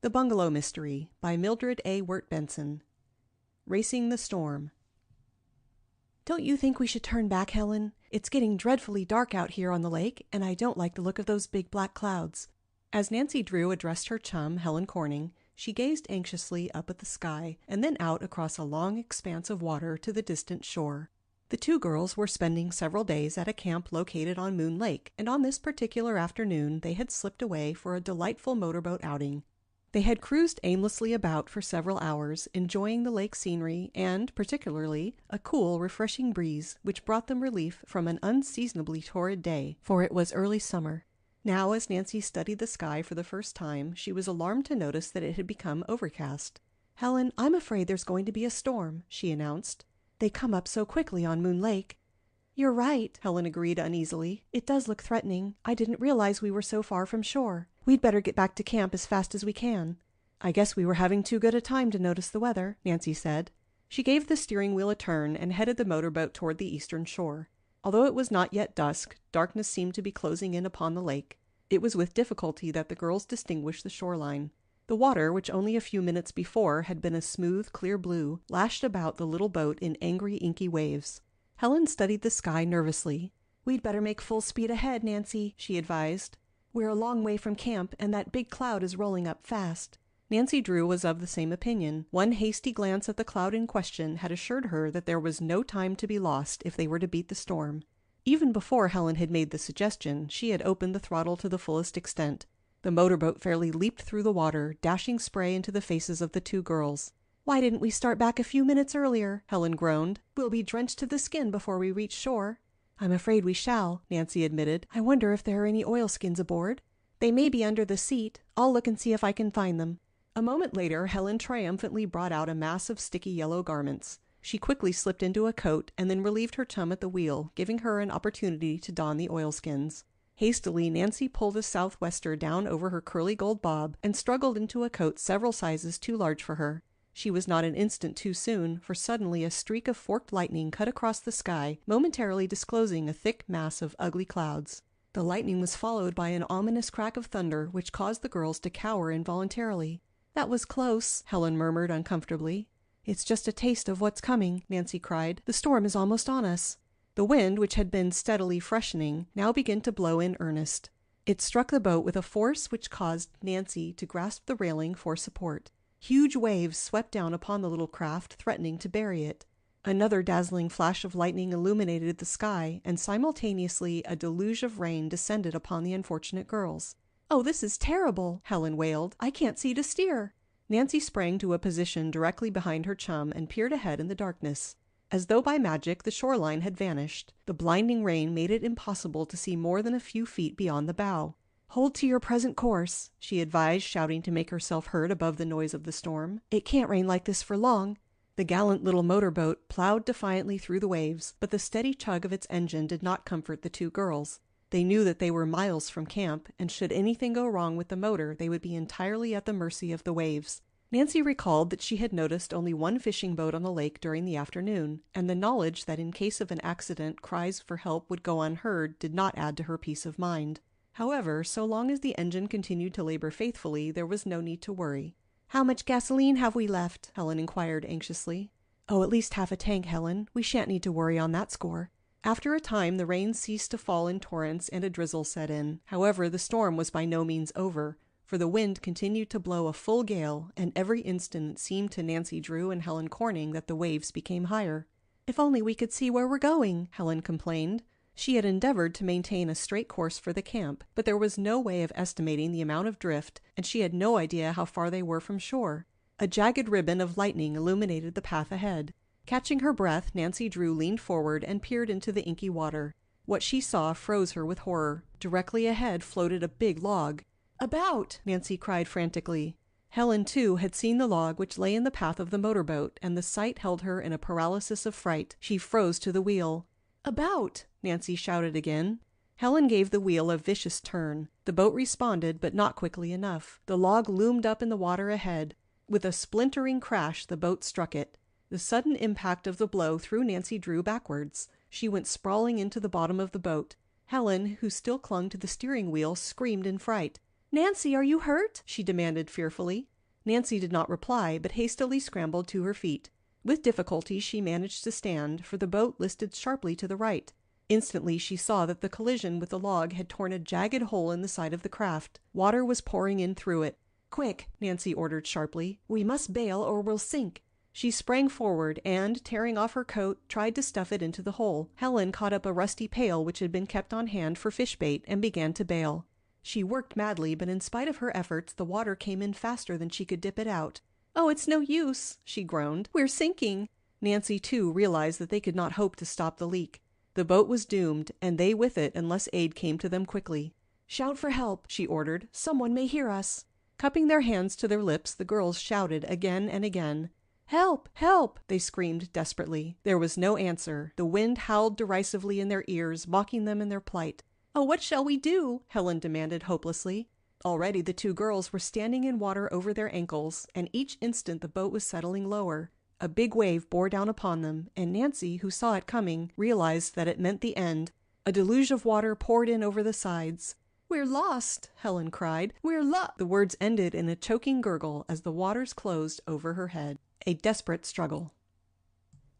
The Bungalow Mystery by Mildred A. Wirt Benson. Racing the Storm. Don't you think we should turn back, Helen? It's getting dreadfully dark out here on the lake, and I don't like the look of those big black clouds. As Nancy Drew addressed her chum, Helen Corning, she gazed anxiously up at the sky and then out across a long expanse of water to the distant shore. The two girls were spending several days at a camp located on Moon Lake, and on this particular afternoon they had slipped away for a delightful motorboat outing. They had cruised aimlessly about for several hours, enjoying the lake scenery and, particularly, a cool, refreshing breeze which brought them relief from an unseasonably torrid day, for it was early summer. Now, as Nancy studied the sky for the first time, she was alarmed to notice that it had become overcast. "Helen, I'm afraid there's going to be a storm," she announced. "They come up so quickly on Moon Lake." "You're right," Helen agreed uneasily. "It does look threatening. I didn't realize we were so far from shore. We'd better get back to camp as fast as we can." "I guess we were having too good a time to notice the weather," Nancy said. She gave the steering wheel a turn and headed the motorboat toward the eastern shore. Although it was not yet dusk, darkness seemed to be closing in upon the lake. It was with difficulty that the girls distinguished the shoreline. The water, which only a few minutes before had been a smooth, clear blue, lashed about the little boat in angry, inky waves. Helen studied the sky nervously. "We'd better make full speed ahead, Nancy," she advised. "We're a long way from camp, and that big cloud is rolling up fast." Nancy Drew was of the same opinion. One hasty glance at the cloud in question had assured her that there was no time to be lost if they were to beat the storm. Even before Helen had made the suggestion, she had opened the throttle to the fullest extent. The motorboat fairly leaped through the water, dashing spray into the faces of the two girls. "Why didn't we start back a few minutes earlier?" Helen groaned. "We'll be drenched to the skin before we reach shore." "I'm afraid we shall," Nancy admitted. "I wonder if there are any oilskins aboard?" "They may be under the seat. I'll look and see if I can find them." A moment later, Helen triumphantly brought out a mass of sticky yellow garments. She quickly slipped into a coat and then relieved her chum at the wheel, giving her an opportunity to don the oilskins. Hastily, Nancy pulled a southwester down over her curly gold bob and struggled into a coat several sizes too large for her. She was not an instant too soon, for suddenly a streak of forked lightning cut across the sky, momentarily disclosing a thick mass of ugly clouds. The lightning was followed by an ominous crack of thunder, which caused the girls to cower involuntarily. "That was close," Helen murmured uncomfortably. "It's just a taste of what's coming," Nancy cried. "The storm is almost on us." The wind, which had been steadily freshening, now began to blow in earnest. It struck the boat with a force which caused Nancy to grasp the railing for support. Huge waves swept down upon the little craft, threatening to bury it. Another dazzling flash of lightning illuminated the sky, and simultaneously a deluge of rain descended upon the unfortunate girls. "Oh, this is terrible!" Helen wailed. "I can't see to steer." Nancy sprang to a position directly behind her chum and peered ahead in the darkness. As though by magic, the shoreline had vanished. The blinding rain made it impossible to see more than a few feet beyond the bow. "Hold to your present course," she advised, shouting to make herself heard above the noise of the storm. "It can't rain like this for long." The gallant little motorboat plowed defiantly through the waves, but the steady chug of its engine did not comfort the two girls. They knew that they were miles from camp, and should anything go wrong with the motor, they would be entirely at the mercy of the waves. Nancy recalled that she had noticed only one fishing boat on the lake during the afternoon, and the knowledge that in case of an accident cries for help would go unheard did not add to her peace of mind. However, so long as the engine continued to labor faithfully, there was no need to worry. "How much gasoline have we left?" Helen inquired anxiously. "Oh, at least half a tank, Helen. We shan't need to worry on that score." After a time, the rain ceased to fall in torrents and a drizzle set in. However, the storm was by no means over, for the wind continued to blow a full gale, and every instant it seemed to Nancy Drew and Helen Corning that the waves became higher. "If only we could see where we're going," Helen complained. She had endeavored to maintain a straight course for the camp, but there was no way of estimating the amount of drift, and she had no idea how far they were from shore. A jagged ribbon of lightning illuminated the path ahead. Catching her breath, Nancy Drew leaned forward and peered into the inky water. What she saw froze her with horror. Directly ahead floated a big log. "About!" Nancy cried frantically. Helen, too, had seen the log which lay in the path of the motorboat, and the sight held her in a paralysis of fright. She froze to the wheel. "About!" Nancy shouted again. Helen gave the wheel a vicious turn. The boat responded, but not quickly enough. The log loomed up in the water ahead. With a splintering crash, the boat struck it. The sudden impact of the blow threw Nancy Drew backwards. She went sprawling into the bottom of the boat. Helen, who still clung to the steering wheel, screamed in fright. "Nancy, are you hurt?" she demanded fearfully. Nancy did not reply, but hastily scrambled to her feet. With difficulty she managed to stand, for the boat listed sharply to the right. Instantly she saw that the collision with the log had torn a jagged hole in the side of the craft. Water was pouring in through it. "Quick!" Nancy ordered sharply. "We must bail or we'll sink." She sprang forward and, tearing off her coat, tried to stuff it into the hole. Helen caught up a rusty pail which had been kept on hand for fish bait and began to bail. She worked madly, but in spite of her efforts the water came in faster than she could dip it out. "Oh, it's no use," she groaned. "We're sinking." Nancy, too, realized that they could not hope to stop the leak. The boat was doomed, and they with it unless aid came to them quickly. "Shout for help," she ordered. "Someone may hear us." Cupping their hands to their lips, the girls shouted again and again. "Help! Help!" they screamed desperately. There was no answer. The wind howled derisively in their ears, mocking them in their plight. "Oh, what shall we do?" Helen demanded hopelessly. Already the two girls were standing in water over their ankles, and each instant the boat was settling lower. A big wave bore down upon them, and Nancy, who saw it coming, realized that it meant the end. A deluge of water poured in over the sides. "We're lost!" Helen cried. The words ended in a choking gurgle as the waters closed over her head. A desperate struggle.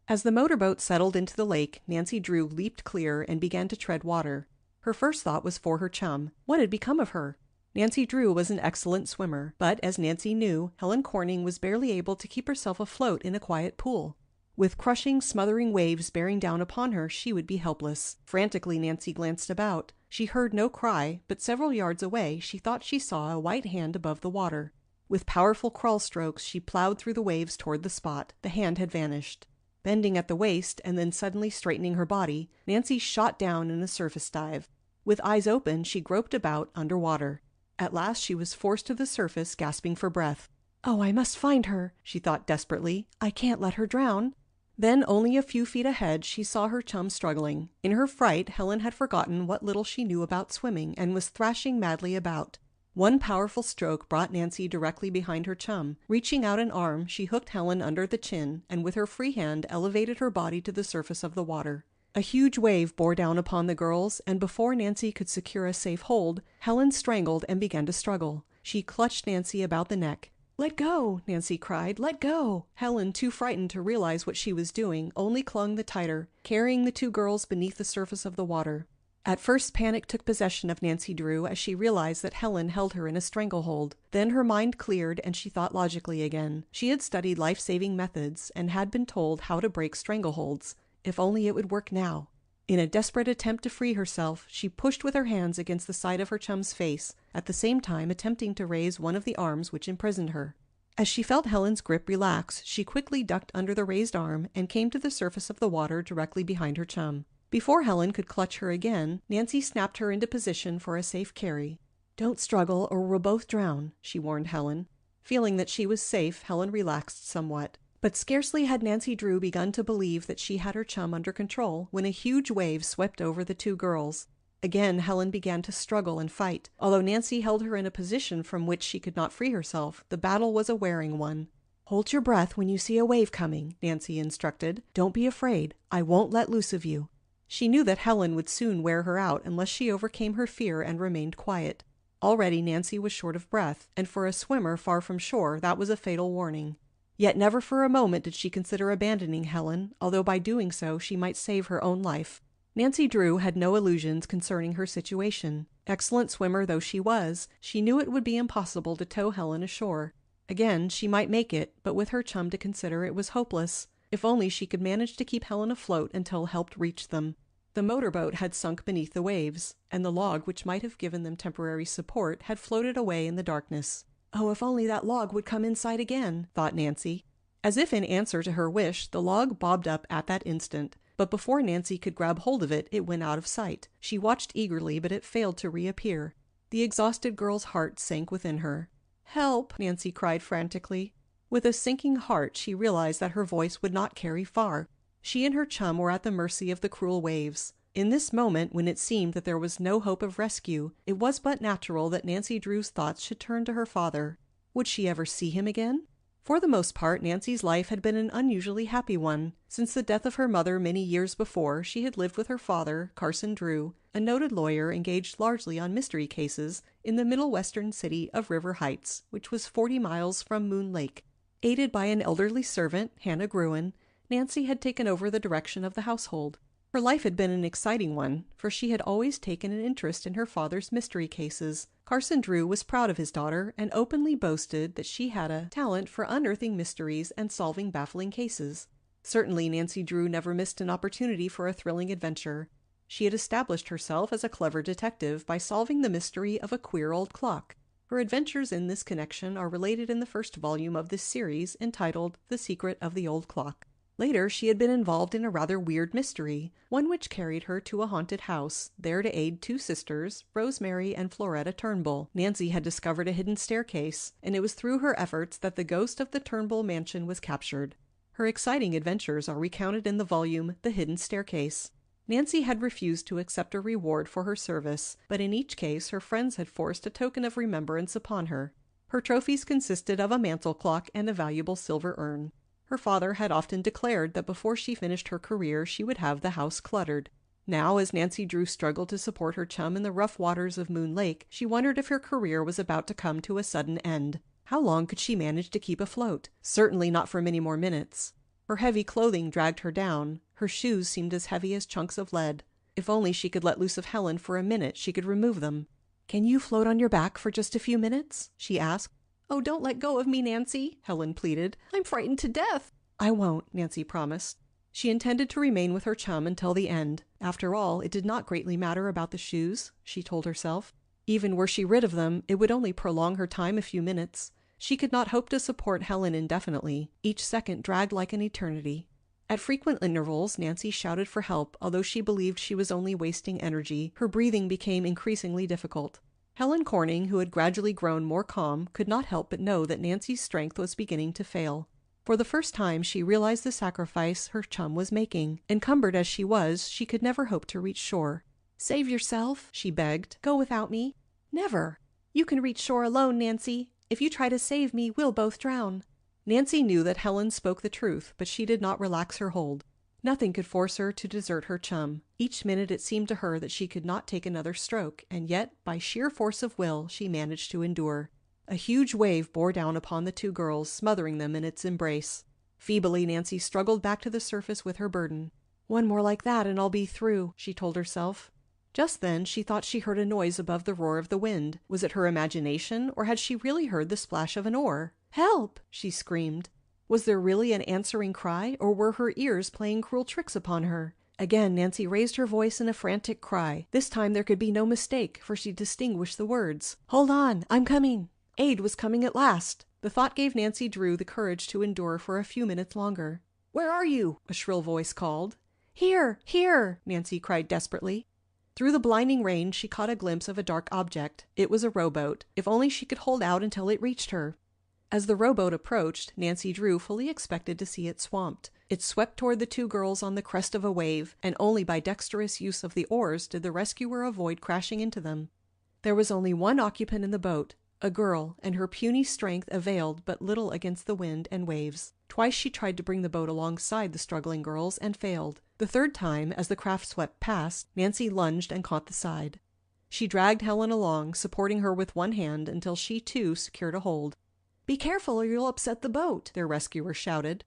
As the motorboat settled into the lake, Nancy Drew leaped clear and began to tread water. Her first thought was for her chum. What had become of her? Nancy Drew was an excellent swimmer, but as Nancy knew, Helen Corning was barely able to keep herself afloat in a quiet pool. With crushing, smothering waves bearing down upon her, she would be helpless. Frantically Nancy glanced about. She heard no cry, but several yards away she thought she saw a white hand above the water. With powerful crawl strokes she plowed through the waves toward the spot. The hand had vanished. Bending at the waist and then suddenly straightening her body, Nancy shot down in a surface dive. With eyes open she groped about underwater. At last she was forced to the surface, gasping for breath. "Oh, I must find her," she thought desperately. "I can't let her drown." Then, only a few feet ahead, she saw her chum struggling. In her fright, Helen had forgotten what little she knew about swimming and was thrashing madly about. One powerful stroke brought Nancy directly behind her chum. Reaching out an arm, she hooked Helen under the chin and with her free hand elevated her body to the surface of the water. A huge wave bore down upon the girls, and before Nancy could secure a safe hold, Helen strangled and began to struggle. She clutched Nancy about the neck. "Let go!" Nancy cried. "Let go!" Helen, too frightened to realize what she was doing, only clung the tighter, carrying the two girls beneath the surface of the water. At first panic took possession of Nancy Drew as she realized that Helen held her in a stranglehold. Then her mind cleared and she thought logically again. She had studied life-saving methods and had been told how to break strangleholds. If only it would work now. In a desperate attempt to free herself, she pushed with her hands against the side of her chum's face, at the same time attempting to raise one of the arms which imprisoned her. As she felt Helen's grip relax, she quickly ducked under the raised arm and came to the surface of the water directly behind her chum. Before Helen could clutch her again, Nancy snapped her into position for a safe carry. "Don't struggle or we'll both drown," she warned Helen. Feeling that she was safe, Helen relaxed somewhat. But scarcely had Nancy Drew begun to believe that she had her chum under control when a huge wave swept over the two girls. Again Helen began to struggle and fight. Although Nancy held her in a position from which she could not free herself, the battle was a wearing one. "Hold your breath when you see a wave coming," Nancy instructed. "Don't be afraid. I won't let loose of you." She knew that Helen would soon wear her out unless she overcame her fear and remained quiet. Already Nancy was short of breath, and for a swimmer far from shore that was a fatal warning. Yet never for a moment did she consider abandoning Helen, although by doing so she might save her own life. Nancy Drew had no illusions concerning her situation. Excellent swimmer though she was, she knew it would be impossible to tow Helen ashore. Again, she might make it, but with her chum to consider it was hopeless. If only she could manage to keep Helen afloat until help reached them. The motorboat had sunk beneath the waves, and the log which might have given them temporary support had floated away in the darkness. "Oh, if only that log would come in sight again," thought Nancy. As if in answer to her wish, the log bobbed up at that instant, but before Nancy could grab hold of it, it went out of sight. She watched eagerly, but it failed to reappear. The exhausted girl's heart sank within her. "Help!" Nancy cried frantically. With a sinking heart, she realized that her voice would not carry far. She and her chum were at the mercy of the cruel waves. In this moment, when it seemed that there was no hope of rescue, it was but natural that Nancy Drew's thoughts should turn to her father. Would she ever see him again? For the most part, Nancy's life had been an unusually happy one. Since the death of her mother many years before, she had lived with her father, Carson Drew, a noted lawyer engaged largely on mystery cases, in the middle western city of River Heights, which was 40 miles from Moon Lake. Aided by an elderly servant, Hannah Gruen, Nancy had taken over the direction of the household. Her life had been an exciting one, for she had always taken an interest in her father's mystery cases. Carson Drew was proud of his daughter and openly boasted that she had a talent for unearthing mysteries and solving baffling cases. Certainly Nancy Drew never missed an opportunity for a thrilling adventure. She had established herself as a clever detective by solving the mystery of a queer old clock. Her adventures in this connection are related in the first volume of this series, entitled The Secret of the Old Clock. Later, she had been involved in a rather weird mystery, one which carried her to a haunted house, there to aid two sisters, Rosemary and Floretta Turnbull. Nancy had discovered a hidden staircase, and it was through her efforts that the ghost of the Turnbull mansion was captured. Her exciting adventures are recounted in the volume The Hidden Staircase. Nancy had refused to accept a reward for her service, but in each case her friends had forced a token of remembrance upon her. Her trophies consisted of a mantel clock and a valuable silver urn. Her father had often declared that before she finished her career she would have the house cluttered. Now, as Nancy Drew struggled to support her chum in the rough waters of Moon Lake, she wondered if her career was about to come to a sudden end. How long could she manage to keep afloat? Certainly not for many more minutes. Her heavy clothing dragged her down. Her shoes seemed as heavy as chunks of lead. If only she could let loose of Helen for a minute, she could remove them. "Can you float on your back for just a few minutes?" she asked. "Oh, don't let go of me, Nancy," Helen pleaded. "I'm frightened to death." "I won't," Nancy promised. She intended to remain with her chum until the end. After all, it did not greatly matter about the shoes, she told herself. Even were she rid of them, it would only prolong her time a few minutes. She could not hope to support Helen indefinitely. Each second dragged like an eternity. At frequent intervals, Nancy shouted for help, although she believed she was only wasting energy. Her breathing became increasingly difficult. Helen Corning, who had gradually grown more calm, could not help but know that Nancy's strength was beginning to fail. For the first time she realized the sacrifice her chum was making. Encumbered as she was, she could never hope to reach shore. "Save yourself," she begged. "Go without me." "Never." "You can reach shore alone, Nancy. If you try to save me, we'll both drown." Nancy knew that Helen spoke the truth, but she did not relax her hold. Nothing could force her to desert her chum. Each minute it seemed to her that she could not take another stroke, and yet, by sheer force of will, she managed to endure. A huge wave bore down upon the two girls, smothering them in its embrace. Feebly, Nancy struggled back to the surface with her burden. "One more like that and I'll be through," she told herself. Just then she thought she heard a noise above the roar of the wind. Was it her imagination, or had she really heard the splash of an oar? "Help!" she screamed. Was there really an answering cry, or were her ears playing cruel tricks upon her? Again Nancy raised her voice in a frantic cry. This time there could be no mistake, for she distinguished the words. "Hold on, I'm coming!" Aid was coming at last. The thought gave Nancy Drew the courage to endure for a few minutes longer. "Where are you?" a shrill voice called. "Here! Here!" Nancy cried desperately. Through the blinding rain she caught a glimpse of a dark object. It was a rowboat. If only she could hold out until it reached her. As the rowboat approached, Nancy Drew fully expected to see it swamped. It swept toward the two girls on the crest of a wave, and only by dexterous use of the oars did the rescuer avoid crashing into them. There was only one occupant in the boat, a girl, and her puny strength availed but little against the wind and waves. Twice she tried to bring the boat alongside the struggling girls and failed. The third time, as the craft swept past, Nancy lunged and caught the side. She dragged Helen along, supporting her with one hand until she too secured a hold. "Be careful or you'll upset the boat," their rescuer shouted.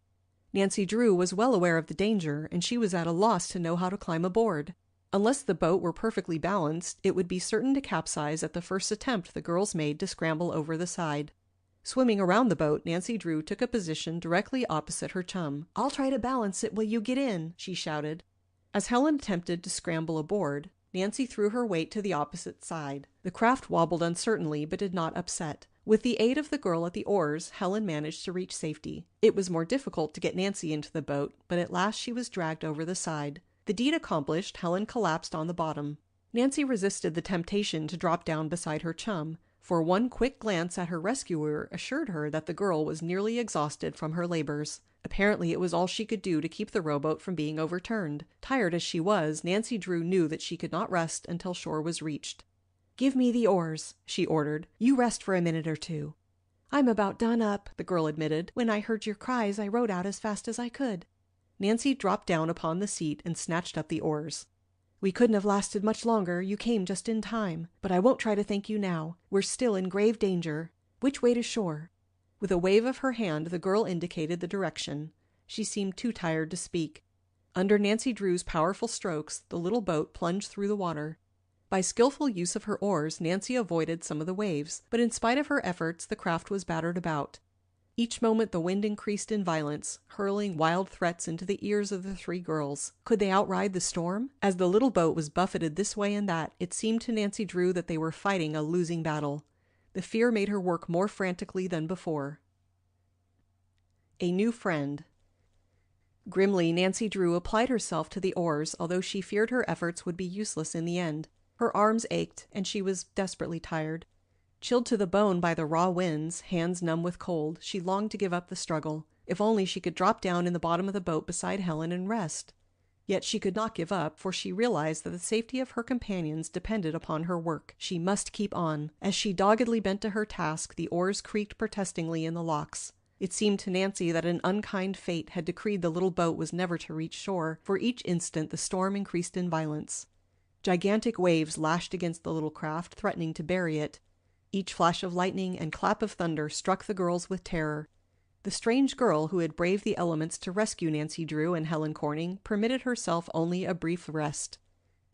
Nancy Drew was well aware of the danger, and she was at a loss to know how to climb aboard. Unless the boat were perfectly balanced, it would be certain to capsize at the first attempt the girls made to scramble over the side. Swimming around the boat, Nancy Drew took a position directly opposite her chum. "I'll try to balance it while you get in," she shouted. As Helen attempted to scramble aboard, Nancy threw her weight to the opposite side. The craft wobbled uncertainly but did not upset. With the aid of the girl at the oars, Helen managed to reach safety. It was more difficult to get Nancy into the boat, but at last she was dragged over the side. The deed accomplished, Helen collapsed on the bottom. Nancy resisted the temptation to drop down beside her chum, for one quick glance at her rescuer assured her that the girl was nearly exhausted from her labors. Apparently it was all she could do to keep the rowboat from being overturned. Tired as she was, Nancy Drew knew that she could not rest until shore was reached. "Give me the oars," she ordered. "You rest for a minute or two." "I'm about done up," the girl admitted. "When I heard your cries, I rowed out as fast as I could." Nancy dropped down upon the seat and snatched up the oars. "We couldn't have lasted much longer. You came just in time. But I won't try to thank you now. We're still in grave danger. Which way to shore?" With a wave of her hand, the girl indicated the direction. She seemed too tired to speak. Under Nancy Drew's powerful strokes, the little boat plunged through the water. By skillful use of her oars, Nancy avoided some of the waves, but in spite of her efforts, the craft was battered about. Each moment the wind increased in violence, hurling wild threats into the ears of the three girls. Could they outride the storm? As the little boat was buffeted this way and that, it seemed to Nancy Drew that they were fighting a losing battle. The fear made her work more frantically than before. A new friend. Grimly, Nancy Drew applied herself to the oars, although she feared her efforts would be useless in the end. Her arms ached, and she was desperately tired. Chilled to the bone by the raw winds, hands numb with cold, she longed to give up the struggle. If only she could drop down in the bottom of the boat beside Helen and rest. Yet she could not give up, for she realized that the safety of her companions depended upon her work. She must keep on. As she doggedly bent to her task, the oars creaked protestingly in the locks. It seemed to Nancy that an unkind fate had decreed the little boat was never to reach shore, for each instant the storm increased in violence. Gigantic waves lashed against the little craft, threatening to bury it. Each flash of lightning and clap of thunder struck the girls with terror. The strange girl who had braved the elements to rescue Nancy Drew and Helen Corning permitted herself only a brief rest.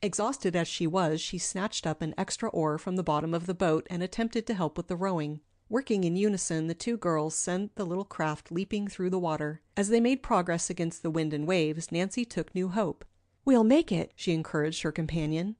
Exhausted as she was, she snatched up an extra oar from the bottom of the boat and attempted to help with the rowing. Working in unison, the two girls sent the little craft leaping through the water. As they made progress against the wind and waves, Nancy took new hope. "We'll make it," she encouraged her companion.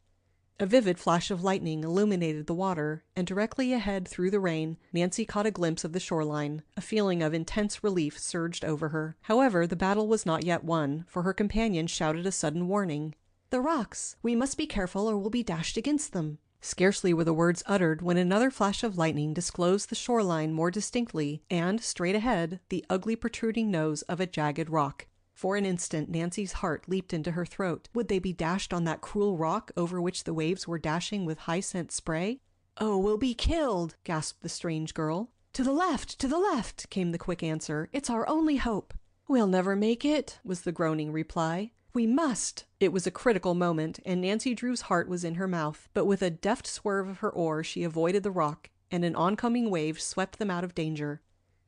A vivid flash of lightning illuminated the water, and directly ahead through the rain, Nancy caught a glimpse of the shoreline. A feeling of intense relief surged over her. However, the battle was not yet won, for her companion shouted a sudden warning. "The rocks! We must be careful or we'll be dashed against them." Scarcely were the words uttered when another flash of lightning disclosed the shoreline more distinctly, and, straight ahead, the ugly protruding nose of a jagged rock. For an instant Nancy's heart leaped into her throat. Would they be dashed on that cruel rock over which the waves were dashing with high-scent spray? "Oh, we'll be killed!" gasped the strange girl. To the left!" came the quick answer. "It's our only hope." "We'll never make it," was the groaning reply. "We must!" It was a critical moment, and Nancy Drew's heart was in her mouth, but with a deft swerve of her oar she avoided the rock, and an oncoming wave swept them out of danger.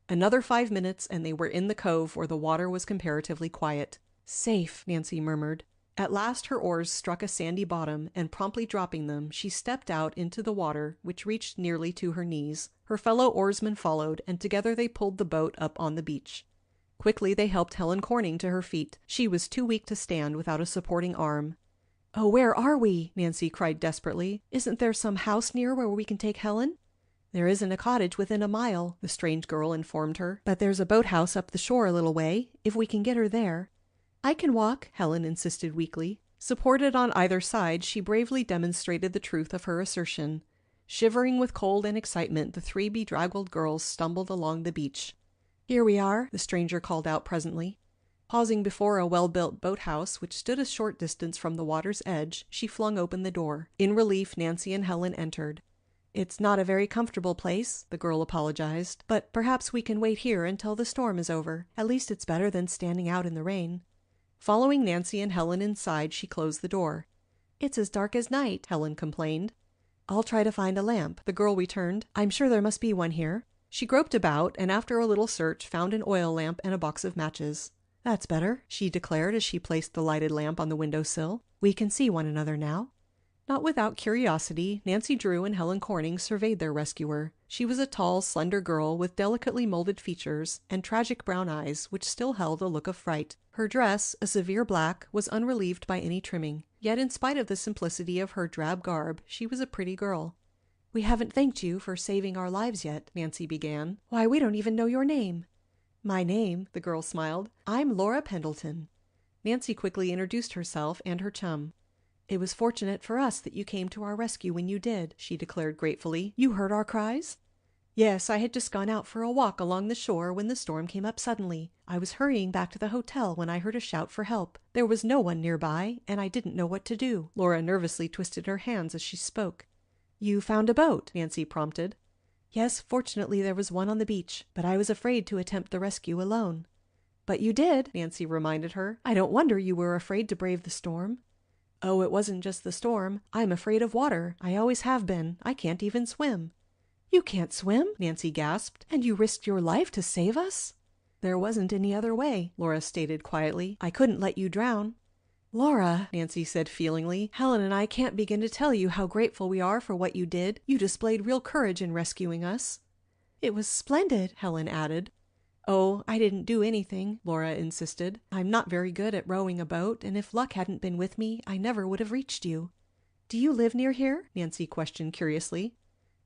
Another 5 minutes, and they were in the cove where the water was comparatively quiet. "Safe," Nancy murmured. At last her oars struck a sandy bottom, and promptly dropping them, she stepped out into the water, which reached nearly to her knees. Her fellow oarsmen followed, and together they pulled the boat up on the beach. Quickly they helped Helen Corning to her feet. She was too weak to stand without a supporting arm. "Oh, where are we?" Nancy cried desperately. "Isn't there some house near where we can take Helen?" "There isn't a cottage within a mile," the strange girl informed her. "But there's a boathouse up the shore a little way, if we can get her there." "I can walk," Helen insisted weakly. Supported on either side, she bravely demonstrated the truth of her assertion. Shivering with cold and excitement, the three bedraggled girls stumbled along the beach. "Here we are," the stranger called out presently. Pausing before a well-built boathouse, which stood a short distance from the water's edge, she flung open the door. In relief, Nancy and Helen entered. "It's not a very comfortable place," the girl apologized, "but perhaps we can wait here until the storm is over. At least it's better than standing out in the rain." Following Nancy and Helen inside, she closed the door. "It's as dark as night," Helen complained. "I'll try to find a lamp," the girl returned. "I'm sure there must be one here." She groped about, and after a little search found an oil lamp and a box of matches. "That's better," she declared as she placed the lighted lamp on the windowsill. "We can see one another now." Not without curiosity, Nancy Drew and Helen Corning surveyed their rescuer. She was a tall, slender girl with delicately molded features and tragic brown eyes, which still held a look of fright. Her dress, a severe black, was unrelieved by any trimming. Yet in spite of the simplicity of her drab garb, she was a pretty girl. "We haven't thanked you for saving our lives yet," Nancy began. "Why, we don't even know your name." "My name," the girl smiled. "I'm Laura Pendleton." Nancy quickly introduced herself and her chum. "It was fortunate for us that you came to our rescue when you did," she declared gratefully. "You heard our cries?" "Yes, I had just gone out for a walk along the shore when the storm came up suddenly. I was hurrying back to the hotel when I heard a shout for help. There was no one nearby, and I didn't know what to do." Laura nervously twisted her hands as she spoke. "You found a boat?" Nancy prompted. Yes, fortunately there was one on the beach, but I was afraid to attempt the rescue alone. But you did, Nancy reminded her. I don't wonder you were afraid to brave the storm. Oh, it wasn't just the storm. I'm afraid of water. I always have been. I can't even swim. You can't swim? Nancy gasped. And you risked your life to save us? There wasn't any other way, Laura stated quietly. I couldn't let you drown. Laura, Nancy said feelingly, Helen and I can't begin to tell you how grateful we are for what you did. You displayed real courage in rescuing us. It was splendid, Helen added. Oh, I didn't do anything, Laura insisted. I'm not very good at rowing a boat, and if luck hadn't been with me, I never would have reached you. Do you live near here? Nancy questioned curiously.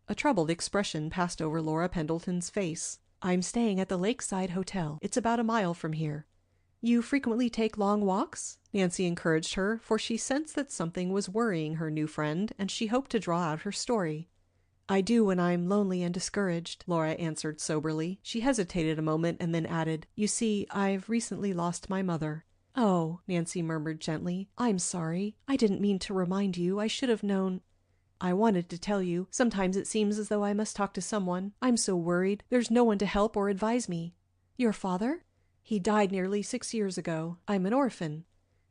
A troubled expression passed over Laura Pendleton's face. I'm staying at the Lakeside Hotel. It's about a mile from here. You frequently take long walks? Nancy encouraged her, for she sensed that something was worrying her new friend, and she hoped to draw out her story. I do when I'm lonely and discouraged, Laura answered soberly. She hesitated a moment and then added, You see, I've recently lost my mother. Oh, Nancy murmured gently. I'm sorry. I didn't mean to remind you. I should have known. I wanted to tell you. Sometimes it seems as though I must talk to someone. I'm so worried. There's no one to help or advise me. Your father? He died nearly 6 years ago. I'm an orphan.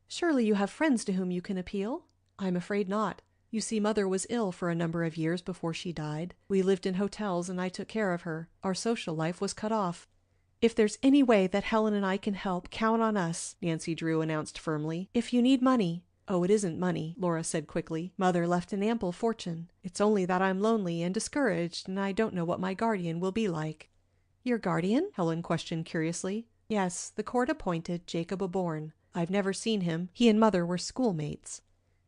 Surely you have friends to whom you can appeal? I'm afraid not. You see, Mother was ill for a number of years before she died. We lived in hotels and I took care of her. Our social life was cut off. If there's any way that Helen and I can help, count on us, Nancy Drew announced firmly. If you need money. Oh, it isn't money, Laura said quickly. Mother left an ample fortune. It's only that I'm lonely and discouraged and I don't know what my guardian will be like. Your guardian? Helen questioned curiously. Yes, the court-appointed Jacob Aborn. I've never seen him. He and Mother were schoolmates.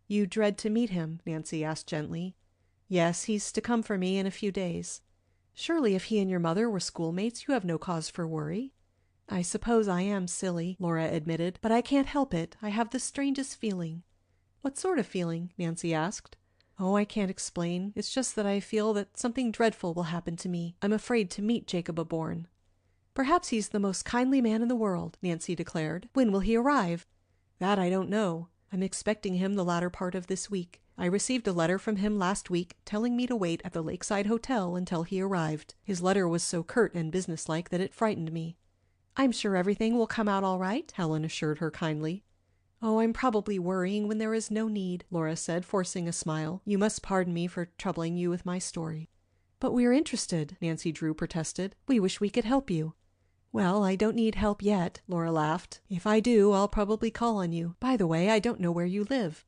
You dread to meet him? Nancy asked gently. Yes, he's to come for me in a few days. Surely if he and your mother were schoolmates, you have no cause for worry. I suppose I am silly, Laura admitted, but I can't help it. I have the strangest feeling. What sort of feeling? Nancy asked. Oh, I can't explain. It's just that I feel that something dreadful will happen to me. I'm afraid to meet Jacob Aborn. Perhaps he's the most kindly man in the world, Nancy declared. When will he arrive? That I don't know. I'm expecting him the latter part of this week. I received a letter from him last week telling me to wait at the Lakeside Hotel until he arrived. His letter was so curt and businesslike that it frightened me. I'm sure everything will come out all right, Helen assured her kindly. Oh, I'm probably worrying when there is no need, Laura said, forcing a smile. You must pardon me for troubling you with my story. But we're interested, Nancy Drew protested. We wish we could help you. Well, I don't need help yet, Laura laughed. If I do, I'll probably call on you. By the way, I don't know where you live.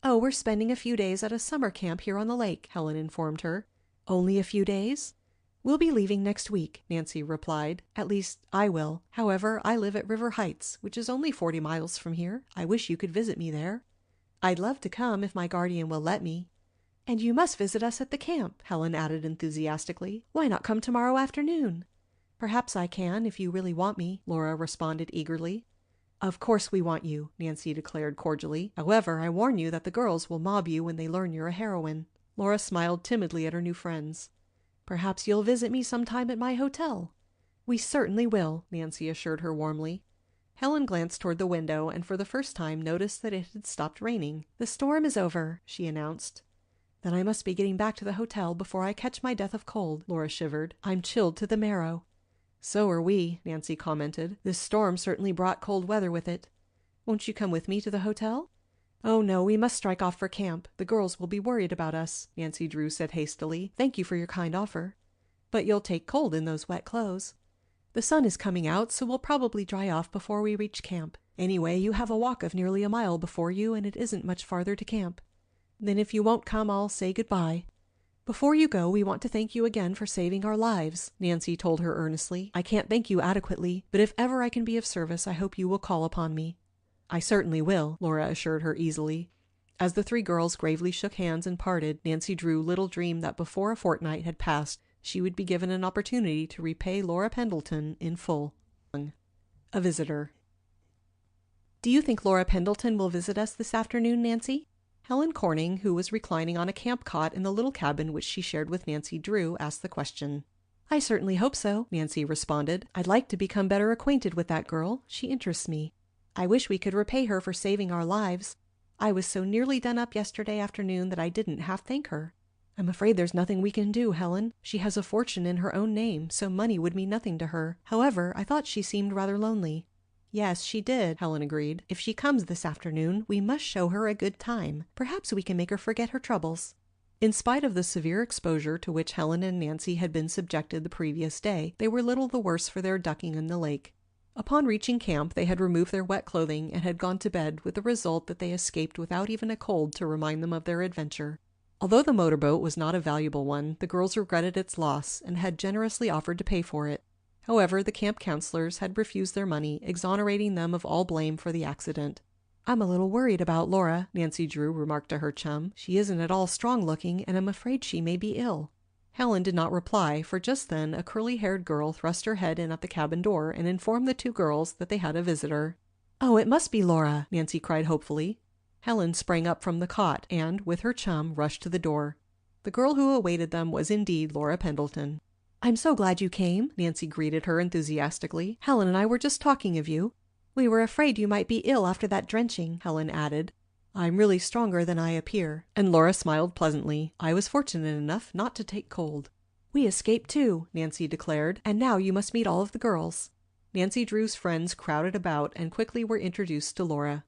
Oh, we're spending a few days at a summer camp here on the lake, Helen informed her. Only a few days? We'll be leaving next week, Nancy replied. At least, I will. However, I live at River Heights, which is only 40 miles from here. I wish you could visit me there. I'd love to come if my guardian will let me. And you must visit us at the camp, Helen added enthusiastically. Why not come tomorrow afternoon? Perhaps I can, if you really want me, Laura responded eagerly. Of course we want you, Nancy declared cordially. However, I warn you that the girls will mob you when they learn you're a heroine. Laura smiled timidly at her new friends. Perhaps you'll visit me sometime at my hotel. We certainly will, Nancy assured her warmly. Helen glanced toward the window and for the first time noticed that it had stopped raining. The storm is over, she announced. Then I must be getting back to the hotel before I catch my death of cold, Laura shivered. I'm chilled to the marrow. So are we, Nancy commented. This storm certainly brought cold weather with it. Won't you come with me to the hotel? Oh no, we must strike off for camp. The girls will be worried about us, Nancy Drew said hastily. Thank you for your kind offer. But you'll take cold in those wet clothes. The sun is coming out, so we'll probably dry off before we reach camp. Anyway, you have a walk of nearly a mile before you, and it isn't much farther to camp. Then if you won't come, I'll say goodbye. Before you go, we want to thank you again for saving our lives, Nancy told her earnestly. I can't thank you adequately, but if ever I can be of service, I hope you will call upon me. I certainly will, Laura assured her easily. As the three girls gravely shook hands and parted, Nancy Drew little dreamed that before a fortnight had passed, she would be given an opportunity to repay Laura Pendleton in full. A visitor. Do you think Laura Pendleton will visit us this afternoon, Nancy? Helen Corning, who was reclining on a camp cot in the little cabin which she shared with Nancy Drew, asked the question. I certainly hope so, Nancy responded. I'd like to become better acquainted with that girl. She interests me. I wish we could repay her for saving our lives. I was so nearly done up yesterday afternoon that I didn't half thank her. I'm afraid there's nothing we can do, Helen. She has a fortune in her own name, so money would mean nothing to her. However, I thought she seemed rather lonely. Yes, she did, Helen agreed. If she comes this afternoon, we must show her a good time. Perhaps we can make her forget her troubles. In spite of the severe exposure to which Helen and Nancy had been subjected the previous day, they were little the worse for their ducking in the lake. Upon reaching camp, they had removed their wet clothing and had gone to bed, with the result that they escaped without even a cold to remind them of their adventure. Although the motorboat was not a valuable one, the girls regretted its loss and had generously offered to pay for it. However, the camp counselors had refused their money, exonerating them of all blame for the accident. I'm a little worried about Laura, Nancy Drew remarked to her chum. She isn't at all strong-looking, and I'm afraid she may be ill. Helen did not reply, for just then a curly-haired girl thrust her head in at the cabin door and informed the two girls that they had a visitor. Oh, it must be Laura, Nancy cried hopefully. Helen sprang up from the cot and, with her chum, rushed to the door. The girl who awaited them was indeed Laura Pendleton. I'm so glad you came, Nancy greeted her enthusiastically. Helen and I were just talking of you. We were afraid you might be ill after that drenching, Helen added. I'm really stronger than I appear. And Laura smiled pleasantly. I was fortunate enough not to take cold. We escaped too, Nancy declared, and now you must meet all of the girls. Nancy Drew's friends crowded about and quickly were introduced to Laura.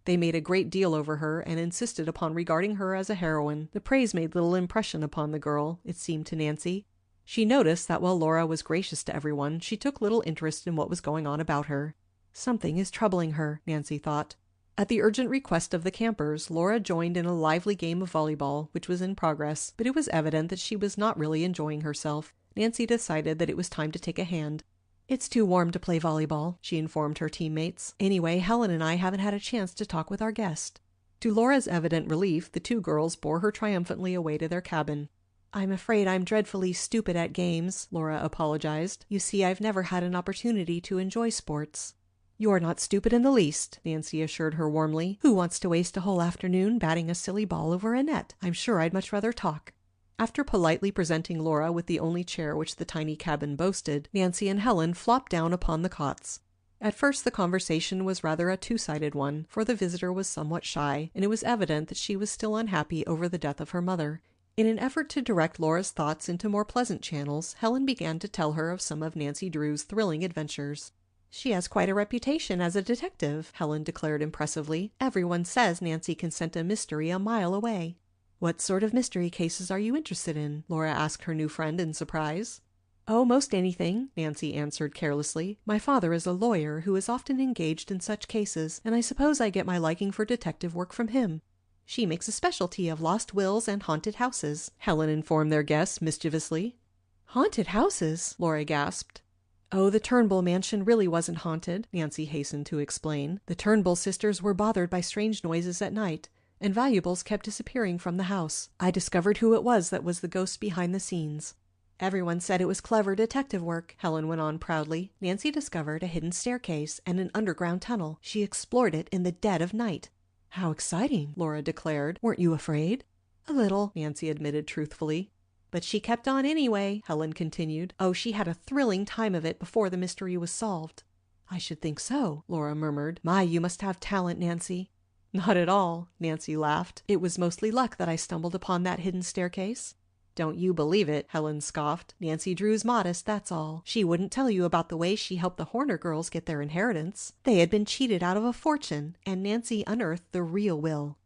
They made a great deal over her and insisted upon regarding her as a heroine. The praise made little impression upon the girl, it seemed to Nancy. She noticed that while Laura was gracious to everyone, she took little interest in what was going on about her. Something is troubling her, Nancy thought. At the urgent request of the campers, Laura joined in a lively game of volleyball, which was in progress, but it was evident that she was not really enjoying herself. Nancy decided that it was time to take a hand. It's too warm to play volleyball, she informed her teammates. Anyway, Helen and I haven't had a chance to talk with our guest. To Laura's evident relief, the two girls bore her triumphantly away to their cabin. I'm afraid I'm dreadfully stupid at games, Laura apologized. You see, I've never had an opportunity to enjoy sports. You're not stupid in the least, Nancy assured her warmly. Who wants to waste a whole afternoon batting a silly ball over a net? I'm sure I'd much rather talk. After politely presenting Laura with the only chair which the tiny cabin boasted, Nancy and Helen flopped down upon the cots. At first the conversation was rather a two-sided one, for the visitor was somewhat shy, and it was evident that she was still unhappy over the death of her mother. In an effort to direct Laura's thoughts into more pleasant channels, Helen began to tell her of some of Nancy Drew's thrilling adventures. She has quite a reputation as a detective, Helen declared impressively. Everyone says Nancy can scent a mystery a mile away. What sort of mystery cases are you interested in? Laura asked her new friend in surprise. Oh, most anything, Nancy answered carelessly. My father is a lawyer who is often engaged in such cases, and I suppose I get my liking for detective work from him. She makes a specialty of lost wills and haunted houses, Helen informed their guests mischievously. Haunted houses? Laura gasped. Oh, the Turnbull mansion really wasn't haunted, Nancy hastened to explain. The Turnbull sisters were bothered by strange noises at night, and valuables kept disappearing from the house. I discovered who it was that was the ghost behind the scenes. Everyone said it was clever detective work, Helen went on proudly. Nancy discovered a hidden staircase and an underground tunnel. She explored it in the dead of night. How exciting, Laura declared. Weren't you afraid? A little, Nancy admitted truthfully. But she kept on anyway, Helen continued. Oh, she had a thrilling time of it before the mystery was solved. I should think so, Laura murmured. My, you must have talent, Nancy. Not at all, Nancy laughed. It was mostly luck that I stumbled upon that hidden staircase. Don't you believe it, Helen scoffed. Nancy Drew's modest, that's all. She wouldn't tell you about the way she helped the Horner girls get their inheritance. They had been cheated out of a fortune, and Nancy unearthed the real will.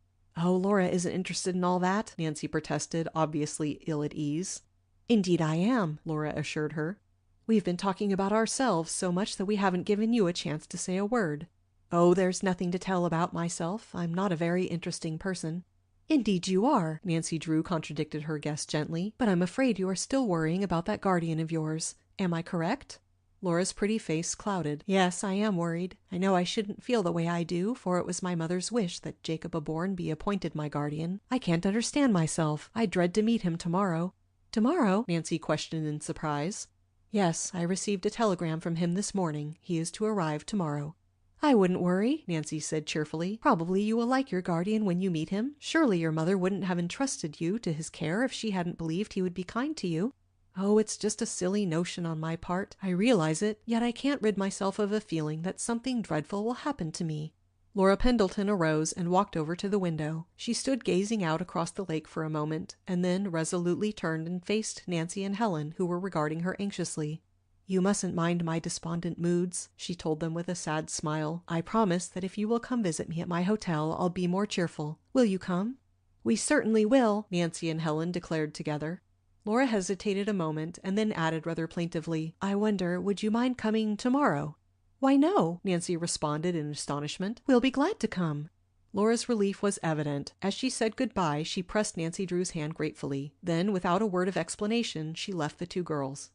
Oh, Laura isn't interested in all that, Nancy protested, obviously ill at ease. Indeed I am, Laura assured her. We've been talking about ourselves so much that we haven't given you a chance to say a word. Oh, there's nothing to tell about myself. I'm not a very interesting person. Indeed you are, Nancy Drew contradicted her guest gently, but I'm afraid you are still worrying about that guardian of yours. Am I correct? Laura's pretty face clouded. Yes, I am worried. I know I shouldn't feel the way I do, for it was my mother's wish that Jacob Aborn be appointed my guardian. I can't understand myself. I dread to meet him tomorrow. Tomorrow? Nancy questioned in surprise. Yes, I received a telegram from him this morning. He is to arrive tomorrow. I wouldn't worry, Nancy said cheerfully. Probably you will like your guardian when you meet him. Surely your mother wouldn't have entrusted you to his care if she hadn't believed he would be kind to you. Oh, it's just a silly notion on my part. I realize it, yet I can't rid myself of a feeling that something dreadful will happen to me. Laura Pendleton arose and walked over to the window. She stood gazing out across the lake for a moment, and then resolutely turned and faced Nancy and Helen, who were regarding her anxiously. "You mustn't mind my despondent moods," she told them with a sad smile. "I promise that if you will come visit me at my hotel, I'll be more cheerful. Will you come?" "We certainly will," Nancy and Helen declared together. Laura hesitated a moment and then added rather plaintively, "I wonder, would you mind coming tomorrow?" "Why, no," Nancy responded in astonishment. "We'll be glad to come." Laura's relief was evident. As she said goodbye, she pressed Nancy Drew's hand gratefully. Then, without a word of explanation, she left the two girls.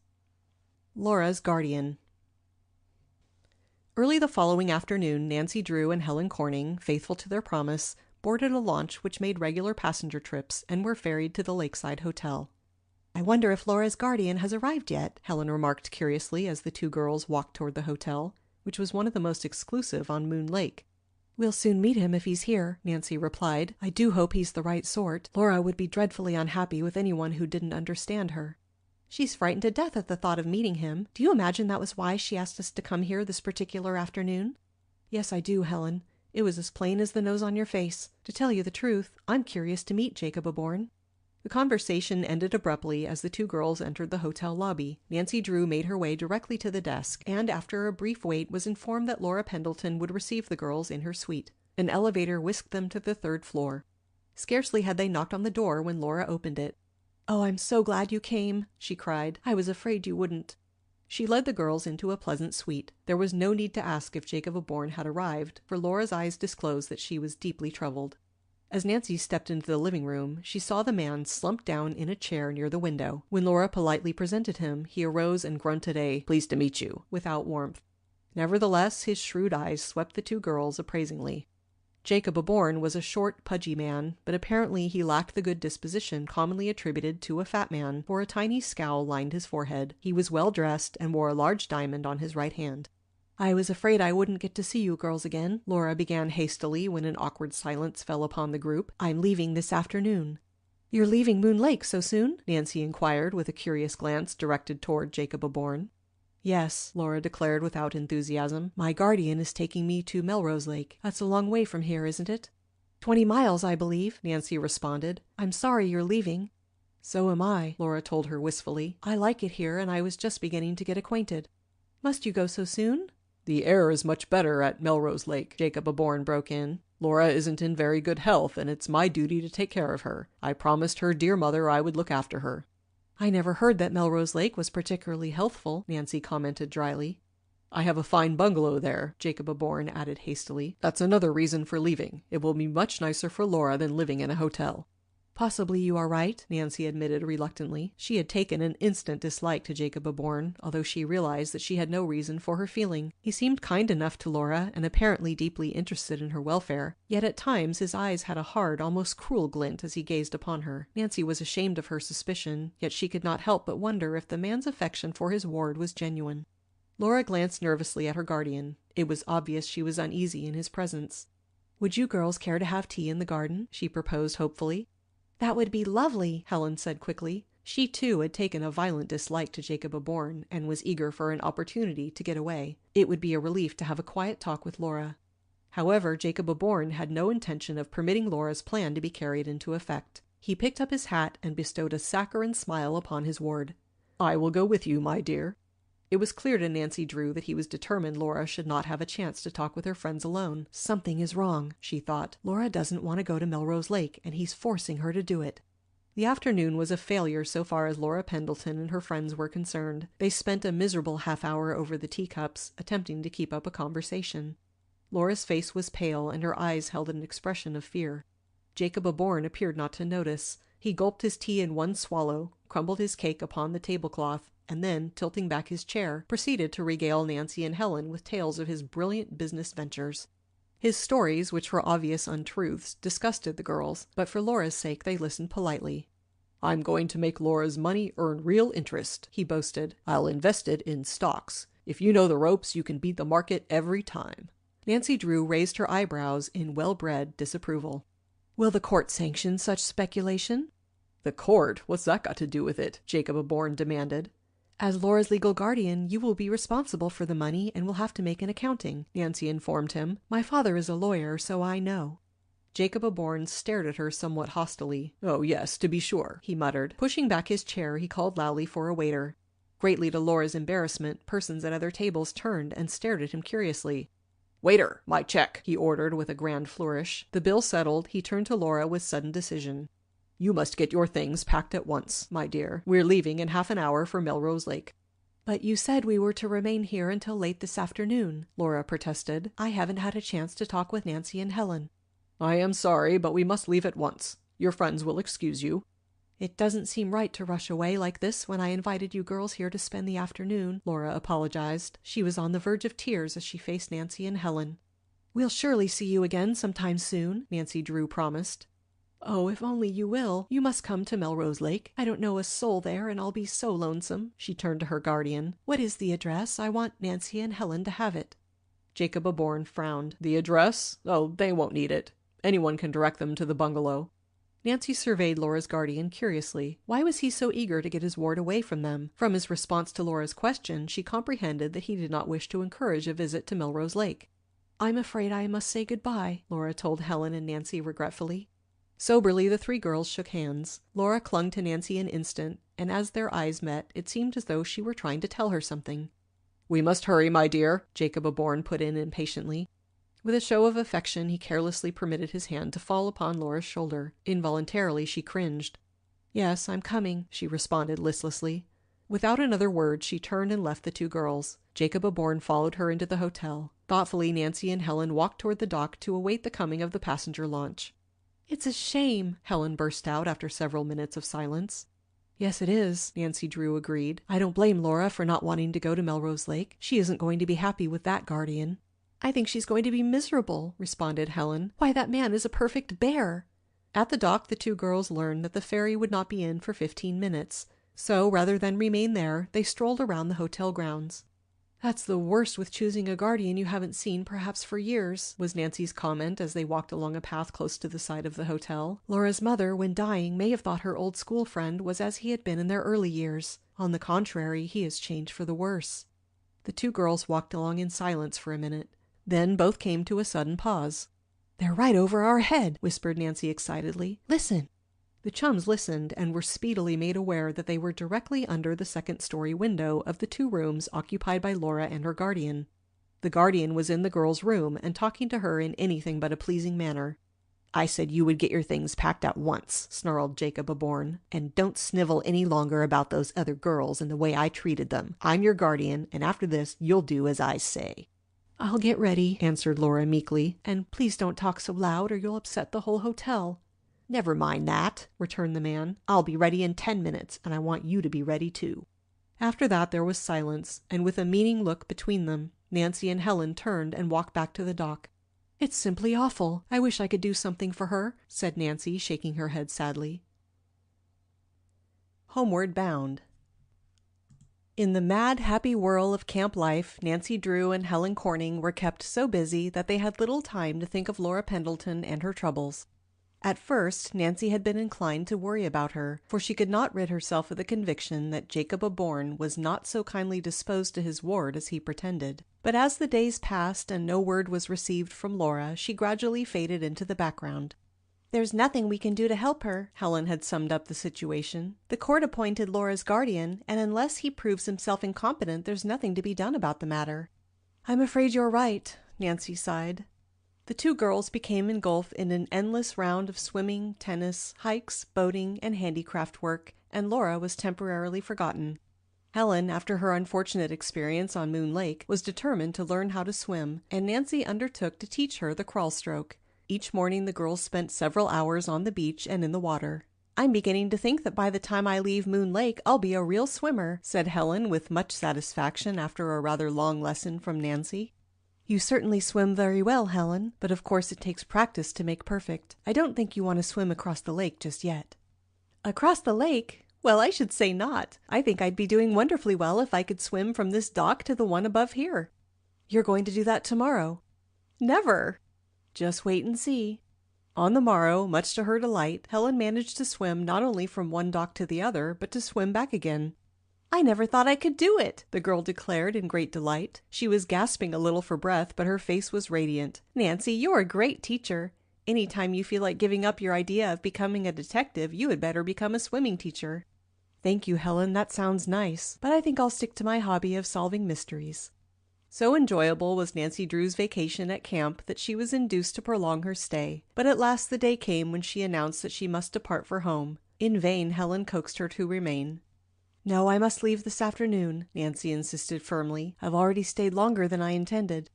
Laura's guardian. Early the following afternoon, Nancy Drew and Helen Corning, faithful to their promise, boarded a launch which made regular passenger trips and were ferried to the Lakeside Hotel. "I wonder if Laura's guardian has arrived yet," Helen remarked curiously as the two girls walked toward the hotel, which was one of the most exclusive on Moon Lake. "We'll soon meet him if he's here," Nancy replied. "I do hope he's the right sort. Laura would be dreadfully unhappy with anyone who didn't understand her. She's frightened to death at the thought of meeting him. Do you imagine that was why she asked us to come here this particular afternoon?" "Yes, I do, Helen. It was as plain as the nose on your face. To tell you the truth, I'm curious to meet Jacob Aborn." The conversation ended abruptly as the two girls entered the hotel lobby. Nancy Drew made her way directly to the desk, and after a brief wait was informed that Laura Pendleton would receive the girls in her suite. An elevator whisked them to the third floor. Scarcely had they knocked on the door when Laura opened it. "Oh, I'm so glad you came," she cried. "I was afraid you wouldn't." She led the girls into a pleasant suite. There was no need to ask if Jacob Aborn had arrived, for Laura's eyes disclosed that she was deeply troubled. As Nancy stepped into the living room, she saw the man slumped down in a chair near the window. When Laura politely presented him, he arose and grunted a "pleased to meet you" without warmth. Nevertheless, his shrewd eyes swept the two girls appraisingly. Jacob Aborn was a short, pudgy man, but apparently he lacked the good disposition commonly attributed to a fat man, for a tiny scowl lined his forehead. He was well dressed and wore a large diamond on his right hand. "I was afraid I wouldn't get to see you girls again," Laura began hastily when an awkward silence fell upon the group. "I'm leaving this afternoon." "You're leaving Moon Lake so soon?" Nancy inquired with a curious glance directed toward Jacob Aborn. "Yes," Laura declared without enthusiasm. "My guardian is taking me to Melrose Lake. That's a long way from here, isn't it?" 20 miles, I believe," Nancy responded. "I'm sorry you're leaving." "So am I," Laura told her wistfully. "I like it here, and I was just beginning to get acquainted." "Must you go so soon?" "The air is much better at Melrose Lake," Jacob Aborn broke in. "Laura isn't in very good health, and it's my duty to take care of her. I promised her dear mother I would look after her." "I never heard that Melrose Lake was particularly healthful," Nancy commented dryly. "I have a fine bungalow there," Jacob Aborn added hastily. "That's another reason for leaving. It will be much nicer for Laura than living in a hotel." "Possibly you are right," Nancy admitted reluctantly. She had taken an instant dislike to Jacob Aborn, although she realized that she had no reason for her feeling. He seemed kind enough to Laura and apparently deeply interested in her welfare, yet at times his eyes had a hard, almost cruel glint as he gazed upon her. Nancy was ashamed of her suspicion, yet she could not help but wonder if the man's affection for his ward was genuine. Laura glanced nervously at her guardian. It was obvious she was uneasy in his presence. "Would you girls care to have tea in the garden?" she proposed hopefully. "That would be lovely," Helen said quickly. She too had taken a violent dislike to Jacob Aborn and was eager for an opportunity to get away. It would be a relief to have a quiet talk with Laura. However, Jacob Aborn had no intention of permitting Laura's plan to be carried into effect. He picked up his hat and bestowed a saccharine smile upon his ward. "I will go with you, my dear." It was clear to Nancy Drew that he was determined Laura should not have a chance to talk with her friends alone. Something is wrong, she thought. Laura doesn't want to go to Melrose Lake, and he's forcing her to do it. The afternoon was a failure so far as Laura Pendleton and her friends were concerned. They spent a miserable half-hour over the teacups, attempting to keep up a conversation. Laura's face was pale, and her eyes held an expression of fear. Jacob Aborn appeared not to notice. He gulped his tea in one swallow, crumbled his cake upon the tablecloth, and then, tilting back his chair, proceeded to regale Nancy and Helen with tales of his brilliant business ventures. His stories, which were obvious untruths, disgusted the girls, but for Laura's sake they listened politely. "I'm going to make Laura's money earn real interest," he boasted. "I'll invest it in stocks. If you know the ropes, you can beat the market every time." Nancy Drew raised her eyebrows in well-bred disapproval. "Will the court sanction such speculation?" "The court? What's that got to do with it?" Jacob Aborn demanded. As Laura's legal guardian, you will be responsible for the money and will have to make an accounting, Nancy informed him. My father is a lawyer, so I know. Jacob Aborn stared at her somewhat hostilely. "Oh, yes, to be sure," he muttered. Pushing back his chair, he called loudly for a waiter. Greatly to Laura's embarrassment, persons at other tables turned and stared at him curiously. "Waiter, my check," he ordered with a grand flourish. The bill settled, he turned to Laura with sudden decision. "You must get your things packed at once, my dear. We're leaving in half an hour for Melrose Lake." "But you said we were to remain here until late this afternoon," Laura protested. "I haven't had a chance to talk with Nancy and Helen." "I am sorry, but we must leave at once. Your friends will excuse you." "It doesn't seem right to rush away like this when I invited you girls here to spend the afternoon," Laura apologized. She was on the verge of tears as she faced Nancy and Helen. "We'll surely see you again sometime soon," Nancy Drew promised. "Oh, if only you will. You must come to Melrose Lake. I don't know a soul there, and I'll be so lonesome." She turned to her guardian. "What is the address? I want Nancy and Helen to have it." Jacob Aborn frowned. "The address? Oh, they won't need it. Anyone can direct them to the bungalow." Nancy surveyed Laura's guardian curiously. Why was he so eager to get his ward away from them? From his response to Laura's question, she comprehended that he did not wish to encourage a visit to Melrose Lake. "I'm afraid I must say goodbye," Laura told Helen and Nancy regretfully. Soberly, the three girls shook hands. Laura clung to Nancy an instant, and as their eyes met, it seemed as though she were trying to tell her something. "We must hurry, my dear," Jacob Aborn put in impatiently. With a show of affection, he carelessly permitted his hand to fall upon Laura's shoulder. Involuntarily, she cringed. "Yes, I'm coming," she responded listlessly. Without another word, she turned and left the two girls. Jacob Aborn followed her into the hotel. Thoughtfully, Nancy and Helen walked toward the dock to await the coming of the passenger launch. "It's a shame," Helen burst out after several minutes of silence. "Yes, it is," Nancy Drew agreed. "I don't blame Laura for not wanting to go to Melrose Lake. She isn't going to be happy with that guardian." "I think she's going to be miserable," responded Helen. "Why, that man is a perfect bear." At the dock, the two girls learned that the ferry would not be in for 15 minutes. So, rather than remain there, they strolled around the hotel grounds. "That's the worst with choosing a guardian you haven't seen perhaps for years," was Nancy's comment as they walked along a path close to the side of the hotel. "Laura's mother, when dying, may have thought her old school friend was as he had been in their early years. On the contrary, he has changed for the worse." The two girls walked along in silence for a minute. Then both came to a sudden pause. "They're right over our head," whispered Nancy excitedly. "Listen." The chums listened and were speedily made aware that they were directly under the second-story window of the two rooms occupied by Laura and her guardian. The guardian was in the girl's room and talking to her in anything but a pleasing manner. "I said you would get your things packed at once," snarled Jacob Aborn, "and don't snivel any longer about those other girls and the way I treated them. I'm your guardian, and after this you'll do as I say." "I'll get ready," answered Laura meekly, "and please don't talk so loud or you'll upset the whole hotel." "Never mind that," returned the man. "I'll be ready in 10 minutes, and I want you to be ready too." After that there was silence, and with a meaning look between them, Nancy and Helen turned and walked back to the dock. "It's simply awful. I wish I could do something for her," said Nancy, shaking her head sadly. Homeward Bound. In the mad, happy whirl of camp life, Nancy Drew and Helen Corning were kept so busy that they had little time to think of Laura Pendleton and her troubles. At first, Nancy had been inclined to worry about her, for she could not rid herself of the conviction that Jacob Aborn was not so kindly disposed to his ward as he pretended. But as the days passed and no word was received from Laura, she gradually faded into the background. "There's nothing we can do to help her," Helen had summed up the situation. "The court appointed Laura's guardian, and unless he proves himself incompetent, there's nothing to be done about the matter." "I'm afraid you're right," Nancy sighed. The two girls became engulfed in an endless round of swimming, tennis, hikes, boating, and handicraft work, and Laura was temporarily forgotten. Helen, after her unfortunate experience on Moon Lake, was determined to learn how to swim, and Nancy undertook to teach her the crawl stroke. Each morning the girls spent several hours on the beach and in the water. "I'm beginning to think that by the time I leave Moon Lake I'll be a real swimmer," said Helen with much satisfaction after a rather long lesson from Nancy. "You certainly swim very well, Helen, but of course it takes practice to make perfect. I don't think you want to swim across the lake just yet." "Across the lake? Well, I should say not. I think I'd be doing wonderfully well if I could swim from this dock to the one above here." "You're going to do that tomorrow." "Never." "Just wait and see." On the morrow, much to her delight, Helen managed to swim not only from one dock to the other, but to swim back again. "I never thought I could do it," the girl declared in great delight. She was gasping a little for breath, but her face was radiant. "Nancy, you're a great teacher. Any time you feel like giving up your idea of becoming a detective, you had better become a swimming teacher." "Thank you, Helen, that sounds nice, but I think I'll stick to my hobby of solving mysteries." So enjoyable was Nancy Drew's vacation at camp that she was induced to prolong her stay, but at last the day came when she announced that she must depart for home. In vain Helen coaxed her to remain. "No, I must leave this afternoon," Nancy insisted firmly. "I've already stayed longer than I intended."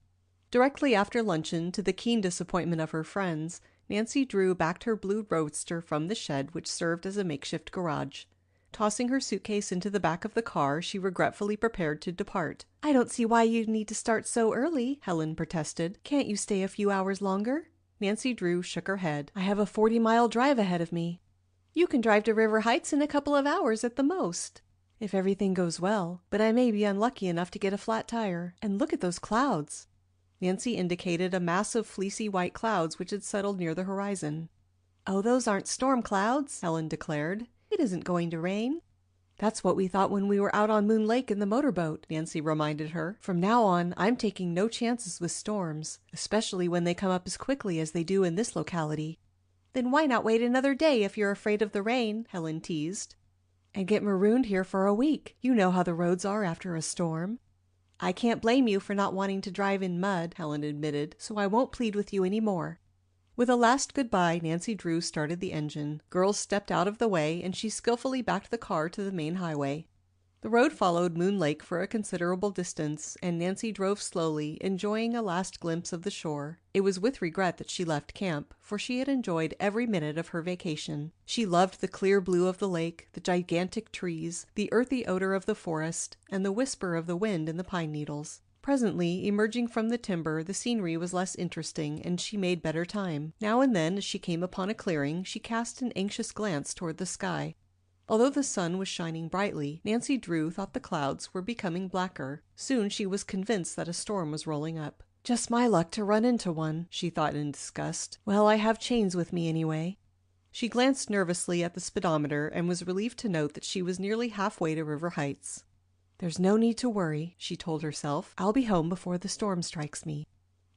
Directly after luncheon, to the keen disappointment of her friends, Nancy Drew backed her blue roadster from the shed which served as a makeshift garage. Tossing her suitcase into the back of the car, she regretfully prepared to depart. "I don't see why you need to start so early," Helen protested. "Can't you stay a few hours longer?" Nancy Drew shook her head. "I have a 40-mile drive ahead of me." "You can drive to River Heights in a couple of hours at the most." "If everything goes well, but I may be unlucky enough to get a flat tire. And look at those clouds." Nancy indicated a mass of fleecy white clouds which had settled near the horizon. "Oh, those aren't storm clouds," Helen declared. "It isn't going to rain." "That's what we thought when we were out on Moon Lake in the motorboat," Nancy reminded her. "From now on, I'm taking no chances with storms, especially when they come up as quickly as they do in this locality." "Then why not wait another day if you're afraid of the rain?" Helen teased. "And get marooned here for a week. You know how the roads are after a storm." "I can't blame you for not wanting to drive in mud," Helen admitted, "so I won't plead with you any more." With a last goodbye, Nancy Drew started the engine. Girls stepped out of the way, and she skillfully backed the car to the main highway. The road followed Moon Lake for a considerable distance, and Nancy drove slowly, enjoying a last glimpse of the shore. It was with regret that she left camp, for she had enjoyed every minute of her vacation. She loved the clear blue of the lake, the gigantic trees, the earthy odor of the forest, and the whisper of the wind in the pine needles. Presently, emerging from the timber, the scenery was less interesting, and she made better time. Now and then, as she came upon a clearing, she cast an anxious glance toward the sky. Although the sun was shining brightly, Nancy Drew thought the clouds were becoming blacker. Soon she was convinced that a storm was rolling up. "Just my luck to run into one," she thought in disgust. "Well, I have chains with me anyway." She glanced nervously at the speedometer and was relieved to note that she was nearly halfway to River Heights. "There's no need to worry," she told herself. "I'll be home before the storm strikes me."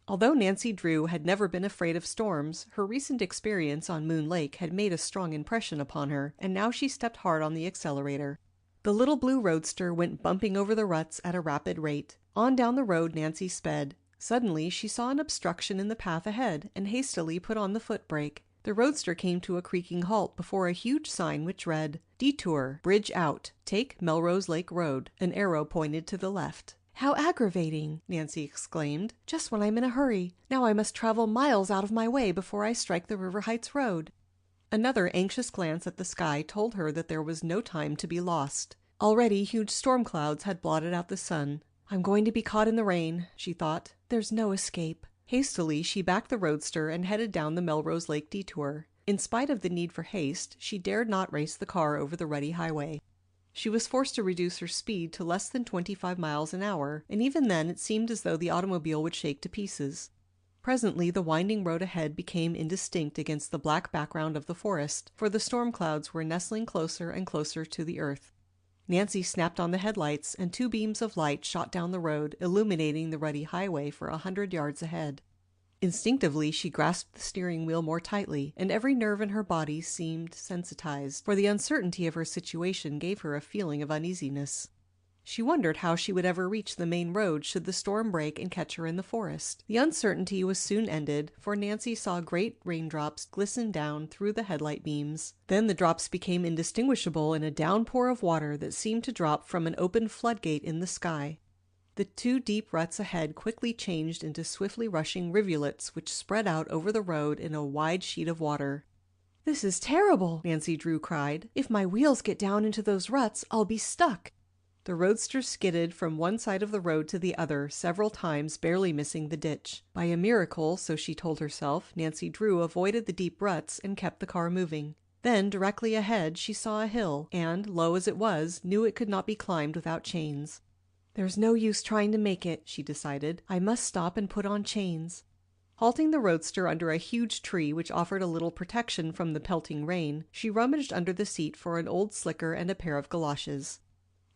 Although Nancy Drew had never been afraid of storms, her recent experience on Moon Lake had made a strong impression upon her, and now she stepped hard on the accelerator. The little blue roadster went bumping over the ruts at a rapid rate. On down the road Nancy sped. Suddenly she saw an obstruction in the path ahead and hastily put on the foot brake. The roadster came to a creaking halt before a huge sign which read, "Detour, Bridge Out, Take Melrose Lake Road." An arrow pointed to the left. "How aggravating!" Nancy exclaimed. "Just when I'm in a hurry. Now I must travel miles out of my way before I strike the River Heights road." Another anxious glance at the sky told her that there was no time to be lost. Already huge storm clouds had blotted out the sun. "I'm going to be caught in the rain," she thought. "There's no escape." Hastily, she backed the roadster and headed down the Melrose Lake detour. In spite of the need for haste, she dared not race the car over the rutty highway. She was forced to reduce her speed to less than 25 miles an hour, and even then it seemed as though the automobile would shake to pieces. Presently the winding road ahead became indistinct against the black background of the forest, for the storm clouds were nestling closer and closer to the earth. Nancy snapped on the headlights, and 2 beams of light shot down the road, illuminating the ruddy highway for 100 yards ahead. Instinctively, she grasped the steering wheel more tightly, and every nerve in her body seemed sensitized, for the uncertainty of her situation gave her a feeling of uneasiness. She wondered how she would ever reach the main road should the storm break and catch her in the forest. The uncertainty was soon ended, for Nancy saw great raindrops glisten down through the headlight beams. Then the drops became indistinguishable in a downpour of water that seemed to drop from an open floodgate in the sky. The 2 deep ruts ahead quickly changed into swiftly rushing rivulets which spread out over the road in a wide sheet of water. "This is terrible!" Nancy Drew cried. "If my wheels get down into those ruts, I'll be stuck." The roadster skidded from one side of the road to the other several times, barely missing the ditch. By a miracle, so she told herself, Nancy Drew avoided the deep ruts and kept the car moving. Then, directly ahead, she saw a hill, and, low as it was, knew it could not be climbed without chains. "There's no use trying to make it," she decided. "I must stop and put on chains." Halting the roadster under a huge tree which offered a little protection from the pelting rain, she rummaged under the seat for an old slicker and a pair of galoshes.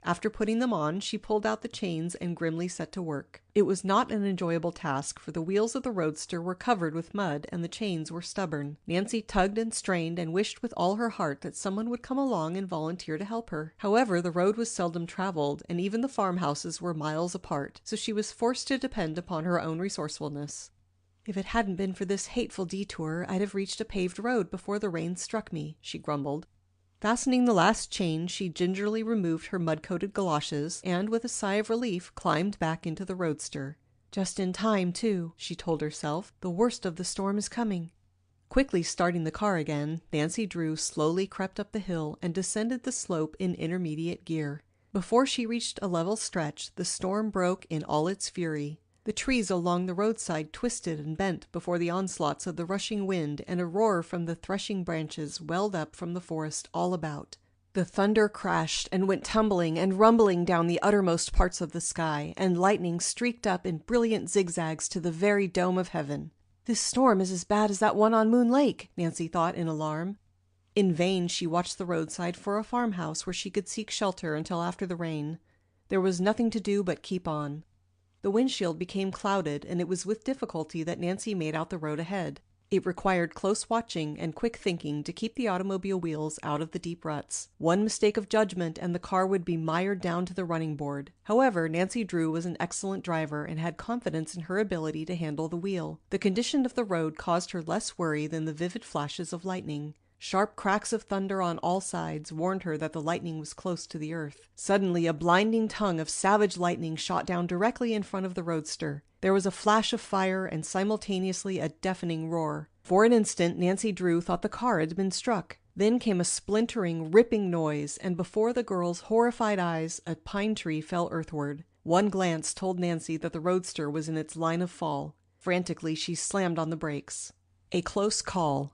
After putting them on, she pulled out the chains and grimly set to work. It was not an enjoyable task, for the wheels of the roadster were covered with mud and the chains were stubborn. Nancy tugged and strained and wished with all her heart that someone would come along and volunteer to help her. However, the road was seldom traveled, and even the farmhouses were miles apart, so she was forced to depend upon her own resourcefulness. "If it hadn't been for this hateful detour, I'd have reached a paved road before the rain struck me," she grumbled. Fastening the last chain, she gingerly removed her mud-coated galoshes and, with a sigh of relief, climbed back into the roadster. "Just in time, too," she told herself. "The worst of the storm is coming." Quickly starting the car again, Nancy Drew slowly crept up the hill and descended the slope in intermediate gear. Before she reached a level stretch, the storm broke in all its fury. The trees along the roadside twisted and bent before the onslaughts of the rushing wind, and a roar from the threshing branches welled up from the forest all about. The thunder crashed and went tumbling and rumbling down the uttermost parts of the sky, and lightning streaked up in brilliant zigzags to the very dome of heaven. "This storm is as bad as that one on Moon Lake," Nancy thought in alarm. In vain she watched the roadside for a farmhouse where she could seek shelter until after the rain. There was nothing to do but keep on. The windshield became clouded, and it was with difficulty that Nancy made out the road ahead. It required close watching and quick thinking to keep the automobile wheels out of the deep ruts. One mistake of judgment and the car would be mired down to the running board. However, Nancy Drew was an excellent driver and had confidence in her ability to handle the wheel. The condition of the road caused her less worry than the vivid flashes of lightning. Sharp cracks of thunder on all sides warned her that the lightning was close to the earth. Suddenly, a blinding tongue of savage lightning shot down directly in front of the roadster. There was a flash of fire and simultaneously a deafening roar. For an instant, Nancy Drew thought the car had been struck. Then came a splintering, ripping noise, and before the girl's horrified eyes, a pine tree fell earthward. One glance told Nancy that the roadster was in its line of fall. Frantically, she slammed on the brakes. A close call.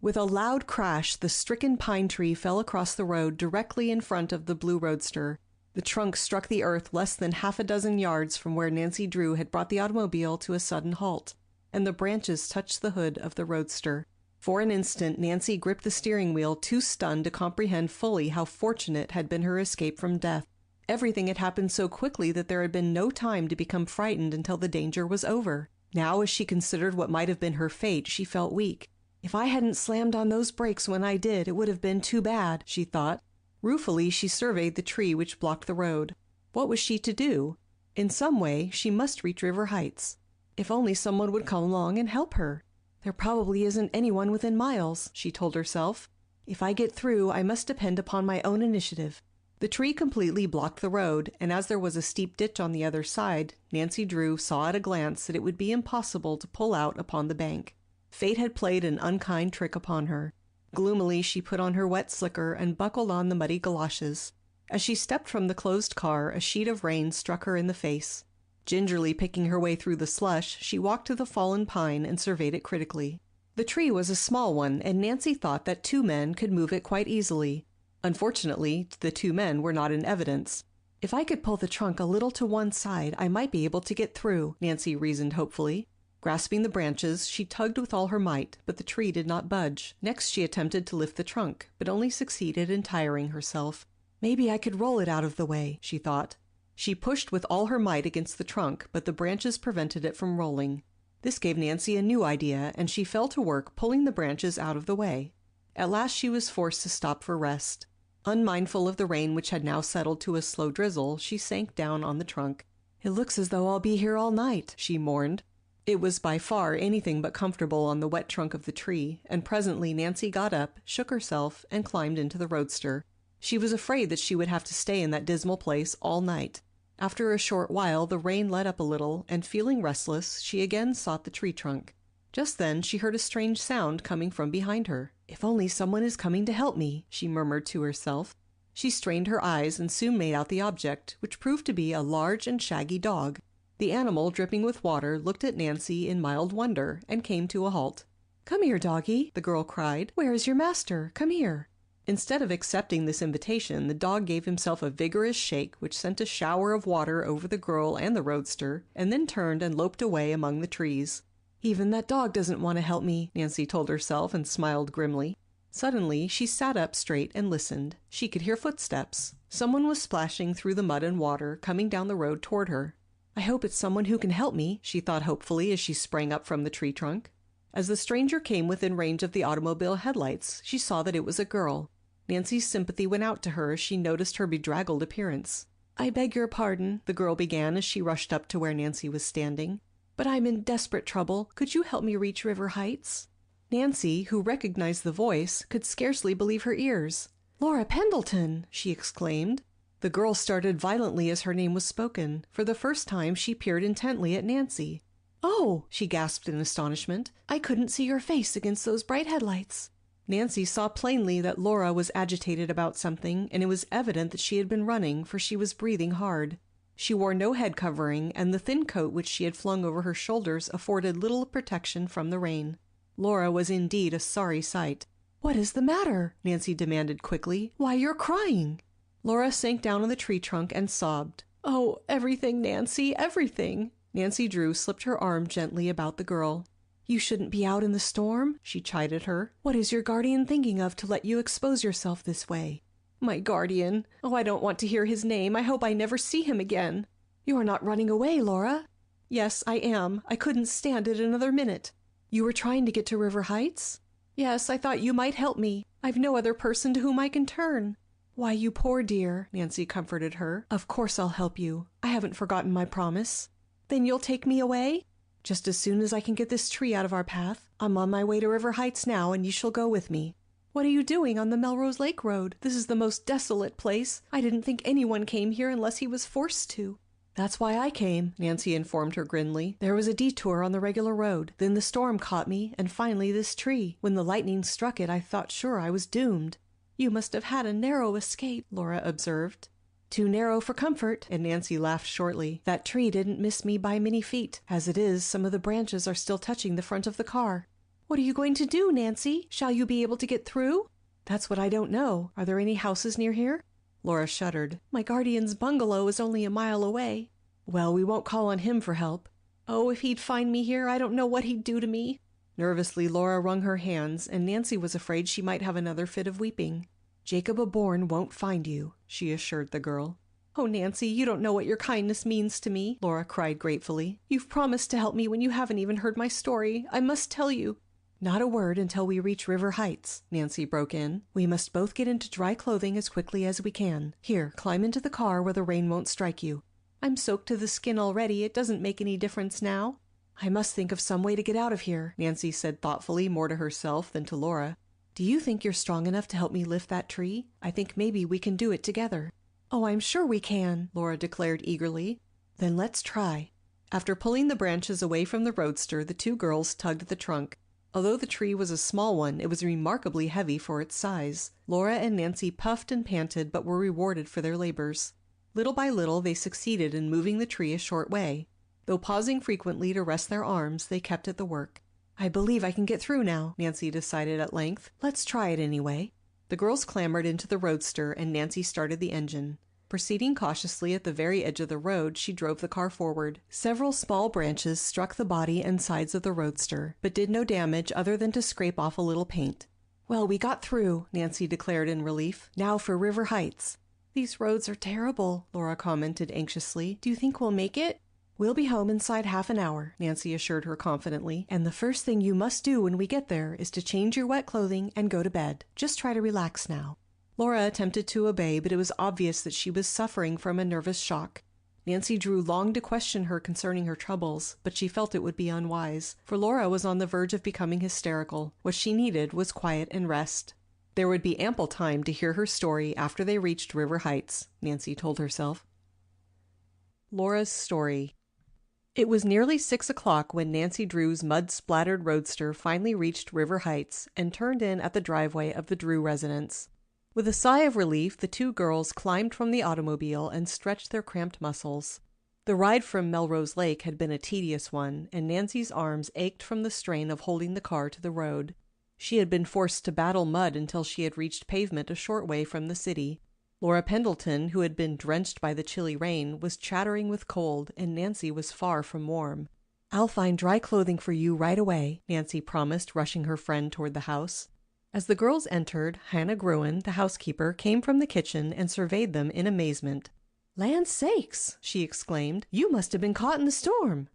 With a loud crash, the stricken pine tree fell across the road directly in front of the blue roadster. The trunk struck the earth less than half a dozen yards from where Nancy Drew had brought the automobile to a sudden halt, and the branches touched the hood of the roadster. For an instant, Nancy gripped the steering wheel, too stunned to comprehend fully how fortunate had been her escape from death. Everything had happened so quickly that there had been no time to become frightened until the danger was over. Now, as she considered what might have been her fate, she felt weak. "If I hadn't slammed on those brakes when I did, it would have been too bad," she thought. Ruefully, she surveyed the tree which blocked the road. What was she to do? In some way, she must reach River Heights. If only someone would come along and help her. "There probably isn't anyone within miles," she told herself. "If I get through, I must depend upon my own initiative." The tree completely blocked the road, and as there was a steep ditch on the other side, Nancy Drew saw at a glance that it would be impossible to pull out upon the bank. Fate had played an unkind trick upon her. Gloomily, she put on her wet slicker and buckled on the muddy galoshes. As she stepped from the closed car, a sheet of rain struck her in the face. Gingerly picking her way through the slush, she walked to the fallen pine and surveyed it critically. The tree was a small one, and Nancy thought that 2 men could move it quite easily. Unfortunately, the 2 men were not in evidence. "If I could pull the trunk a little to one side, I might be able to get through," Nancy reasoned hopefully. Grasping the branches, she tugged with all her might, but the tree did not budge. Next she attempted to lift the trunk, but only succeeded in tiring herself. "Maybe I could roll it out of the way," she thought. She pushed with all her might against the trunk, but the branches prevented it from rolling. This gave Nancy a new idea, and she fell to work pulling the branches out of the way. At last she was forced to stop for rest. Unmindful of the rain which had now settled to a slow drizzle, she sank down on the trunk. "It looks as though I'll be here all night," she mourned. It was by far anything but comfortable on the wet trunk of the tree, and presently Nancy got up, shook herself, and climbed into the roadster. She was afraid that she would have to stay in that dismal place all night. After a short while the rain let up a little, and feeling restless, she again sought the tree trunk. Just then she heard a strange sound coming from behind her. "If only someone is coming to help me," she murmured to herself. She strained her eyes and soon made out the object, which proved to be a large and shaggy dog. The animal, dripping with water, looked at Nancy in mild wonder, and came to a halt. "Come here, doggie," the girl cried. "Where is your master? Come here." Instead of accepting this invitation, the dog gave himself a vigorous shake which sent a shower of water over the girl and the roadster, and then turned and loped away among the trees. "Even that dog doesn't want to help me," Nancy told herself and smiled grimly. Suddenly, she sat up straight and listened. She could hear footsteps. Someone was splashing through the mud and water, coming down the road toward her. I hope it's someone who can help me, she thought hopefully as she sprang up from the tree trunk. As the stranger came within range of the automobile headlights, she saw that it was a girl. Nancy's sympathy went out to her as she noticed her bedraggled appearance. I beg your pardon, the girl began as she rushed up to where Nancy was standing. But I'm in desperate trouble. Could you help me reach River Heights? Nancy, who recognized the voice, could scarcely believe her ears. Laura Pendleton! She exclaimed. The girl started violently as her name was spoken. For the first time, she peered intently at Nancy. Oh, she gasped in astonishment. I couldn't see your face against those bright headlights. Nancy saw plainly that Laura was agitated about something, and it was evident that she had been running, for she was breathing hard. She wore no head covering, and the thin coat which she had flung over her shoulders afforded little protection from the rain. Laura was indeed a sorry sight. What is the matter? Nancy demanded quickly. Why, you're crying. Laura sank down on the tree trunk and sobbed. Oh, everything, Nancy, everything. Nancy Drew slipped her arm gently about the girl. You shouldn't be out in the storm, she chided her. What is your guardian thinking of to let you expose yourself this way? My guardian? Oh, I don't want to hear his name. I hope I never see him again. You are not running away, Laura. Yes, I am. I couldn't stand it another minute. You were trying to get to River Heights? Yes, I thought you might help me. I've no other person to whom I can turn. Why, you poor dear, Nancy comforted her. Of course I'll help you. I haven't forgotten my promise. Then you'll take me away? Just as soon as I can get this tree out of our path. I'm on my way to River Heights now, and you shall go with me. What are you doing on the Melrose Lake Road? This is the most desolate place. I didn't think anyone came here unless he was forced to. That's why I came, Nancy informed her grimly. There was a detour on the regular road. Then the storm caught me, and finally this tree. When the lightning struck it, I thought sure I was doomed. You must have had a narrow escape, Laura observed. Too narrow for comfort, and Nancy laughed shortly. That tree didn't miss me by many feet. As it is, some of the branches are still touching the front of the car. What are you going to do, Nancy? Shall you be able to get through? That's what I don't know. Are there any houses near here? Laura shuddered. My guardian's bungalow is only a mile away. Well, we won't call on him for help. Oh, if he'd find me here, I don't know what he'd do to me. Nervously, Laura wrung her hands, and Nancy was afraid she might have another fit of weeping. Jacob O'Bourne won't find you, she assured the girl. Oh, Nancy, you don't know what your kindness means to me, Laura cried gratefully. You've promised to help me when you haven't even heard my story. I must tell you. Not a word until we reach River Heights, Nancy broke in. We must both get into dry clothing as quickly as we can. Here, climb into the car where the rain won't strike you. I'm soaked to the skin already. It doesn't make any difference now. I must think of some way to get out of here, Nancy said thoughtfully, more to herself than to Laura. Do you think you're strong enough to help me lift that tree? I think maybe we can do it together. Oh, I'm sure we can, Laura declared eagerly. Then let's try. After pulling the branches away from the roadster, the two girls tugged at the trunk. Although the tree was a small one, it was remarkably heavy for its size. Laura and Nancy puffed and panted, but were rewarded for their labors. Little by little, they succeeded in moving the tree a short way. Though pausing frequently to rest their arms, they kept at the work. I believe I can get through now, Nancy decided at length. Let's try it anyway. The girls clambered into the roadster, and Nancy started the engine. Proceeding cautiously at the very edge of the road, she drove the car forward. Several small branches struck the body and sides of the roadster, but did no damage other than to scrape off a little paint. Well, we got through, Nancy declared in relief. Now for River Heights. These roads are terrible, Laura commented anxiously. Do you think we'll make it? We'll be home inside half an hour, Nancy assured her confidently. And the first thing you must do when we get there is to change your wet clothing and go to bed. Just try to relax now. Laura attempted to obey, but it was obvious that she was suffering from a nervous shock. Nancy Drew longed to question her concerning her troubles, but she felt it would be unwise, for Laura was on the verge of becoming hysterical. What she needed was quiet and rest. There would be ample time to hear her story after they reached River Heights, Nancy told herself. Laura's story. It was nearly 6 o'clock when Nancy Drew's mud-splattered roadster finally reached River Heights and turned in at the driveway of the Drew residence. With a sigh of relief, the two girls climbed from the automobile and stretched their cramped muscles. The ride from Melrose Lake had been a tedious one, and Nancy's arms ached from the strain of holding the car to the road. She had been forced to battle mud until she had reached pavement a short way from the city. Laura Pendleton, who had been drenched by the chilly rain, was chattering with cold, and Nancy was far from warm. I'll find dry clothing for you right away, Nancy promised, rushing her friend toward the house. As the girls entered, Hannah Gruen, the housekeeper, came from the kitchen and surveyed them in amazement. "Land sakes!" she exclaimed. "You must have been caught in the storm."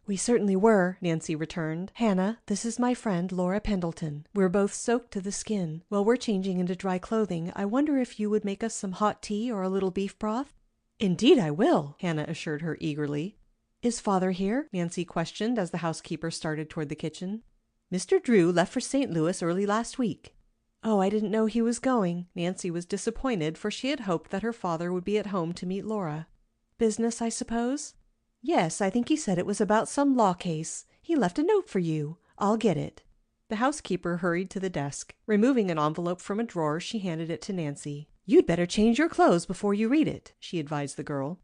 "We certainly were," Nancy returned. "Hannah, this is my friend Laura Pendleton. We're both soaked to the skin. While we're changing into dry clothing, I wonder if you would make us some hot tea or a little beef broth?" "Indeed I will," Hannah assured her eagerly. "Is Father here?" Nancy questioned as the housekeeper started toward the kitchen. "Mr. Drew left for St. Louis early last week." "Oh, I didn't know he was going." Nancy was disappointed, for she had hoped that her father would be at home to meet Laura. "Business, I suppose?" "Yes, I think he said it was about some law case. He left a note for you. I'll get it." The housekeeper hurried to the desk. Removing an envelope from a drawer, she handed it to Nancy. "You'd better change your clothes before you read it," she advised the girl.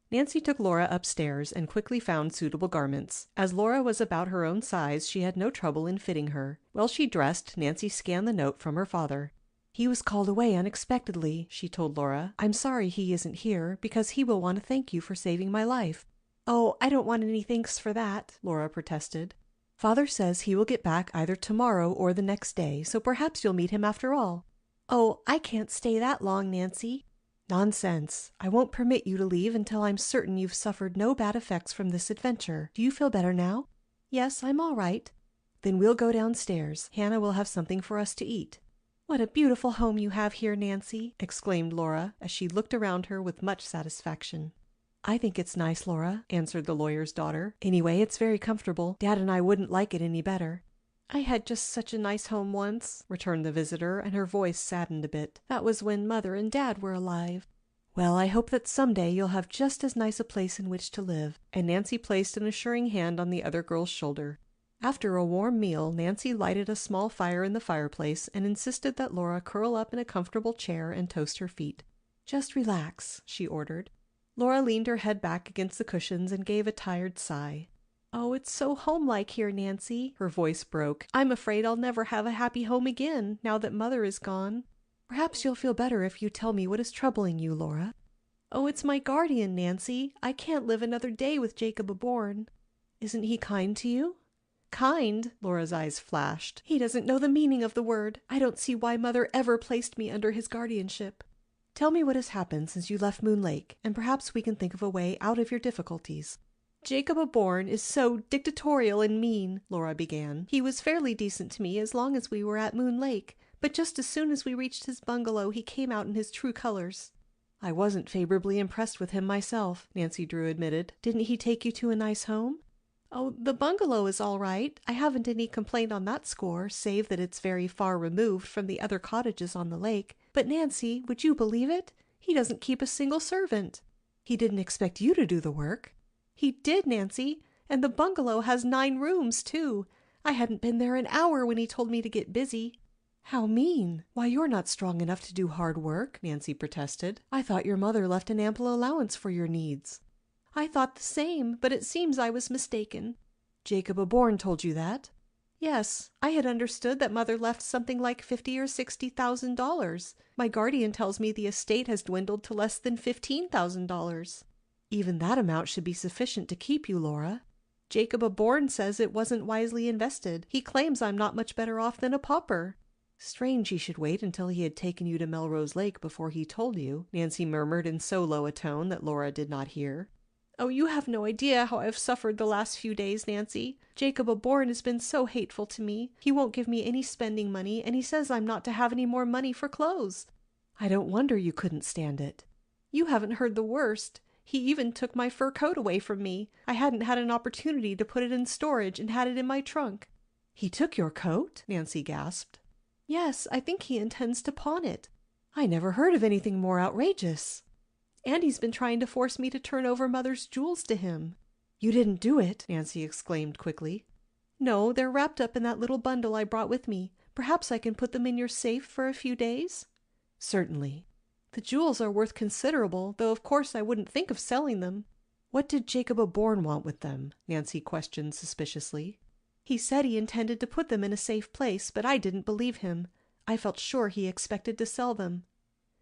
Nancy took Laura upstairs and quickly found suitable garments. As Laura was about her own size, she had no trouble in fitting her. While she dressed, Nancy scanned the note from her father. "He was called away unexpectedly," she told Laura. "I'm sorry he isn't here, because he will want to thank you for saving my life." "Oh, I don't want any thanks for that," Laura protested. "Father says he will get back either tomorrow or the next day, so perhaps you'll meet him after all." "Oh, I can't stay that long, Nancy." "Nonsense. I won't permit you to leave until I'm certain you've suffered no bad effects from this adventure. Do you feel better now?" "Yes, I'm all right." "Then we'll go downstairs. Hannah will have something for us to eat." "What a beautiful home you have here, Nancy," exclaimed Laura, as she looked around her with much satisfaction. "I think it's nice, Laura," answered the lawyer's daughter. "Anyway, it's very comfortable. Dad and I wouldn't like it any better." "I had just such a nice home once," returned the visitor, and her voice saddened a bit. "That was when Mother and Dad were alive." "Well, I hope that someday you'll have just as nice a place in which to live," and Nancy placed an assuring hand on the other girl's shoulder. After a warm meal, Nancy lighted a small fire in the fireplace and insisted that Laura curl up in a comfortable chair and toast her feet. "Just relax," she ordered. Laura leaned her head back against the cushions and gave a tired sigh. "Oh, it's so homelike here, Nancy." Her voice broke. "I'm afraid I'll never have a happy home again, now that Mother is gone." "Perhaps you'll feel better if you tell me what is troubling you, Laura." "Oh, it's my guardian, Nancy. I can't live another day with Jacob Aborn." "Isn't he kind to you?" "Kind?" Laura's eyes flashed. "He doesn't know the meaning of the word. I don't see why Mother ever placed me under his guardianship." "Tell me what has happened since you left Moon Lake, and perhaps we can think of a way out of your difficulties." "Jacob Aborn is so dictatorial and mean," Laura began. "He was fairly decent to me as long as we were at Moon Lake, but just as soon as we reached his bungalow, he came out in his true colors." "I wasn't favorably impressed with him myself," Nancy Drew admitted. "Didn't he take you to a nice home?" "Oh, the bungalow is all right. I haven't any complaint on that score, save that it's very far removed from the other cottages on the lake. But Nancy, would you believe it? He doesn't keep a single servant." "He didn't expect you to do the work." "He did, Nancy. And the bungalow has 9 rooms, too. I hadn't been there an hour when he told me to get busy." "How mean! Why, you're not strong enough to do hard work," Nancy protested. "I thought your mother left an ample allowance for your needs." "I thought the same, but it seems I was mistaken." "Jacob Aborn told you that?" "Yes. I had understood that Mother left something like $50,000 or $60,000. My guardian tells me the estate has dwindled to less than $15,000. "Even that amount should be sufficient to keep you, Laura." "Jacob Aborn says it wasn't wisely invested. He claims I'm not much better off than a pauper." "Strange he should wait until he had taken you to Melrose Lake before he told you," Nancy murmured in so low a tone that Laura did not hear. "Oh, you have no idea how I've suffered the last few days, Nancy. Jacob Aborn has been so hateful to me. He won't give me any spending money, and he says I'm not to have any more money for clothes." "I don't wonder you couldn't stand it." "You haven't heard the worst. He even took my fur coat away from me. I hadn't had an opportunity to put it in storage and had it in my trunk." "He took your coat?" Nancy gasped. "Yes, I think he intends to pawn it." "I never heard of anything more outrageous." "And he's been trying to force me to turn over Mother's jewels to him." "You didn't do it?" Nancy exclaimed quickly. "No, they're wrapped up in that little bundle I brought with me. Perhaps I can put them in your safe for a few days?" "Certainly." "The jewels are worth considerable, though of course I wouldn't think of selling them." "What did Jacob Aborn want with them?" Nancy questioned suspiciously. "He said he intended to put them in a safe place, but I didn't believe him. I felt sure he expected to sell them."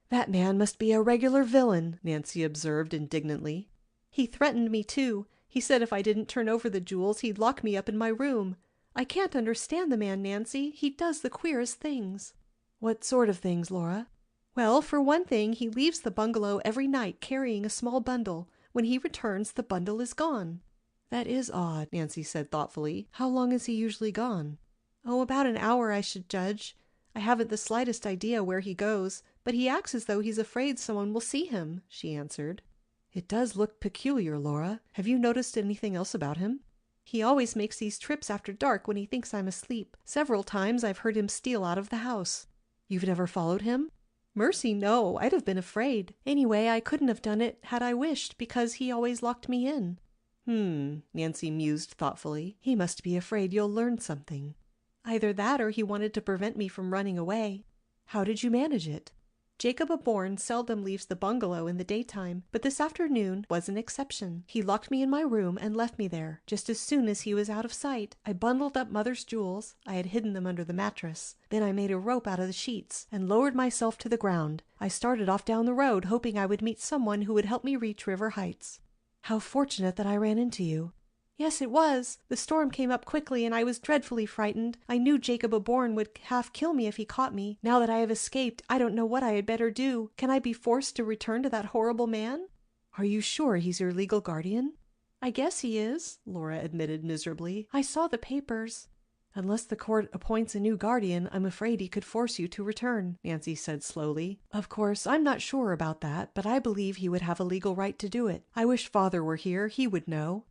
"That man must be a regular villain," Nancy observed indignantly. "He threatened me, too. He said if I didn't turn over the jewels, he'd lock me up in my room. I can't understand the man, Nancy. He does the queerest things." What sort of things, Laura? Well, for one thing, he leaves the bungalow every night carrying a small bundle. When he returns, the bundle is gone. That is odd, Nancy said thoughtfully. How long is he usually gone? Oh, about an hour, I should judge. I haven't the slightest idea where he goes, but he acts as though he's afraid someone will see him, she answered. It does look peculiar, Laura. Have you noticed anything else about him? He always makes these trips after dark when he thinks I'm asleep. Several times I've heard him steal out of the house. You've never followed him? Mercy, no. I'd have been afraid. Anyway, I couldn't have done it had I wished, because he always locked me in. Nancy mused thoughtfully. He must be afraid you'll learn something. Either that or he wanted to prevent me from running away. How did you manage it? Jacob Aborn seldom leaves the bungalow in the daytime, but this afternoon was an exception. He locked me in my room and left me there. Just as soon as he was out of sight, I bundled up Mother's jewels. I had hidden them under the mattress. Then I made a rope out of the sheets and lowered myself to the ground. I started off down the road, hoping I would meet someone who would help me reach River Heights. How fortunate that I ran into you. Yes, it was. The storm came up quickly and I was dreadfully frightened. I knew Jacob Aborn would half kill me if he caught me. Now that I have escaped, I don't know what I had better do. Can I be forced to return to that horrible man? Are you sure he's your legal guardian? I guess he is, Laura admitted miserably. I saw the papers. Unless the court appoints a new guardian, I'm afraid he could force you to return, Nancy said slowly. Of course, I'm not sure about that, but I believe he would have a legal right to do it. I wish Father were here. He would know.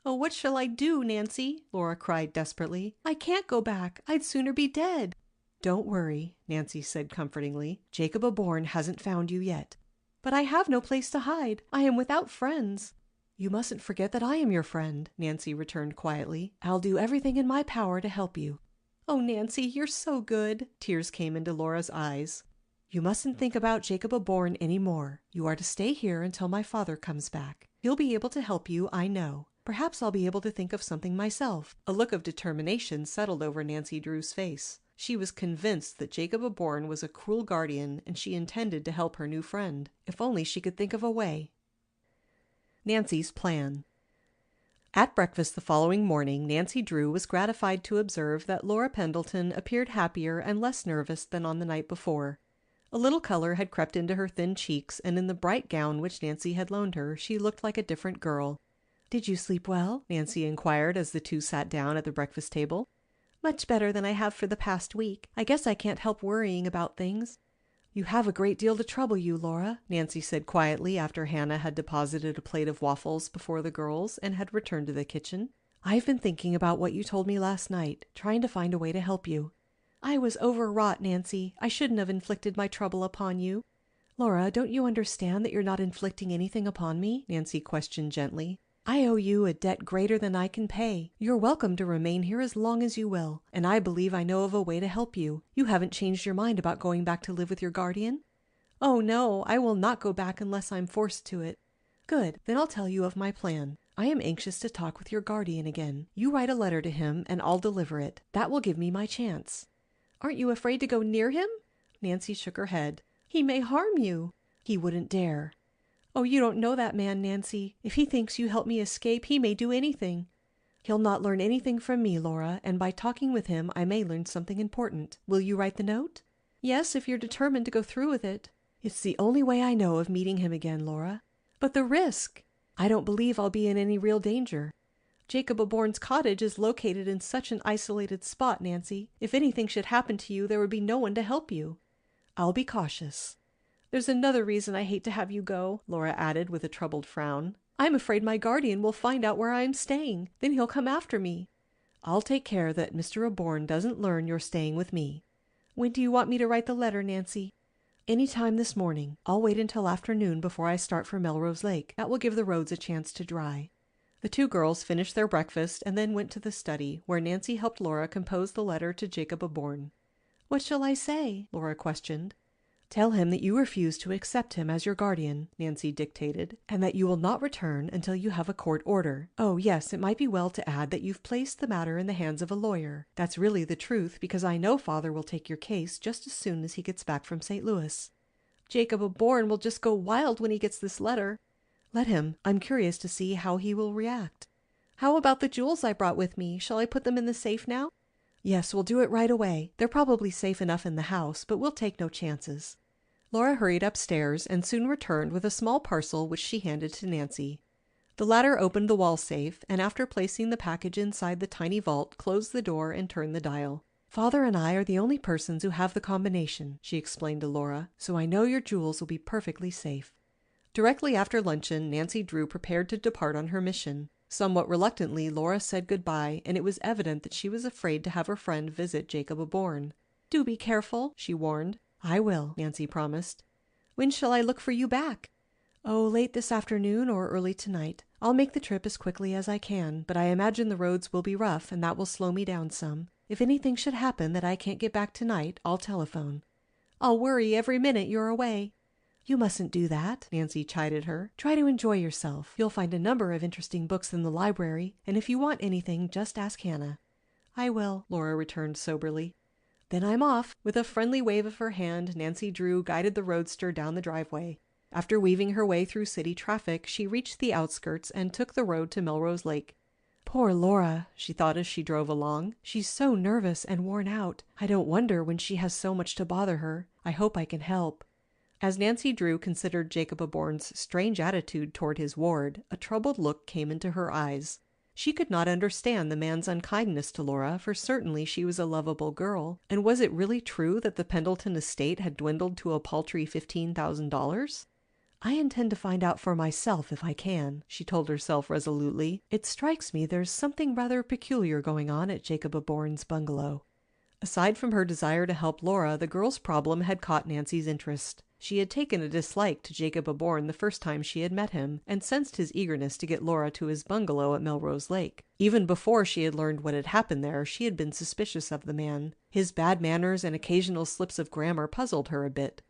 Oh, what shall I do, Nancy? Laura cried desperately. I can't go back. I'd sooner be dead. Don't worry, Nancy said comfortingly. Jacob Aborn hasn't found you yet. But I have no place to hide. I am without friends. You mustn't forget that I am your friend, Nancy returned quietly. I'll do everything in my power to help you. Oh, Nancy, you're so good. Tears came into Laura's eyes. You mustn't think about Jacob Aborn any more. You are to stay here until my father comes back. He'll be able to help you, I know. Perhaps I'll be able to think of something myself. A look of determination settled over Nancy Drew's face. She was convinced that Jacob Aborn was a cruel guardian, and she intended to help her new friend. If only she could think of a way. Nancy's plan. At breakfast the following morning, Nancy Drew was gratified to observe that Laura Pendleton appeared happier and less nervous than on the night before. A little color had crept into her thin cheeks, and in the bright gown which Nancy had loaned her, she looked like a different girl. Did you sleep well? Nancy inquired as the two sat down at the breakfast table. Much better than I have for the past week. I guess I can't help worrying about things. You have a great deal to trouble you, Laura, Nancy said quietly after Hannah had deposited a plate of waffles before the girls and had returned to the kitchen. I've been thinking about what you told me last night, trying to find a way to help you. I was overwrought, Nancy. I shouldn't have inflicted my trouble upon you. Laura, don't you understand that you're not inflicting anything upon me? Nancy questioned gently. I owe you a debt greater than I can pay. You're welcome to remain here as long as you will, and I believe I know of a way to help you. You haven't changed your mind about going back to live with your guardian? Oh, no, I will not go back unless I'm forced to it. Good, then I'll tell you of my plan. I am anxious to talk with your guardian again. You write a letter to him, and I'll deliver it. That will give me my chance. Aren't you afraid to go near him? Nancy shook her head. He may harm you. He wouldn't dare. Oh, you don't know that man, Nancy. If he thinks you helped me escape, he may do anything. He'll not learn anything from me, Laura, and by talking with him, I may learn something important. Will you write the note? Yes, if you're determined to go through with it. It's the only way I know of meeting him again, Laura. But the risk! I don't believe I'll be in any real danger. Jacob Aborn's cottage is located in such an isolated spot, Nancy. If anything should happen to you, there would be no one to help you. I'll be cautious. There's another reason I hate to have you go, Laura added with a troubled frown. I'm afraid my guardian will find out where I am staying. Then he'll come after me. I'll take care that Mr. Aborn doesn't learn you're staying with me. When do you want me to write the letter, Nancy? Any time this morning. I'll wait until afternoon before I start for Melrose Lake. That will give the roads a chance to dry. The two girls finished their breakfast and then went to the study, where Nancy helped Laura compose the letter to Jacob Aborn. What shall I say? Laura questioned. Tell him that you refuse to accept him as your guardian, Nancy dictated, and that you will not return until you have a court order. Oh, yes, it might be well to add that you've placed the matter in the hands of a lawyer. That's really the truth, because I know Father will take your case just as soon as he gets back from St. Louis. Jacob Aborn will just go wild when he gets this letter. Let him. I'm curious to see how he will react. How about the jewels I brought with me? Shall I put them in the safe now? Yes, we'll do it right away. They're probably safe enough in the house, but we'll take no chances. Laura hurried upstairs and soon returned with a small parcel which she handed to Nancy. The latter opened the wall safe, and after placing the package inside the tiny vault, closed the door and turned the dial. Father and I are the only persons who have the combination, she explained to Laura, so I know your jewels will be perfectly safe. Directly after luncheon, Nancy Drew prepared to depart on her mission. Somewhat reluctantly, Laura said goodbye, and it was evident that she was afraid to have her friend visit Jacob Aborn. Do be careful, she warned. I will, Nancy promised. When shall I look for you back? Oh, late this afternoon or early tonight. I'll make the trip as quickly as I can, but I imagine the roads will be rough, and that will slow me down some. If anything should happen that I can't get back tonight, I'll telephone. I'll worry every minute you're away. You mustn't do that, Nancy chided her. Try to enjoy yourself. You'll find a number of interesting books in the library, and if you want anything, just ask Hannah. I will, Laura returned soberly. Then I'm off. With a friendly wave of her hand, Nancy Drew guided the roadster down the driveway. After weaving her way through city traffic, she reached the outskirts and took the road to Melrose Lake. Poor Laura, she thought as she drove along. She's so nervous and worn out. I don't wonder when she has so much to bother her. I hope I can help. As Nancy Drew considered Jacob Aborn's strange attitude toward his ward, a troubled look came into her eyes. She could not understand the man's unkindness to Laura, for certainly she was a lovable girl. And was it really true that the Pendleton estate had dwindled to a paltry $15,000? I intend to find out for myself if I can, she told herself resolutely. It strikes me there's something rather peculiar going on at Jacob Aborn's bungalow. Aside from her desire to help Laura, the girl's problem had caught Nancy's interest. She had taken a dislike to Jacob Aborn the first time she had met him, and sensed his eagerness to get Laura to his bungalow at Melrose Lake. Even before she had learned what had happened there, she had been suspicious of the man. His bad manners and occasional slips of grammar puzzled her a bit.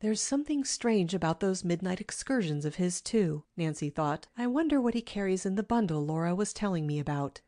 There's something strange about those midnight excursions of his, too, Nancy thought. I wonder what he carries in the bundle Laura was telling me about.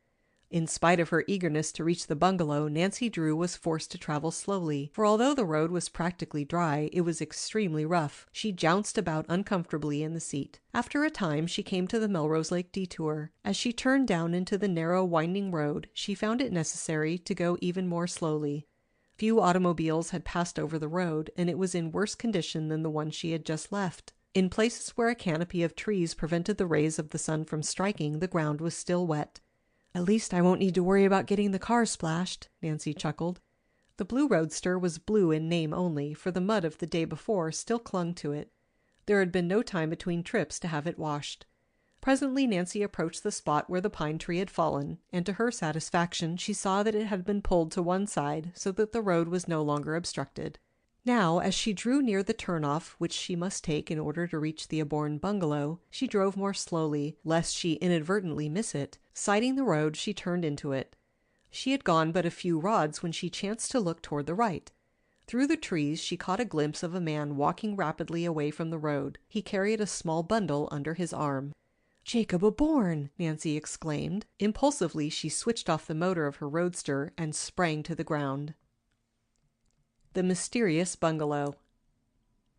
In spite of her eagerness to reach the bungalow, Nancy Drew was forced to travel slowly, for although the road was practically dry, it was extremely rough. She jounced about uncomfortably in the seat. After a time, she came to the Melrose Lake detour. As she turned down into the narrow, winding road, she found it necessary to go even more slowly. Few automobiles had passed over the road, and it was in worse condition than the one she had just left. In places where a canopy of trees prevented the rays of the sun from striking, the ground was still wet. At least I won't need to worry about getting the car splashed, Nancy chuckled. The blue roadster was blue in name only, for the mud of the day before still clung to it. There had been no time between trips to have it washed. Presently Nancy approached the spot where the pine tree had fallen, and to her satisfaction she saw that it had been pulled to one side so that the road was no longer obstructed. Now, as she drew near the turnoff which she must take in order to reach the Aborn bungalow, she drove more slowly, lest she inadvertently miss it. Sighting the road, she turned into it. She had gone but a few rods when she chanced to look toward the right. Through the trees she caught a glimpse of a man walking rapidly away from the road. He carried a small bundle under his arm. Jacob Aborn! Nancy exclaimed. Impulsively she switched off the motor of her roadster and sprang to the ground. The Mysterious Bungalow.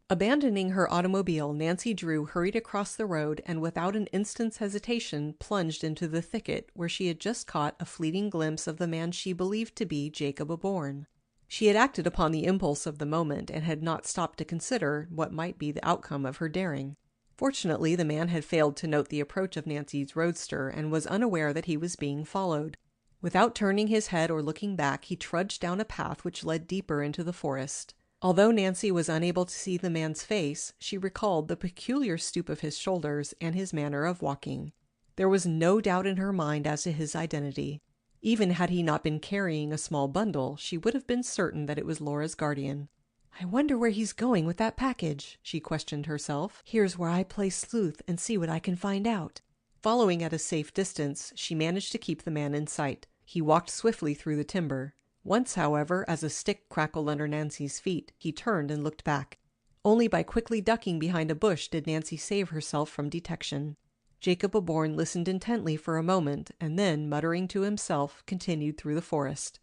Abandoning her automobile, Nancy Drew hurried across the road and without an instant's hesitation plunged into the thicket where she had just caught a fleeting glimpse of the man she believed to be Jacob Aborn. She had acted upon the impulse of the moment and had not stopped to consider what might be the outcome of her daring. Fortunately, the man had failed to note the approach of Nancy's roadster and was unaware that he was being followed. Without turning his head or looking back, he trudged down a path which led deeper into the forest. Although Nancy was unable to see the man's face, she recalled the peculiar stoop of his shoulders and his manner of walking. There was no doubt in her mind as to his identity. Even had he not been carrying a small bundle, she would have been certain that it was Laura's guardian. I wonder where he's going with that package, she questioned herself. Here's where I play sleuth and see what I can find out. Following at a safe distance, she managed to keep the man in sight. He walked swiftly through the timber. Once, however, as a stick crackled under Nancy's feet, he turned and looked back. Only by quickly ducking behind a bush did Nancy save herself from detection. Jacob Aborn listened intently for a moment, and then, muttering to himself, continued through the forest.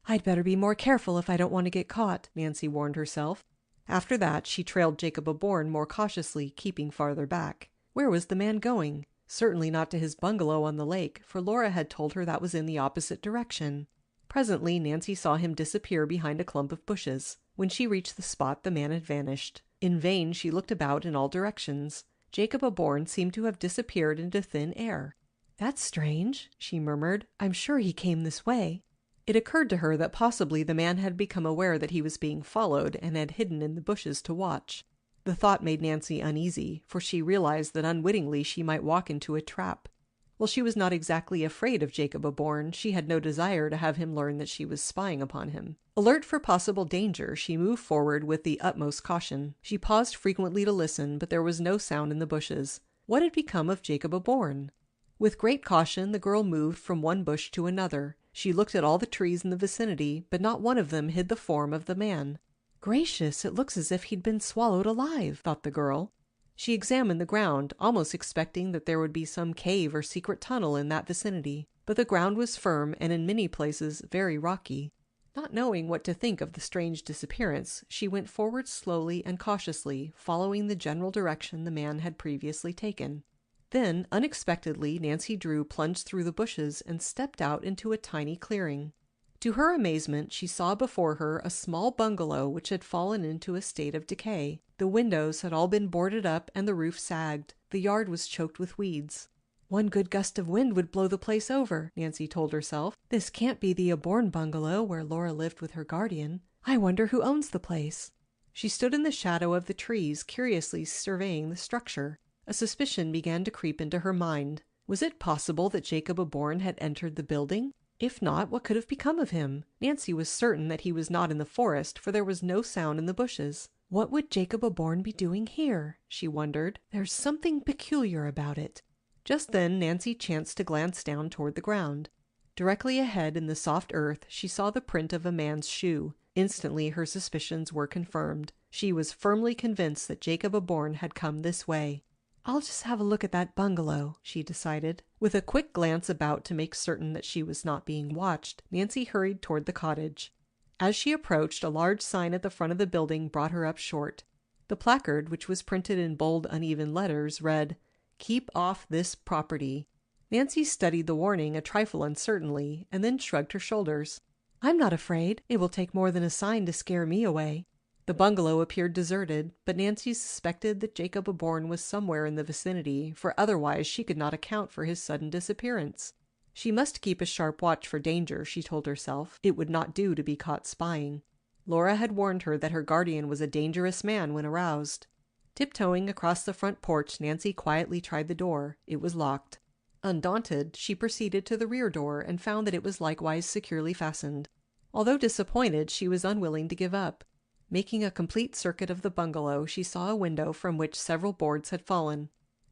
I'd better be more careful if I don't want to get caught, Nancy warned herself. After that, she trailed Jacob Aborn more cautiously, keeping farther back. Where was the man going? Certainly not to his bungalow on the lake, for Laura had told her that was in the opposite direction. Presently Nancy saw him disappear behind a clump of bushes. When she reached the spot, the man had vanished. In vain she looked about in all directions. Jacob Aborn seemed to have disappeared into thin air. "That's strange," she murmured. "I'm sure he came this way." It occurred to her that possibly the man had become aware that he was being followed and had hidden in the bushes to watch. The thought made Nancy uneasy, for she realized that unwittingly she might walk into a trap. While she was not exactly afraid of Jacob Aborn, she had no desire to have him learn that she was spying upon him. Alert for possible danger, she moved forward with the utmost caution. She paused frequently to listen, but there was no sound in the bushes. What had become of Jacob Aborn? With great caution, the girl moved from one bush to another. She looked at all the trees in the vicinity, but not one of them hid the form of the man. "Gracious, it looks as if he'd been swallowed alive," thought the girl. She examined the ground, almost expecting that there would be some cave or secret tunnel in that vicinity, but the ground was firm and in many places very rocky. Not knowing what to think of the strange disappearance, she went forward slowly and cautiously, following the general direction the man had previously taken. Then, unexpectedly, Nancy Drew plunged through the bushes and stepped out into a tiny clearing. To her amazement, she saw before her a small bungalow which had fallen into a state of decay. The windows had all been boarded up and the roof sagged. The yard was choked with weeds. "One good gust of wind would blow the place over," Nancy told herself. "This can't be the Aborn bungalow where Laura lived with her guardian. I wonder who owns the place." She stood in the shadow of the trees, curiously surveying the structure. A suspicion began to creep into her mind. Was it possible that Jacob Aborn had entered the building? If not, what could have become of him? Nancy was certain that he was not in the forest, for there was no sound in the bushes. What would Jacob Aborn be doing here? She wondered. There's something peculiar about it. Just then Nancy chanced to glance down toward the ground. Directly ahead in the soft earth she saw the print of a man's shoe. Instantly her suspicions were confirmed. She was firmly convinced that Jacob Aborn had come this way. "I'll just have a look at that bungalow," she decided. With a quick glance about to make certain that she was not being watched, Nancy hurried toward the cottage. As she approached, a large sign at the front of the building brought her up short. The placard, which was printed in bold, uneven letters, read, "Keep off this property." Nancy studied the warning a trifle uncertainly, and then shrugged her shoulders. "I'm not afraid. It will take more than a sign to scare me away." The bungalow appeared deserted, but Nancy suspected that Jacob Aborn was somewhere in the vicinity, for otherwise she could not account for his sudden disappearance. She must keep a sharp watch for danger, she told herself. It would not do to be caught spying. Laura had warned her that her guardian was a dangerous man when aroused. Tiptoeing across the front porch, Nancy quietly tried the door. It was locked. Undaunted, she proceeded to the rear door and found that it was likewise securely fastened. Although disappointed, she was unwilling to give up. Making a complete circuit of the bungalow, she saw a window from which several boards had fallen.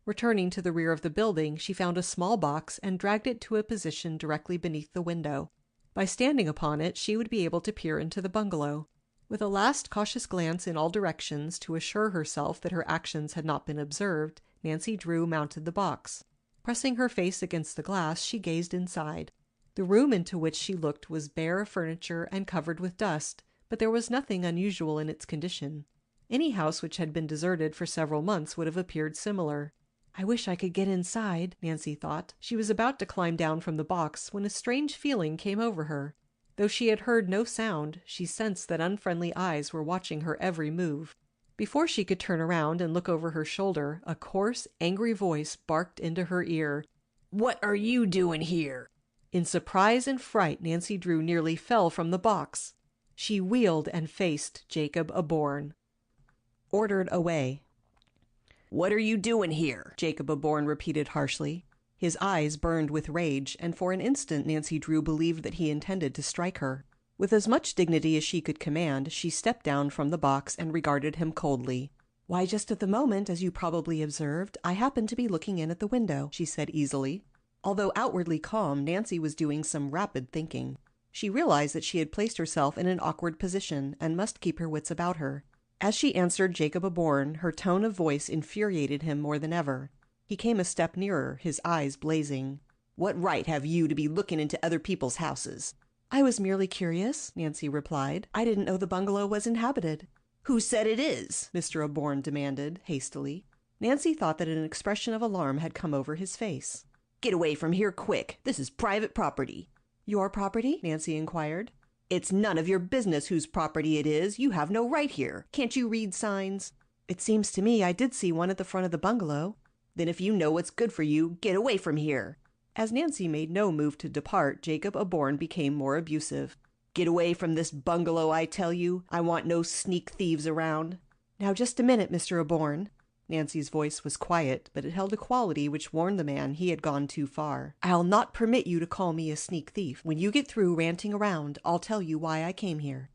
Returning to the rear of the building, she found a small box and dragged it to a position directly beneath the window. By standing upon it, she would be able to peer into the bungalow. With a last cautious glance in all directions to assure herself that her actions had not been observed, Nancy Drew mounted the box. Pressing her face against the glass, she gazed inside. The room into which she looked was bare of furniture and covered with dust, but there was nothing unusual in its condition. Any house which had been deserted for several months would have appeared similar. "I wish I could get inside," Nancy thought. She was about to climb down from the box when a strange feeling came over her. Though she had heard no sound, she sensed that unfriendly eyes were watching her every move. Before she could turn around and look over her shoulder, a coarse, angry voice barked into her ear. "What are you doing here?" In surprise and fright, Nancy Drew nearly fell from the box. She wheeled and faced Jacob Aborn. Ordered away. "What are you doing here?" Jacob Aborn repeated harshly. His eyes burned with rage, and for an instant Nancy Drew believed that he intended to strike her. With as much dignity as she could command, she stepped down from the box and regarded him coldly. "Why, just at the moment, as you probably observed, I happened to be looking in at the window," she said easily. Although outwardly calm, Nancy was doing some rapid thinking. She realized that she had placed herself in an awkward position and must keep her wits about her. As she answered Jacob Aborn, her tone of voice infuriated him more than ever. He came a step nearer, his eyes blazing. "What right have you to be looking into other people's houses?" "I was merely curious," Nancy replied. "I didn't know the bungalow was inhabited." "Who said it is?" Mr. Aborn demanded, hastily. Nancy thought that an expression of alarm had come over his face. "Get away from here quick. This is private property." Your property? Nancy inquired. It's none of your business whose property it is. You have no right here. Can't you read signs? It seems to me I did see one at the front of the bungalow. Then if you know what's good for you, get away from here. As Nancy made no move to depart, Jacob Aborn became more abusive. Get away from this bungalow, I tell you. I want no sneak thieves around. Now just a minute, Mr. Aborn. Nancy's voice was quiet, but it held a quality which warned the man he had gone too far. I'll not permit you to call me a sneak thief. When you get through ranting around, I'll tell you why I came here.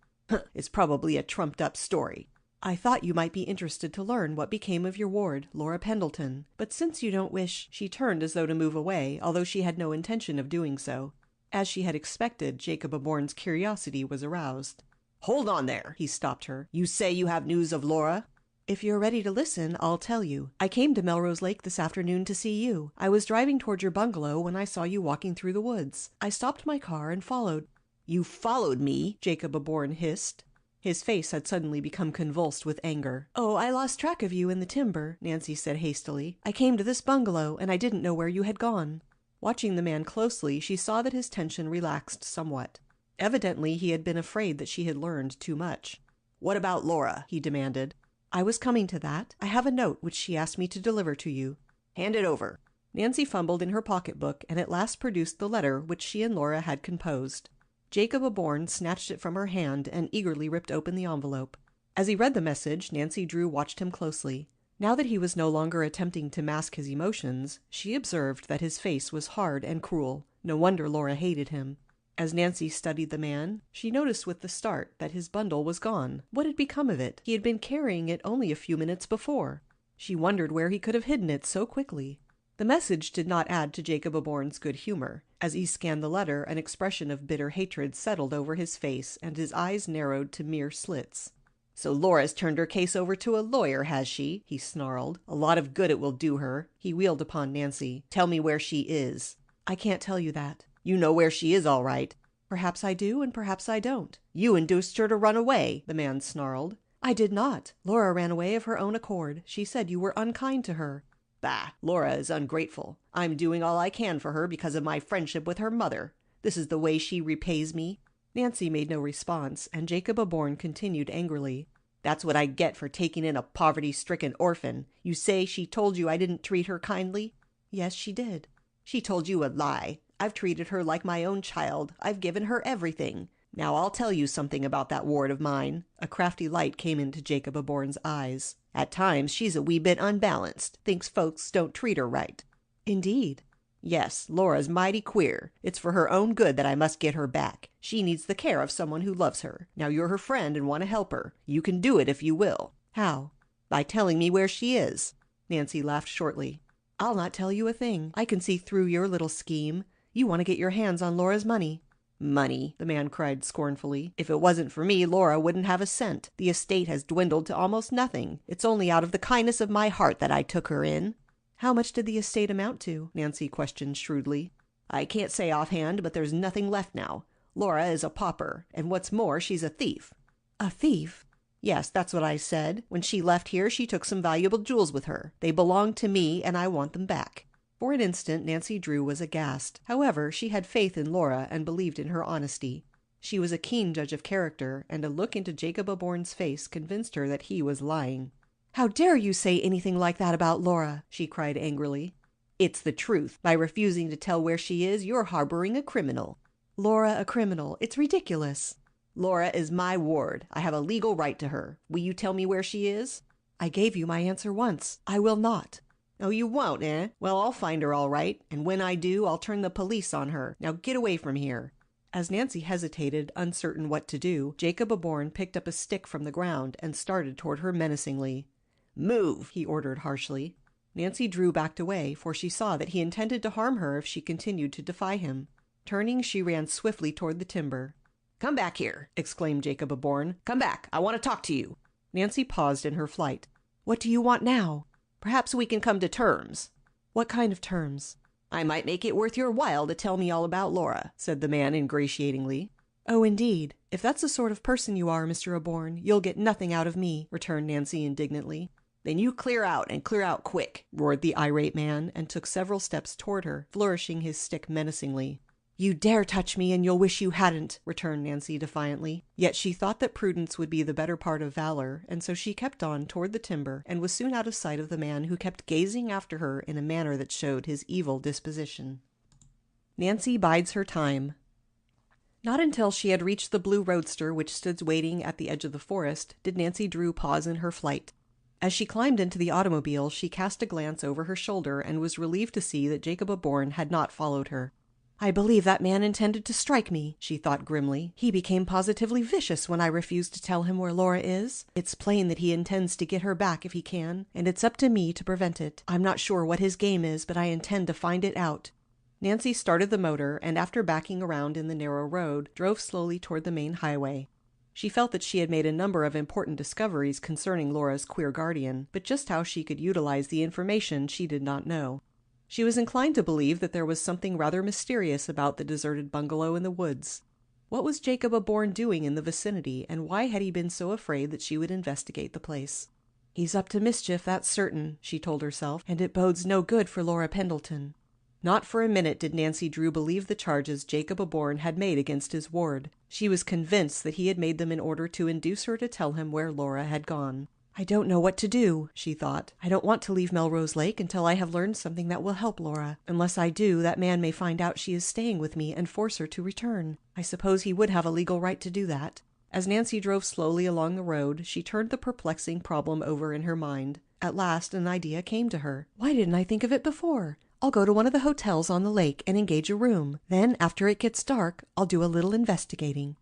It's probably a trumped-up story. I thought you might be interested to learn what became of your ward, Laura Pendleton. But since you don't wish— She turned as though to move away, although she had no intention of doing so. As she had expected, Jacob Aborn's curiosity was aroused. Hold on there, he stopped her. You say you have news of Laura? If you're ready to listen, I'll tell you. I came to Melrose Lake this afternoon to see you. I was driving toward your bungalow when I saw you walking through the woods. I stopped my car and followed. You followed me? Jacob Aborn hissed. His face had suddenly become convulsed with anger. Oh, I lost track of you in the timber, Nancy said hastily. I came to this bungalow, and I didn't know where you had gone. Watching the man closely, she saw that his tension relaxed somewhat. Evidently, he had been afraid that she had learned too much. What about Laura? He demanded. I was coming to that. I have a note which she asked me to deliver to you. Hand it over. Nancy fumbled in her pocketbook and at last produced the letter which she and Laura had composed. Jacob Aborn snatched it from her hand and eagerly ripped open the envelope. As he read the message, Nancy Drew watched him closely. Now that he was no longer attempting to mask his emotions, she observed that his face was hard and cruel. No wonder Laura hated him. As Nancy studied the man, she noticed with a start that his bundle was gone. What had become of it? He had been carrying it only a few minutes before. She wondered where he could have hidden it so quickly. The message did not add to Jacob Aborn's good humor. As he scanned the letter, an expression of bitter hatred settled over his face, and his eyes narrowed to mere slits. So Laura's turned her case over to a lawyer, has she? He snarled. A lot of good it will do her. He wheeled upon Nancy. Tell me where she is. I can't tell you that. You know where she is, all right. Perhaps I do, and perhaps I don't. You induced her to run away, the man snarled. I did not. Laura ran away of her own accord. She said you were unkind to her. Bah, Laura is ungrateful. I'm doing all I can for her because of my friendship with her mother. This is the way she repays me. Nancy made no response, and Jacob Aborn continued angrily. That's what I get for taking in a poverty-stricken orphan. You say she told you I didn't treat her kindly? Yes, she did. She told you a lie. I've treated her like my own child. I've given her everything. Now I'll tell you something about that ward of mine. A crafty light came into Jacob Aborn's eyes. At times she's a wee bit unbalanced. Thinks folks don't treat her right. Indeed. Yes, Laura's mighty queer. It's for her own good that I must get her back. She needs the care of someone who loves her. Now you're her friend and want to help her. You can do it if you will. How? By telling me where she is. Nancy laughed shortly. I'll not tell you a thing. I can see through your little scheme. You want to get your hands on Laura's money. Money, the man cried scornfully. If it wasn't for me, Laura wouldn't have a cent. The estate has dwindled to almost nothing. It's only out of the kindness of my heart that I took her in. How much did the estate amount to? Nancy questioned shrewdly. I can't say offhand, but there's nothing left now. Laura is a pauper, and what's more, she's a thief. A thief? Yes, that's what I said. When she left here, she took some valuable jewels with her. They belong to me, and I want them back. For an instant, Nancy Drew was aghast. However, she had faith in Laura and believed in her honesty. She was a keen judge of character, and a look into Jacob Aborn's face convinced her that he was lying. How dare you say anything like that about Laura? She cried angrily. It's the truth. By refusing to tell where she is, you're harboring a criminal. Laura a criminal? It's ridiculous. Laura is my ward. I have a legal right to her. Will you tell me where she is? I gave you my answer once. I will not. Oh, you won't, eh? Well, I'll find her all right, and when I do, I'll turn the police on her. Now get away from here. As Nancy hesitated, uncertain what to do, Jacob Aborn picked up a stick from the ground and started toward her menacingly. Move, he ordered harshly. Nancy Drew backed away, for she saw that he intended to harm her if she continued to defy him. Turning, she ran swiftly toward the timber. Come back here, exclaimed Jacob Aborn. Come back. I want to talk to you. Nancy paused in her flight. What do you want now? Perhaps we can come to terms. What kind of terms? I might make it worth your while to tell me all about Laura, said the man ingratiatingly. Oh, indeed. If that's the sort of person you are, Mr. Aborn, you'll get nothing out of me, returned Nancy indignantly. Then you clear out, and clear out quick, roared the irate man, and took several steps toward her, flourishing his stick menacingly. "You dare touch me, and you'll wish you hadn't," returned Nancy defiantly. Yet she thought that prudence would be the better part of valor, and so she kept on toward the timber, and was soon out of sight of the man who kept gazing after her in a manner that showed his evil disposition. Nancy bides her time. Not until she had reached the blue roadster which stood waiting at the edge of the forest did Nancy Drew pause in her flight. As she climbed into the automobile, she cast a glance over her shoulder and was relieved to see that Jacob Bourne had not followed her. "I believe that man intended to strike me," she thought grimly. "He became positively vicious when I refused to tell him where Laura is. It's plain that he intends to get her back if he can, and it's up to me to prevent it. I'm not sure what his game is, but I intend to find it out." Nancy started the motor, and after backing around in the narrow road, drove slowly toward the main highway. She felt that she had made a number of important discoveries concerning Laura's queer guardian, but just how she could utilize the information she did not know. She was inclined to believe that there was something rather mysterious about the deserted bungalow in the woods. What was Jacob Bourne doing in the vicinity, and why had he been so afraid that she would investigate the place? "He's up to mischief, that's certain," she told herself, "and it bodes no good for Laura Pendleton." Not for a minute did Nancy Drew believe the charges Jacob Bourne had made against his ward. She was convinced that he had made them in order to induce her to tell him where Laura had gone. "I don't know what to do," she thought. "I don't want to leave Melrose Lake until I have learned something that will help Laura. Unless I do, that man may find out she is staying with me and force her to return. I suppose he would have a legal right to do that." As Nancy drove slowly along the road, she turned the perplexing problem over in her mind. At last an idea came to her. "Why didn't I think of it before? I'll go to one of the hotels on the lake and engage a room. Then, after it gets dark, I'll do a little investigating."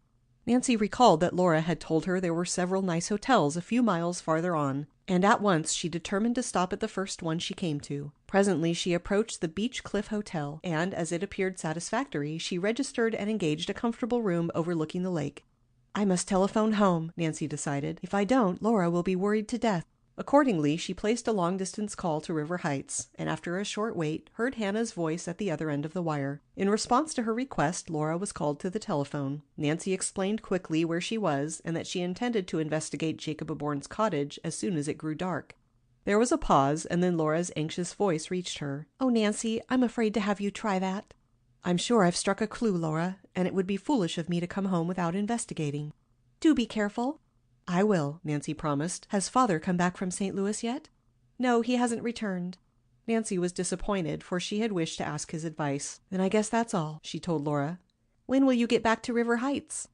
Nancy recalled that Laura had told her there were several nice hotels a few miles farther on, and at once she determined to stop at the first one she came to. Presently she approached the Beach Cliff Hotel, and as it appeared satisfactory, she registered and engaged a comfortable room overlooking the lake. "I must telephone home," Nancy decided. "If I don't, Laura will be worried to death." Accordingly, she placed a long-distance call to River Heights, and after a short wait, heard Hannah's voice at the other end of the wire. In response to her request, Laura was called to the telephone. Nancy explained quickly where she was, and that she intended to investigate Jacob Bourne's cottage as soon as it grew dark. There was a pause, and then Laura's anxious voice reached her. "Oh, Nancy, I'm afraid to have you try that." "I'm sure I've struck a clue, Laura, and it would be foolish of me to come home without investigating." "Do be careful." "I will," Nancy promised. "Has Father come back from St. Louis yet?" "No, he hasn't returned." Nancy was disappointed, for she had wished to ask his advice. "Then I guess that's all," she told Laura. "When will you get back to River Heights?"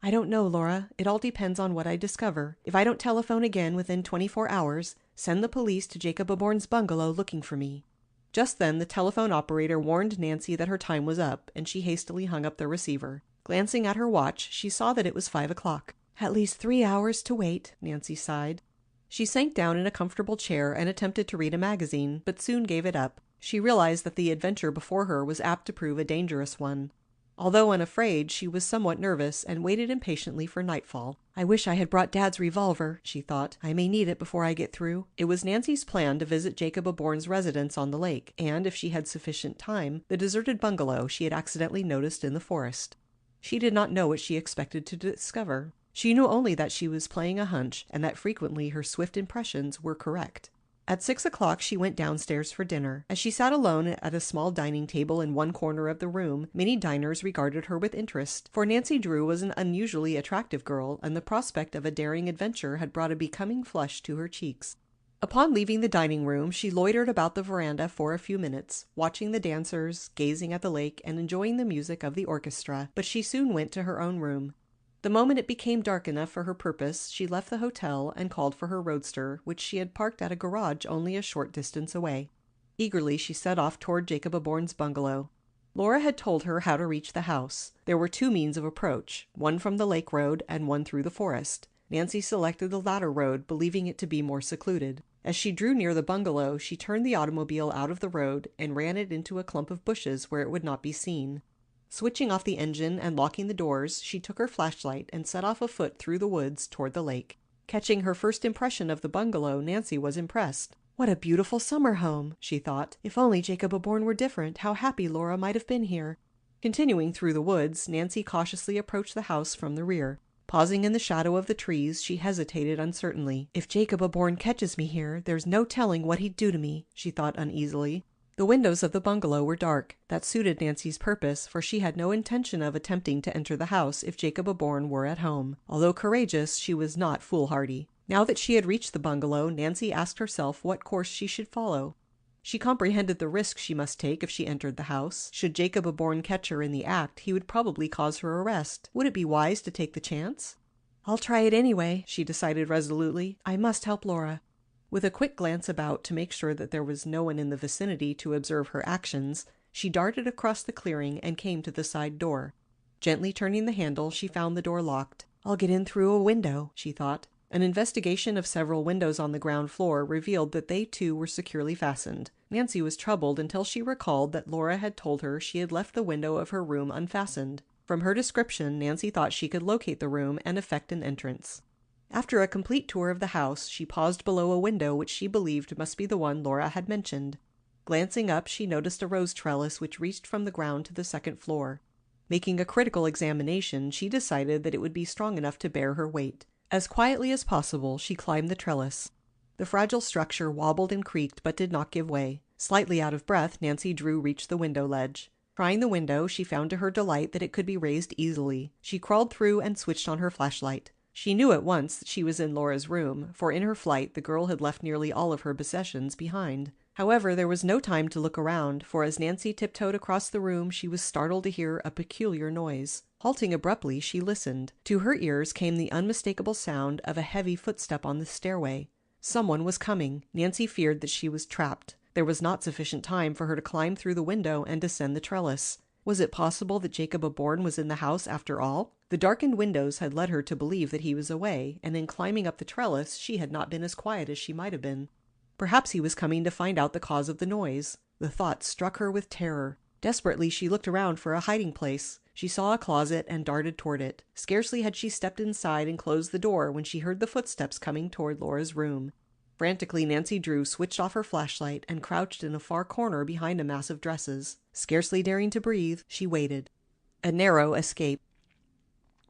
"I don't know, Laura. It all depends on what I discover. If I don't telephone again within 24 hours, send the police to Jacob Bourne's bungalow looking for me." Just then the telephone operator warned Nancy that her time was up, and she hastily hung up the receiver. Glancing at her watch, she saw that it was 5 o'clock. "At least 3 hours to wait," Nancy sighed. She sank down in a comfortable chair and attempted to read a magazine, but soon gave it up. She realized that the adventure before her was apt to prove a dangerous one. Although unafraid, she was somewhat nervous and waited impatiently for nightfall. "I wish I had brought Dad's revolver," she thought. "I may need it before I get through." It was Nancy's plan to visit Jacob Bourne's residence on the lake, and, if she had sufficient time, the deserted bungalow she had accidentally noticed in the forest. She did not know what she expected to discover. She knew only that she was playing a hunch, and that frequently her swift impressions were correct. At 6 o'clock she went downstairs for dinner. As she sat alone at a small dining table in one corner of the room, many diners regarded her with interest, for Nancy Drew was an unusually attractive girl, and the prospect of a daring adventure had brought a becoming flush to her cheeks. Upon leaving the dining room, she loitered about the veranda for a few minutes, watching the dancers, gazing at the lake, and enjoying the music of the orchestra, but she soon went to her own room. The moment it became dark enough for her purpose, she left the hotel and called for her roadster, which she had parked at a garage only a short distance away. Eagerly she set off toward Jacob Bourne's bungalow. Laura had told her how to reach the house. There were 2 means of approach, one from the lake road and one through the forest. Nancy selected the latter road, believing it to be more secluded. As she drew near the bungalow, she turned the automobile out of the road and ran it into a clump of bushes where it would not be seen. Switching off the engine and locking the doors, she took her flashlight and set off afoot through the woods toward the lake. Catching her first impression of the bungalow, Nancy was impressed. "What a beautiful summer home," she thought. "If only Jacob Bourne were different, how happy Laura might have been here." Continuing through the woods, Nancy cautiously approached the house from the rear. Pausing in the shadow of the trees, she hesitated uncertainly. "If Jacob Bourne catches me here, there's no telling what he'd do to me," she thought uneasily. The windows of the bungalow were dark. That suited Nancy's purpose, for she had no intention of attempting to enter the house if Jacob Aborn were at home. Although courageous, she was not foolhardy. Now that she had reached the bungalow, Nancy asked herself what course she should follow. She comprehended the risk she must take if she entered the house. Should Jacob Aborn catch her in the act, he would probably cause her arrest. Would it be wise to take the chance? "I'll try it anyway," she decided resolutely. "I must help Laura." With a quick glance about to make sure that there was no one in the vicinity to observe her actions, she darted across the clearing and came to the side door. Gently turning the handle, she found the door locked. "I'll get in through a window," she thought. An investigation of several windows on the ground floor revealed that they too were securely fastened. Nancy was troubled until she recalled that Laura had told her she had left the window of her room unfastened. From her description, Nancy thought she could locate the room and effect an entrance. After a complete tour of the house, she paused below a window which she believed must be the one Laura had mentioned. Glancing up, she noticed a rose trellis which reached from the ground to the second floor. Making a critical examination, she decided that it would be strong enough to bear her weight. As quietly as possible, she climbed the trellis. The fragile structure wobbled and creaked but did not give way. Slightly out of breath, Nancy Drew reached the window ledge. Trying the window, she found to her delight that it could be raised easily. She crawled through and switched on her flashlight. She knew at once that she was in Laura's room, for in her flight the girl had left nearly all of her possessions behind. However, there was no time to look around, for as Nancy tiptoed across the room, she was startled to hear a peculiar noise. Halting abruptly, she listened. To her ears came the unmistakable sound of a heavy footstep on the stairway. Someone was coming. Nancy feared that she was trapped. There was not sufficient time for her to climb through the window and descend the trellis. Was it possible that Jacob Aborn was in the house after all? The darkened windows had led her to believe that he was away, and in climbing up the trellis she had not been as quiet as she might have been. Perhaps he was coming to find out the cause of the noise. The thought struck her with terror. Desperately she looked around for a hiding place. She saw a closet and darted toward it. Scarcely had she stepped inside and closed the door when she heard the footsteps coming toward Laura's room. Frantically, Nancy Drew switched off her flashlight and crouched in a far corner behind a mass of dresses. Scarcely daring to breathe, she waited. A narrow escape.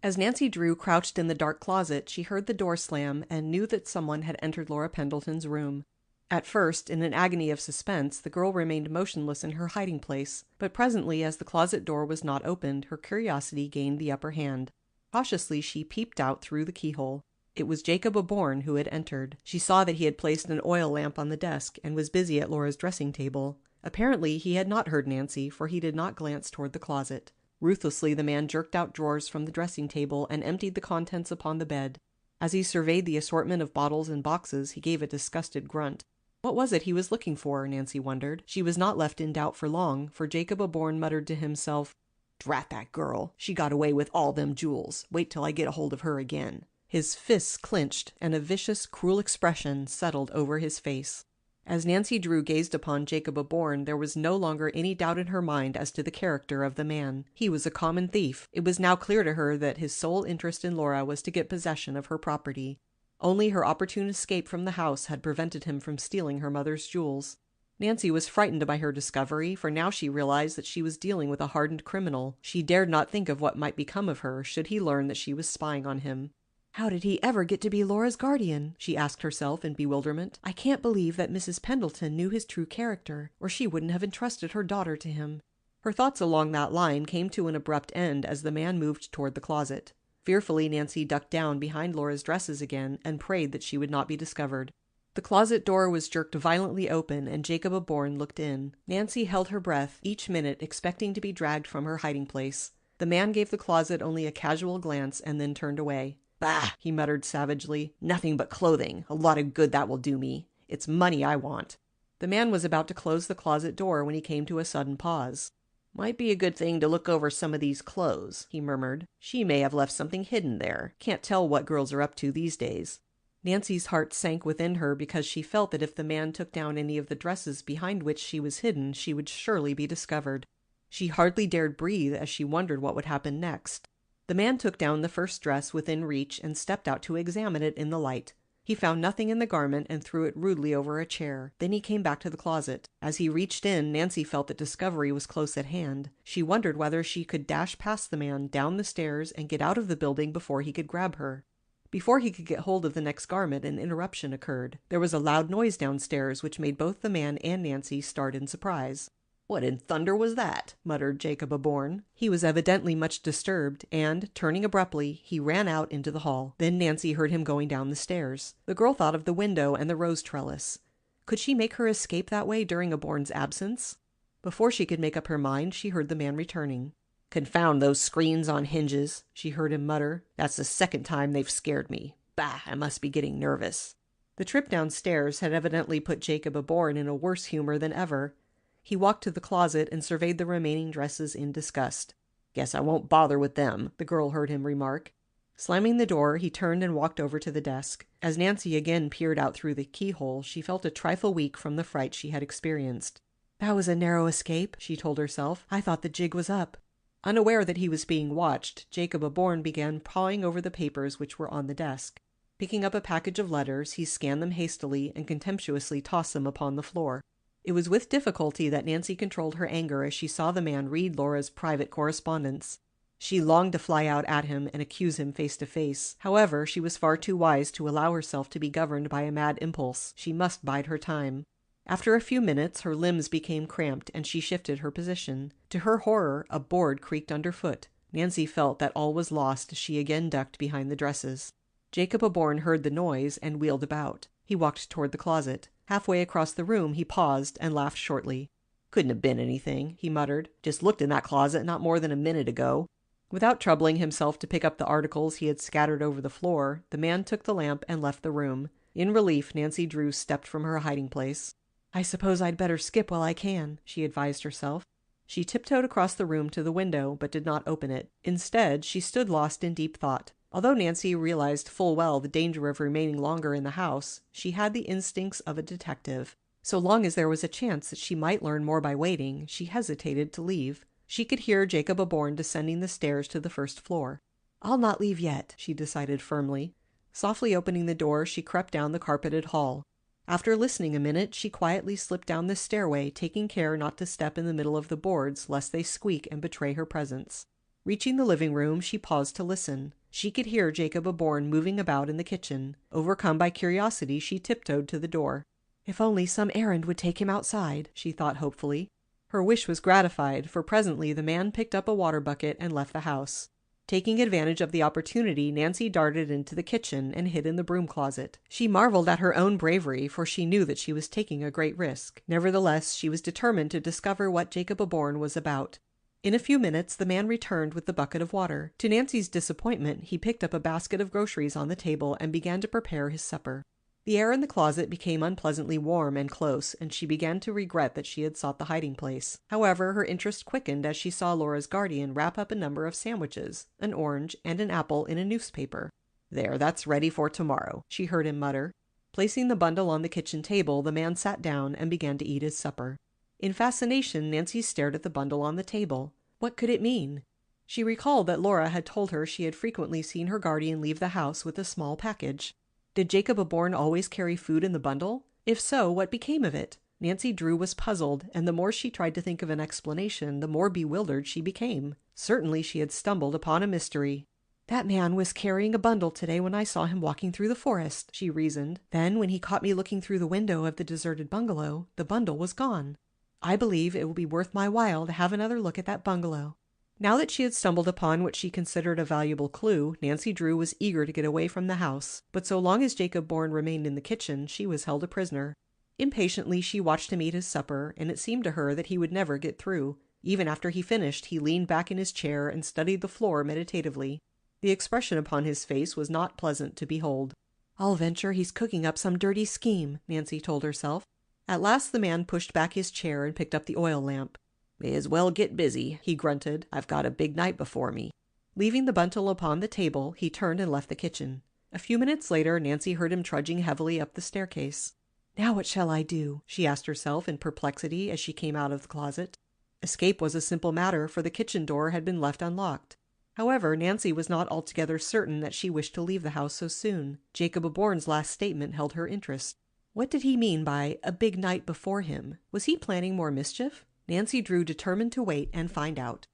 As Nancy Drew crouched in the dark closet, she heard the door slam and knew that someone had entered Laura Pendleton's room. At first, in an agony of suspense, the girl remained motionless in her hiding place, but presently, as the closet door was not opened, her curiosity gained the upper hand. Cautiously, she peeped out through the keyhole. It was Jacob Aborn who had entered. She saw that he had placed an oil lamp on the desk and was busy at Laura's dressing table. Apparently, he had not heard Nancy, for he did not glance toward the closet. Ruthlessly, the man jerked out drawers from the dressing table and emptied the contents upon the bed. As he surveyed the assortment of bottles and boxes, he gave a disgusted grunt. What was it he was looking for, Nancy wondered. She was not left in doubt for long, for Jacob Aborn muttered to himself, "Drat that girl. She got away with all them jewels. Wait till I get a hold of her again." His fists clenched, and a vicious, cruel expression settled over his face. As Nancy Drew gazed upon Jacob Aborn, there was no longer any doubt in her mind as to the character of the man. He was a common thief. It was now clear to her that his sole interest in Laura was to get possession of her property. Only her opportune escape from the house had prevented him from stealing her mother's jewels. Nancy was frightened by her discovery, for now she realized that she was dealing with a hardened criminal. She dared not think of what might become of her should he learn that she was spying on him. "How did he ever get to be Laura's guardian?" she asked herself in bewilderment. "I can't believe that Mrs. Pendleton knew his true character, or she wouldn't have entrusted her daughter to him." Her thoughts along that line came to an abrupt end as the man moved toward the closet. Fearfully, Nancy ducked down behind Laura's dresses again and prayed that she would not be discovered. The closet door was jerked violently open, and Jacob Aborn looked in. Nancy held her breath, each minute expecting to be dragged from her hiding place. The man gave the closet only a casual glance and then turned away. "Bah!" he muttered savagely. "Nothing but clothing. A lot of good that will do me. It's money I want." The man was about to close the closet door when he came to a sudden pause. "Might be a good thing to look over some of these clothes," he murmured. "She may have left something hidden there. Can't tell what girls are up to these days." Nancy's heart sank within her because she felt that if the man took down any of the dresses behind which she was hidden, she would surely be discovered. She hardly dared breathe as she wondered what would happen next. The man took down the first dress within reach and stepped out to examine it in the light. He found nothing in the garment and threw it rudely over a chair. Then he came back to the closet. As he reached in, Nancy felt that discovery was close at hand. She wondered whether she could dash past the man down the stairs and get out of the building before he could grab her. Before he could get hold of the next garment, an interruption occurred. There was a loud noise downstairs which made both the man and Nancy start in surprise. "What in thunder was that?" muttered Jacob Aborn. He was evidently much disturbed, and, turning abruptly, he ran out into the hall. Then Nancy heard him going down the stairs. The girl thought of the window and the rose trellis. Could she make her escape that way during Aborn's absence? Before she could make up her mind, she heard the man returning. "Confound those screens on hinges," she heard him mutter. "That's the second time they've scared me. Bah, I must be getting nervous." The trip downstairs had evidently put Jacob Aborn in a worse humor than ever. He walked to the closet and surveyed the remaining dresses in disgust. "Guess I won't bother with them," the girl heard him remark. Slamming the door, he turned and walked over to the desk. As Nancy again peered out through the keyhole, she felt a trifle weak from the fright she had experienced. "That was a narrow escape," she told herself. "I thought the jig was up." Unaware that he was being watched, Jacob Aborn began pawing over the papers which were on the desk. Picking up a package of letters, he scanned them hastily and contemptuously tossed them upon the floor. It was with difficulty that Nancy controlled her anger as she saw the man read Laura's private correspondence. She longed to fly out at him and accuse him face to face. However, she was far too wise to allow herself to be governed by a mad impulse. She must bide her time. After a few minutes, her limbs became cramped and she shifted her position. To her horror, a board creaked underfoot. Nancy felt that all was lost as she again ducked behind the dresses. Jacob Aborn heard the noise and wheeled about. He walked toward the closet. Halfway across the room, he paused and laughed shortly. "Couldn't have been anything," he muttered. "Just looked in that closet not more than a minute ago." Without troubling himself to pick up the articles he had scattered over the floor, the man took the lamp and left the room. In relief, Nancy Drew stepped from her hiding place. "I suppose I'd better skip while I can," she advised herself. She tiptoed across the room to the window, but did not open it. Instead, she stood lost in deep thought. Although Nancy realized full well the danger of remaining longer in the house, she had the instincts of a detective. So long as there was a chance that she might learn more by waiting, she hesitated to leave. She could hear Jacob Aborn descending the stairs to the first floor. "I'll not leave yet," she decided firmly. Softly opening the door, she crept down the carpeted hall. After listening a minute, she quietly slipped down the stairway, taking care not to step in the middle of the boards, lest they squeak and betray her presence. Reaching the living room, she paused to listen. She could hear Jacob Aborn moving about in the kitchen. Overcome by curiosity, she tiptoed to the door. "If only some errand would take him outside," she thought hopefully. Her wish was gratified, for presently the man picked up a water bucket and left the house. Taking advantage of the opportunity, Nancy darted into the kitchen and hid in the broom closet. She marveled at her own bravery, for she knew that she was taking a great risk. Nevertheless, she was determined to discover what Jacob Aborn was about. In a few minutes, the man returned with the bucket of water. To Nancy's disappointment, he picked up a basket of groceries on the table and began to prepare his supper. The air in the closet became unpleasantly warm and close, and she began to regret that she had sought the hiding place. However, her interest quickened as she saw Laura's guardian wrap up a number of sandwiches, an orange, and an apple in a newspaper. "There, that's ready for tomorrow," she heard him mutter. Placing the bundle on the kitchen table, the man sat down and began to eat his supper. In fascination, Nancy stared at the bundle on the table. What could it mean? She recalled that Laura had told her she had frequently seen her guardian leave the house with a small package. Did Jacob Aborn always carry food in the bundle? If so, what became of it? Nancy Drew was puzzled, and the more she tried to think of an explanation, the more bewildered she became. Certainly she had stumbled upon a mystery. "That man was carrying a bundle today when I saw him walking through the forest," she reasoned. "Then, when he caught me looking through the window of the deserted bungalow, the bundle was gone. I believe it will be worth my while to have another look at that bungalow." Now that she had stumbled upon what she considered a valuable clue, Nancy Drew was eager to get away from the house, but so long as Jacob Aborn remained in the kitchen, she was held a prisoner. Impatiently, she watched him eat his supper, and it seemed to her that he would never get through. Even after he finished, he leaned back in his chair and studied the floor meditatively. The expression upon his face was not pleasant to behold. "I'll venture he's cooking up some dirty scheme," Nancy told herself. At last the man pushed back his chair and picked up the oil lamp. "May as well get busy," he grunted. "I've got a big night before me." Leaving the bundle upon the table, he turned and left the kitchen. A few minutes later, Nancy heard him trudging heavily up the staircase. "Now what shall I do?" she asked herself in perplexity as she came out of the closet. Escape was a simple matter, for the kitchen door had been left unlocked. However, Nancy was not altogether certain that she wished to leave the house so soon. Jacob Aborn's last statement held her interest. What did he mean by a big night before him? Was he planning more mischief? Nancy Drew determined to wait and find out.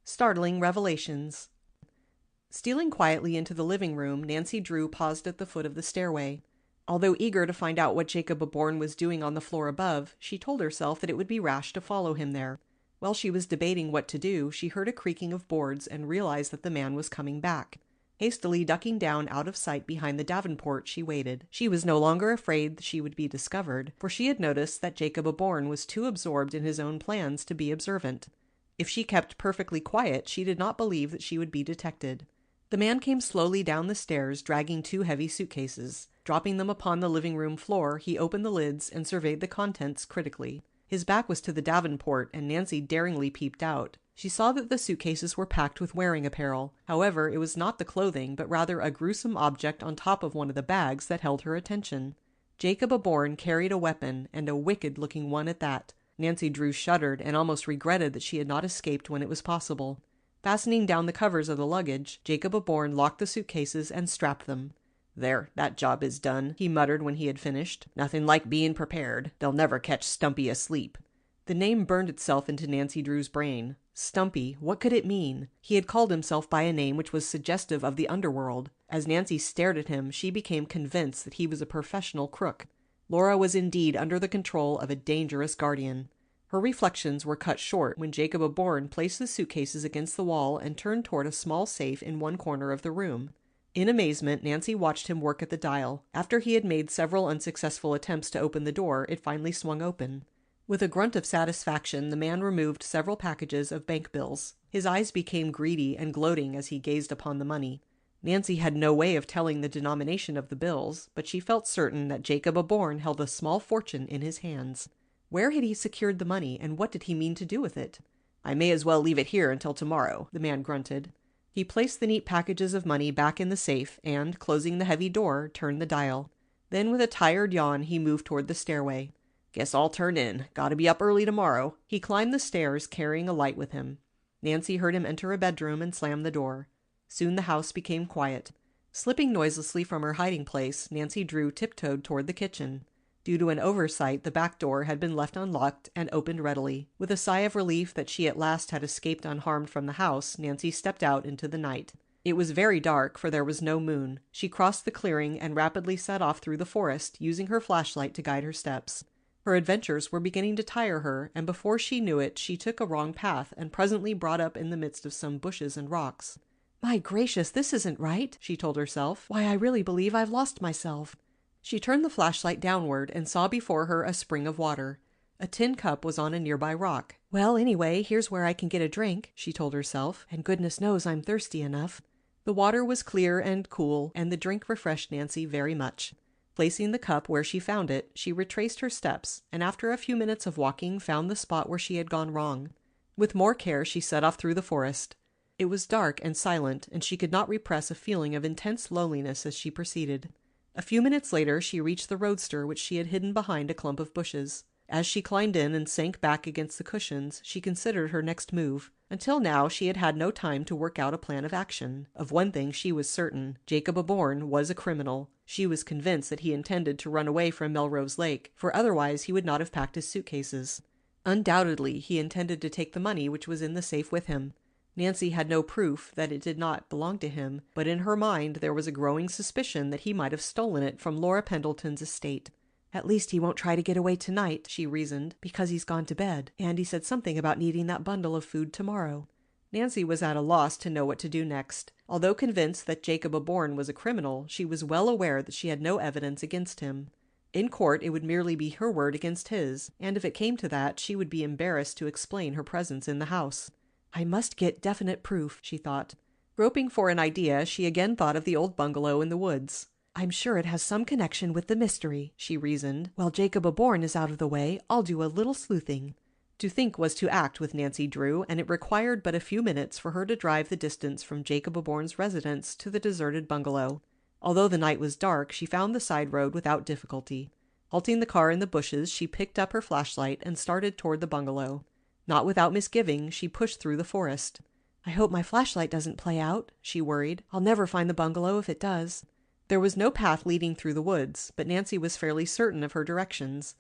Startling revelations. Stealing quietly into the living room, Nancy Drew paused at the foot of the stairway. Although eager to find out what Jacob Aborn was doing on the floor above, she told herself that it would be rash to follow him there. While she was debating what to do, she heard a creaking of boards and realized that the man was coming back. Hastily ducking down out of sight behind the davenport, she waited. She was no longer afraid that she would be discovered, for she had noticed that Jacob Aborn was too absorbed in his own plans to be observant. If she kept perfectly quiet, she did not believe that she would be detected. The man came slowly down the stairs, dragging 2 heavy suitcases. Dropping them upon the living room floor, he opened the lids and surveyed the contents critically. His back was to the davenport, and Nancy daringly peeped out. She saw that the suitcases were packed with wearing apparel. However, it was not the clothing, but rather a gruesome object on top of one of the bags that held her attention. Jacob Aborn carried a weapon, and a wicked-looking one at that. Nancy Drew shuddered and almost regretted that she had not escaped when it was possible. Fastening down the covers of the luggage, Jacob Aborn locked the suitcases and strapped them. "There, that job is done," he muttered when he had finished. "Nothing like being prepared. They'll never catch Stumpy asleep." The name burned itself into Nancy Drew's brain. Stumpy, what could it mean? He had called himself by a name which was suggestive of the underworld. As Nancy stared at him, she became convinced that he was a professional crook. Laura was indeed under the control of a dangerous guardian. Her reflections were cut short when Jacob Aborn placed the suitcases against the wall and turned toward a small safe in one corner of the room. In amazement, Nancy watched him work at the dial. After he had made several unsuccessful attempts to open the door, it finally swung open. With a grunt of satisfaction, the man removed several packages of bank bills. His eyes became greedy and gloating as he gazed upon the money. Nancy had no way of telling the denomination of the bills, but she felt certain that Jacob Aborn held a small fortune in his hands. Where had he secured the money, and what did he mean to do with it? "I may as well leave it here until tomorrow," the man grunted. He placed the neat packages of money back in the safe and, closing the heavy door, turned the dial. Then with a tired yawn, he moved toward the stairway. "Guess I'll turn in. Gotta be up early tomorrow." He climbed the stairs, carrying a light with him. Nancy heard him enter a bedroom and slam the door. Soon the house became quiet. Slipping noiselessly from her hiding place, Nancy Drew tiptoed toward the kitchen. Due to an oversight, the back door had been left unlocked and opened readily. With a sigh of relief that she at last had escaped unharmed from the house, Nancy stepped out into the night. It was very dark, for there was no moon. She crossed the clearing and rapidly set off through the forest, using her flashlight to guide her steps. Her adventures were beginning to tire her, and before she knew it, she took a wrong path and presently brought up in the midst of some bushes and rocks. "My gracious, this isn't right," she told herself. "Why, I really believe I've lost myself." She turned the flashlight downward and saw before her a spring of water. A tin cup was on a nearby rock. "Well, anyway, here's where I can get a drink," she told herself, "and goodness knows I'm thirsty enough." The water was clear and cool, and the drink refreshed Nancy very much. Placing the cup where she found it, she retraced her steps, and after a few minutes of walking found the spot where she had gone wrong. With more care she set off through the forest. It was dark and silent, and she could not repress a feeling of intense loneliness as she proceeded. A few minutes later she reached the roadster which she had hidden behind a clump of bushes. As she climbed in and sank back against the cushions, she considered her next move. Until now she had had no time to work out a plan of action. Of one thing she was certain: Jacob Aborn was a criminal. She was convinced that he intended to run away from Melrose Lake, for otherwise he would not have packed his suitcases. Undoubtedly he intended to take the money which was in the safe with him. Nancy had no proof that it did not belong to him, but in her mind there was a growing suspicion that he might have stolen it from Laura Pendleton's estate. "At least he won't try to get away tonight," she reasoned, "because he's gone to bed, and he said something about needing that bundle of food tomorrow." Nancy was at a loss to know what to do next. Although convinced that Jacob Aborn was a criminal, she was well aware that she had no evidence against him. In court it would merely be her word against his, and if it came to that, she would be embarrassed to explain her presence in the house. "I must get definite proof," she thought. Groping for an idea, she again thought of the old bungalow in the woods. "I'm sure it has some connection with the mystery," she reasoned. "While Jacob Aborn is out of the way, I'll do a little sleuthing." To think was to act with Nancy Drew, and it required but a few minutes for her to drive the distance from Jacob Aborn's residence to the deserted bungalow. Although the night was dark, she found the side road without difficulty. Halting the car in the bushes, she picked up her flashlight and started toward the bungalow. Not without misgiving, she pushed through the forest. "I hope my flashlight doesn't play out," she worried. "I'll never find the bungalow if it does." There was no path leading through the woods, but Nancy was fairly certain of her directions.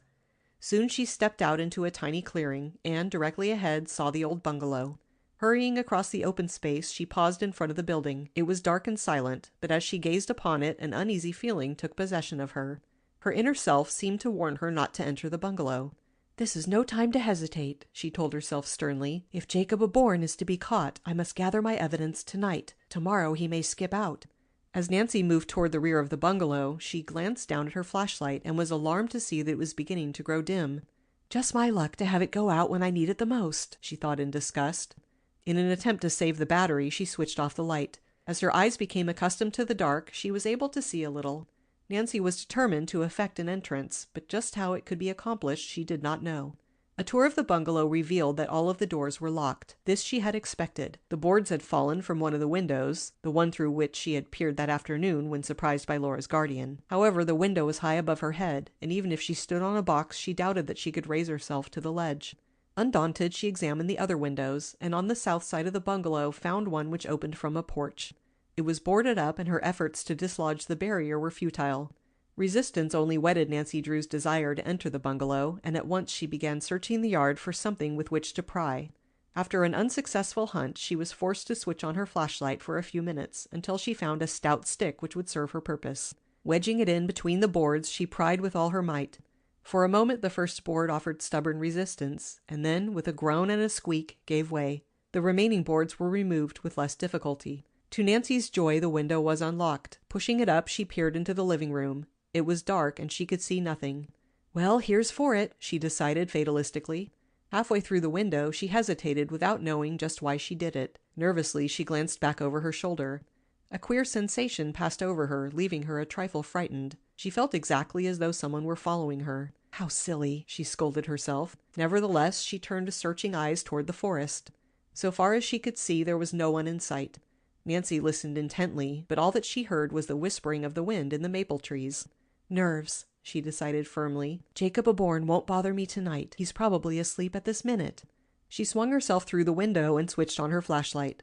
Soon she stepped out into a tiny clearing, and directly ahead saw the old bungalow. Hurrying across the open space, she paused in front of the building. It was dark and silent, but as she gazed upon it, an uneasy feeling took possession of her. Her inner self seemed to warn her not to enter the bungalow. "This is no time to hesitate," she told herself sternly. "If Jacob Aborn is to be caught, I must gather my evidence tonight. Tomorrow he may skip out." As Nancy moved toward the rear of the bungalow, she glanced down at her flashlight and was alarmed to see that it was beginning to grow dim. "Just my luck to have it go out when I need it the most," she thought in disgust. In an attempt to save the battery, she switched off the light. As her eyes became accustomed to the dark, she was able to see a little. Nancy was determined to effect an entrance, but just how it could be accomplished she did not know. A tour of the bungalow revealed that all of the doors were locked. This she had expected. The boards had fallen from one of the windows, the one through which she had peered that afternoon when surprised by Laura's guardian. However, the window was high above her head, and even if she stood on a box, she doubted that she could raise herself to the ledge. Undaunted, she examined the other windows, and on the south side of the bungalow found one which opened from a porch. It was boarded up, and her efforts to dislodge the barrier were futile. Resistance only whetted Nancy Drew's desire to enter the bungalow, and at once she began searching the yard for something with which to pry. After an unsuccessful hunt, she was forced to switch on her flashlight for a few minutes, until she found a stout stick which would serve her purpose. Wedging it in between the boards, she pried with all her might. For a moment the first board offered stubborn resistance, and then, with a groan and a squeak, gave way. The remaining boards were removed with less difficulty. To Nancy's joy, the window was unlocked. Pushing it up, she peered into the living room. It was dark, and she could see nothing. "Well, here's for it," she decided fatalistically. Halfway through the window, she hesitated without knowing just why she did it. Nervously, she glanced back over her shoulder. A queer sensation passed over her, leaving her a trifle frightened. She felt exactly as though someone were following her. "How silly," she scolded herself. Nevertheless, she turned searching eyes toward the forest. So far as she could see, there was no one in sight. Nancy listened intently, but all that she heard was the whispering of the wind in the maple trees. "Nerves," she decided firmly. "Jacob Aborn won't bother me tonight. He's probably asleep at this minute." She swung herself through the window and switched on her flashlight.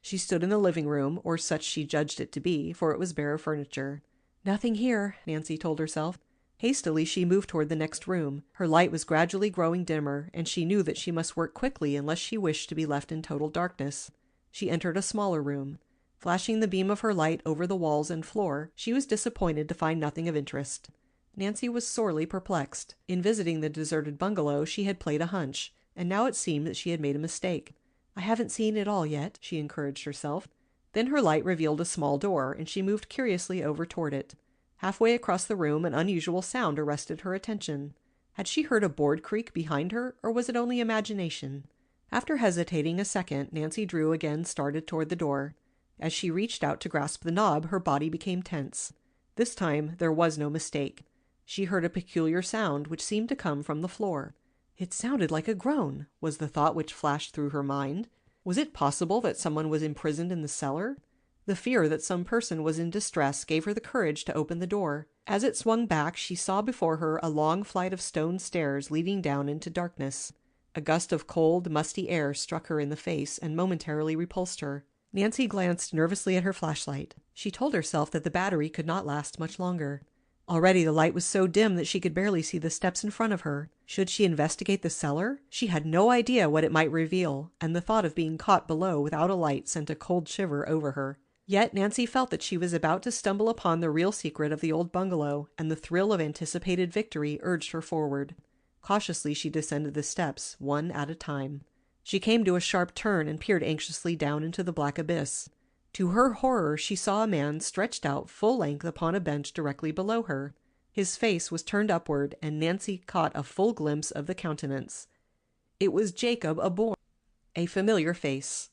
She stood in the living room, or such she judged it to be, for it was bare of furniture. "Nothing here," Nancy told herself. Hastily, she moved toward the next room. Her light was gradually growing dimmer, and she knew that she must work quickly unless she wished to be left in total darkness. She entered a smaller room. Flashing the beam of her light over the walls and floor, she was disappointed to find nothing of interest. Nancy was sorely perplexed. In visiting the deserted bungalow, she had played a hunch, and now it seemed that she had made a mistake. "I haven't seen it all yet," she encouraged herself. Then her light revealed a small door, and she moved curiously over toward it. Halfway across the room, an unusual sound arrested her attention. Had she heard a board creak behind her, or was it only imagination? After hesitating a second, Nancy Drew again started toward the door. As she reached out to grasp the knob, her body became tense. This time there was no mistake. She heard a peculiar sound which seemed to come from the floor. It sounded like a groan, was the thought which flashed through her mind. Was it possible that someone was imprisoned in the cellar? The fear that some person was in distress gave her the courage to open the door. As it swung back, she saw before her a long flight of stone stairs leading down into darkness. A gust of cold, musty air struck her in the face and momentarily repulsed her. Nancy glanced nervously at her flashlight. She told herself that the battery could not last much longer. Already the light was so dim that she could barely see the steps in front of her. Should she investigate the cellar? She had no idea what it might reveal, and the thought of being caught below without a light sent a cold shiver over her. Yet Nancy felt that she was about to stumble upon the real secret of the old bungalow, and the thrill of anticipated victory urged her forward. Cautiously she descended the steps, one at a time. She came to a sharp turn and peered anxiously down into the black abyss. To her horror, she saw a man stretched out full length upon a bench directly below her. His face was turned upward, and Nancy caught a full glimpse of the countenance. It was Jacob Aborn, a familiar face.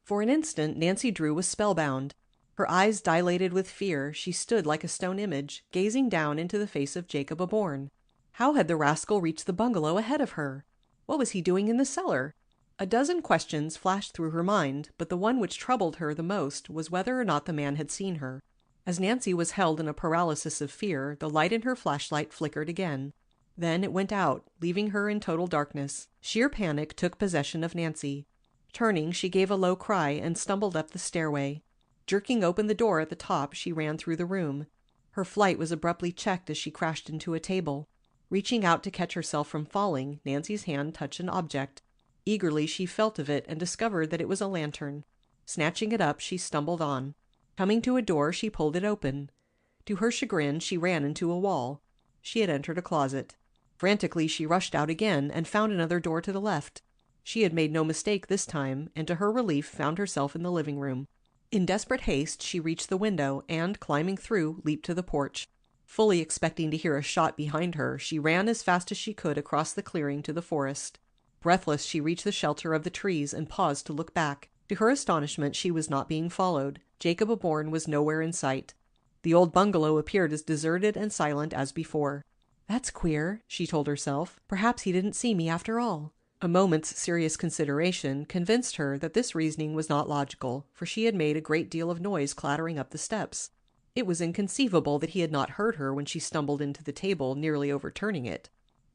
For an instant, Nancy Drew was spellbound. Her eyes dilated with fear, she stood like a stone image, gazing down into the face of Jacob Aborn. How had the rascal reached the bungalow ahead of her? What was he doing in the cellar? A dozen questions flashed through her mind, but the one which troubled her the most was whether or not the man had seen her. As Nancy was held in a paralysis of fear, the light in her flashlight flickered again. Then it went out, leaving her in total darkness. Sheer panic took possession of Nancy. Turning, she gave a low cry and stumbled up the stairway. Jerking open the door at the top, she ran through the room. Her flight was abruptly checked as she crashed into a table. Reaching out to catch herself from falling, Nancy's hand touched an object. Eagerly she felt of it and discovered that it was a lantern. Snatching it up, she stumbled on. Coming to a door, she pulled it open. To her chagrin, she ran into a wall. She had entered a closet. Frantically, she rushed out again and found another door to the left. She had made no mistake this time, and to her relief found herself in the living room. In desperate haste, she reached the window and, climbing through, leaped to the porch. Fully expecting to hear a shot behind her, she ran as fast as she could across the clearing to the forest. Breathless, she reached the shelter of the trees and paused to look back. To her astonishment, she was not being followed. Jacob Aborn was nowhere in sight. The old bungalow appeared as deserted and silent as before. "That's queer," she told herself. "Perhaps he didn't see me after all." A moment's serious consideration convinced her that this reasoning was not logical, for she had made a great deal of noise clattering up the steps. It was inconceivable that he had not heard her when she stumbled into the table, nearly overturning it.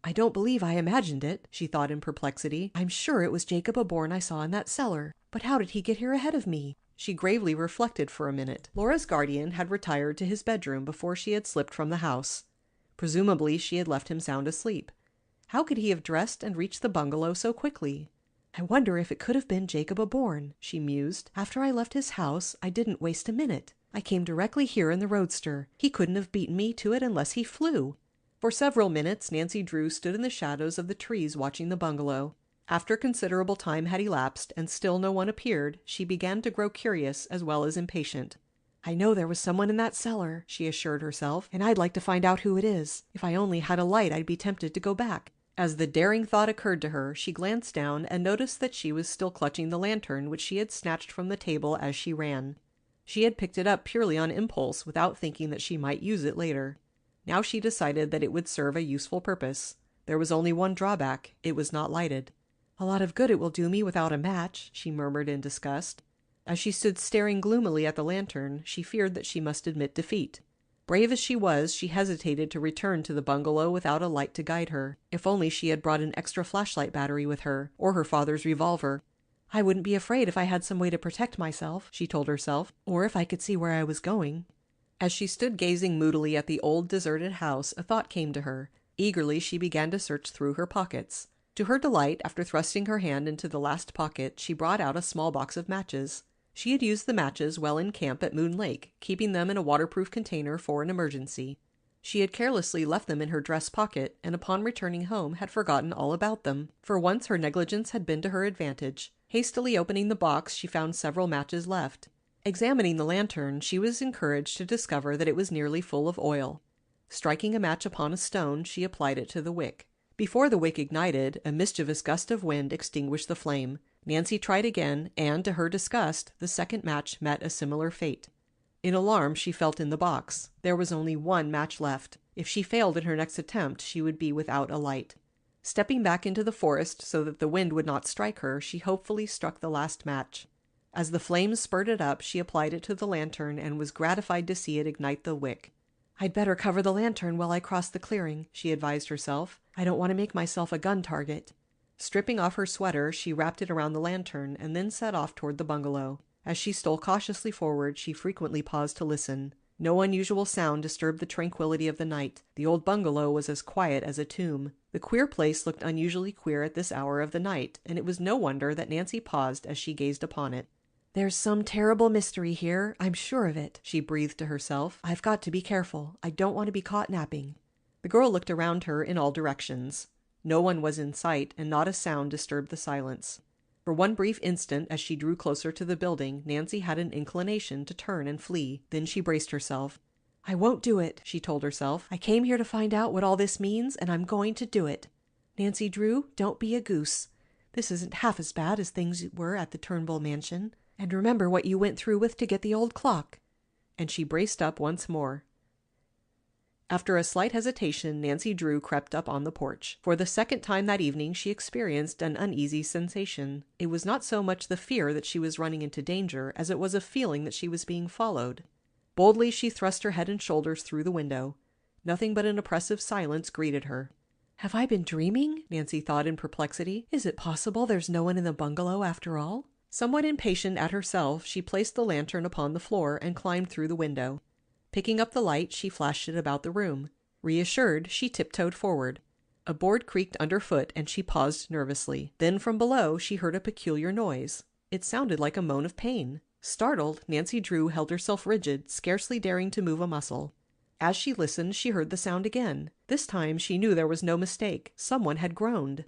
"I don't believe I imagined it," she thought in perplexity. "I'm sure it was Jacob Aborn I saw in that cellar. But how did he get here ahead of me?" She gravely reflected for a minute. Laura's guardian had retired to his bedroom before she had slipped from the house. Presumably she had left him sound asleep. How could he have dressed and reached the bungalow so quickly? "I wonder if it could have been Jacob Aborn," she mused. "After I left his house, I didn't waste a minute. I came directly here in the roadster. He couldn't have beaten me to it unless he flew." For several minutes Nancy Drew stood in the shadows of the trees watching the bungalow. After considerable time had elapsed and still no one appeared, she began to grow curious as well as impatient. "I know there was someone in that cellar," she assured herself, "and I'd like to find out who it is. If I only had a light, I'd be tempted to go back." As the daring thought occurred to her, she glanced down and noticed that she was still clutching the lantern which she had snatched from the table as she ran. She had picked it up purely on impulse, without thinking that she might use it later. Now she decided that it would serve a useful purpose. There was only one drawback: it was not lighted. "A lot of good it will do me without a match," she murmured in disgust. As she stood staring gloomily at the lantern, she feared that she must admit defeat. Brave as she was, she hesitated to return to the bungalow without a light to guide her. If only she had brought an extra flashlight battery with her, or her father's revolver. "I wouldn't be afraid if I had some way to protect myself," she told herself, "or if I could see where I was going." As she stood gazing moodily at the old deserted house, a thought came to her. Eagerly she began to search through her pockets. To her delight, after thrusting her hand into the last pocket, she brought out a small box of matches. She had used the matches while in camp at Moon Lake, keeping them in a waterproof container for an emergency. She had carelessly left them in her dress pocket, and upon returning home had forgotten all about them. For once her negligence had been to her advantage. Hastily opening the box, she found several matches left. Examining the lantern, she was encouraged to discover that it was nearly full of oil. Striking a match upon a stone, she applied it to the wick. Before the wick ignited, a mischievous gust of wind extinguished the flame. Nancy tried again, and, to her disgust, the second match met a similar fate. In alarm, she felt in the box. There was only one match left. If she failed in her next attempt, she would be without a light. Stepping back into the forest so that the wind would not strike her, she hopefully struck the last match. As the flames spurted up, she applied it to the lantern and was gratified to see it ignite the wick. "I'd better cover the lantern while I cross the clearing," she advised herself. "I don't want to make myself a gun target." Stripping off her sweater, she wrapped it around the lantern and then set off toward the bungalow. As she stole cautiously forward, she frequently paused to listen. No unusual sound disturbed the tranquility of the night. The old bungalow was as quiet as a tomb. The queer place looked unusually queer at this hour of the night, and it was no wonder that Nancy paused as she gazed upon it. "There's some terrible mystery here, I'm sure of it," she breathed to herself. "I've got to be careful. I don't want to be caught napping." The girl looked around her in all directions. No one was in sight, and not a sound disturbed the silence. For one brief instant, as she drew closer to the building, Nancy had an inclination to turn and flee. Then she braced herself. "I won't do it," she told herself. "I came here to find out what all this means, and I'm going to do it. Nancy Drew, don't be a goose. This isn't half as bad as things were at the Turnbull mansion. And remember what you went through with to get the old clock." And she braced up once more. After a slight hesitation, Nancy Drew crept up on the porch. For the second time that evening she experienced an uneasy sensation. It was not so much the fear that she was running into danger as it was a feeling that she was being followed. Boldly she thrust her head and shoulders through the window. Nothing but an oppressive silence greeted her. "Have I been dreaming?" Nancy thought in perplexity. "Is it possible there's no one in the bungalow after all?" Somewhat impatient at herself, she placed the lantern upon the floor and climbed through the window. Picking up the light, she flashed it about the room. Reassured, she tiptoed forward. A board creaked underfoot and she paused nervously. Then from below she heard a peculiar noise. It sounded like a moan of pain. Startled, Nancy Drew held herself rigid, scarcely daring to move a muscle. As she listened, she heard the sound again. This time she knew there was no mistake. Someone had groaned.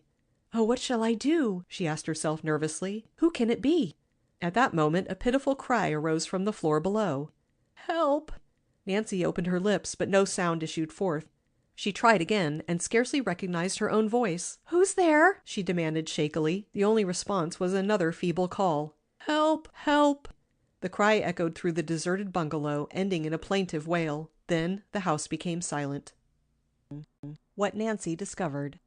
"Oh, what shall I do?" she asked herself nervously. "Who can it be?" At that moment a pitiful cry arose from the floor below. "Help!" Nancy opened her lips, but no sound issued forth. She tried again, and scarcely recognized her own voice. "Who's there?" she demanded shakily. The only response was another feeble call. "Help! Help!" The cry echoed through the deserted bungalow, ending in a plaintive wail. Then the house became silent. What Nancy discovered.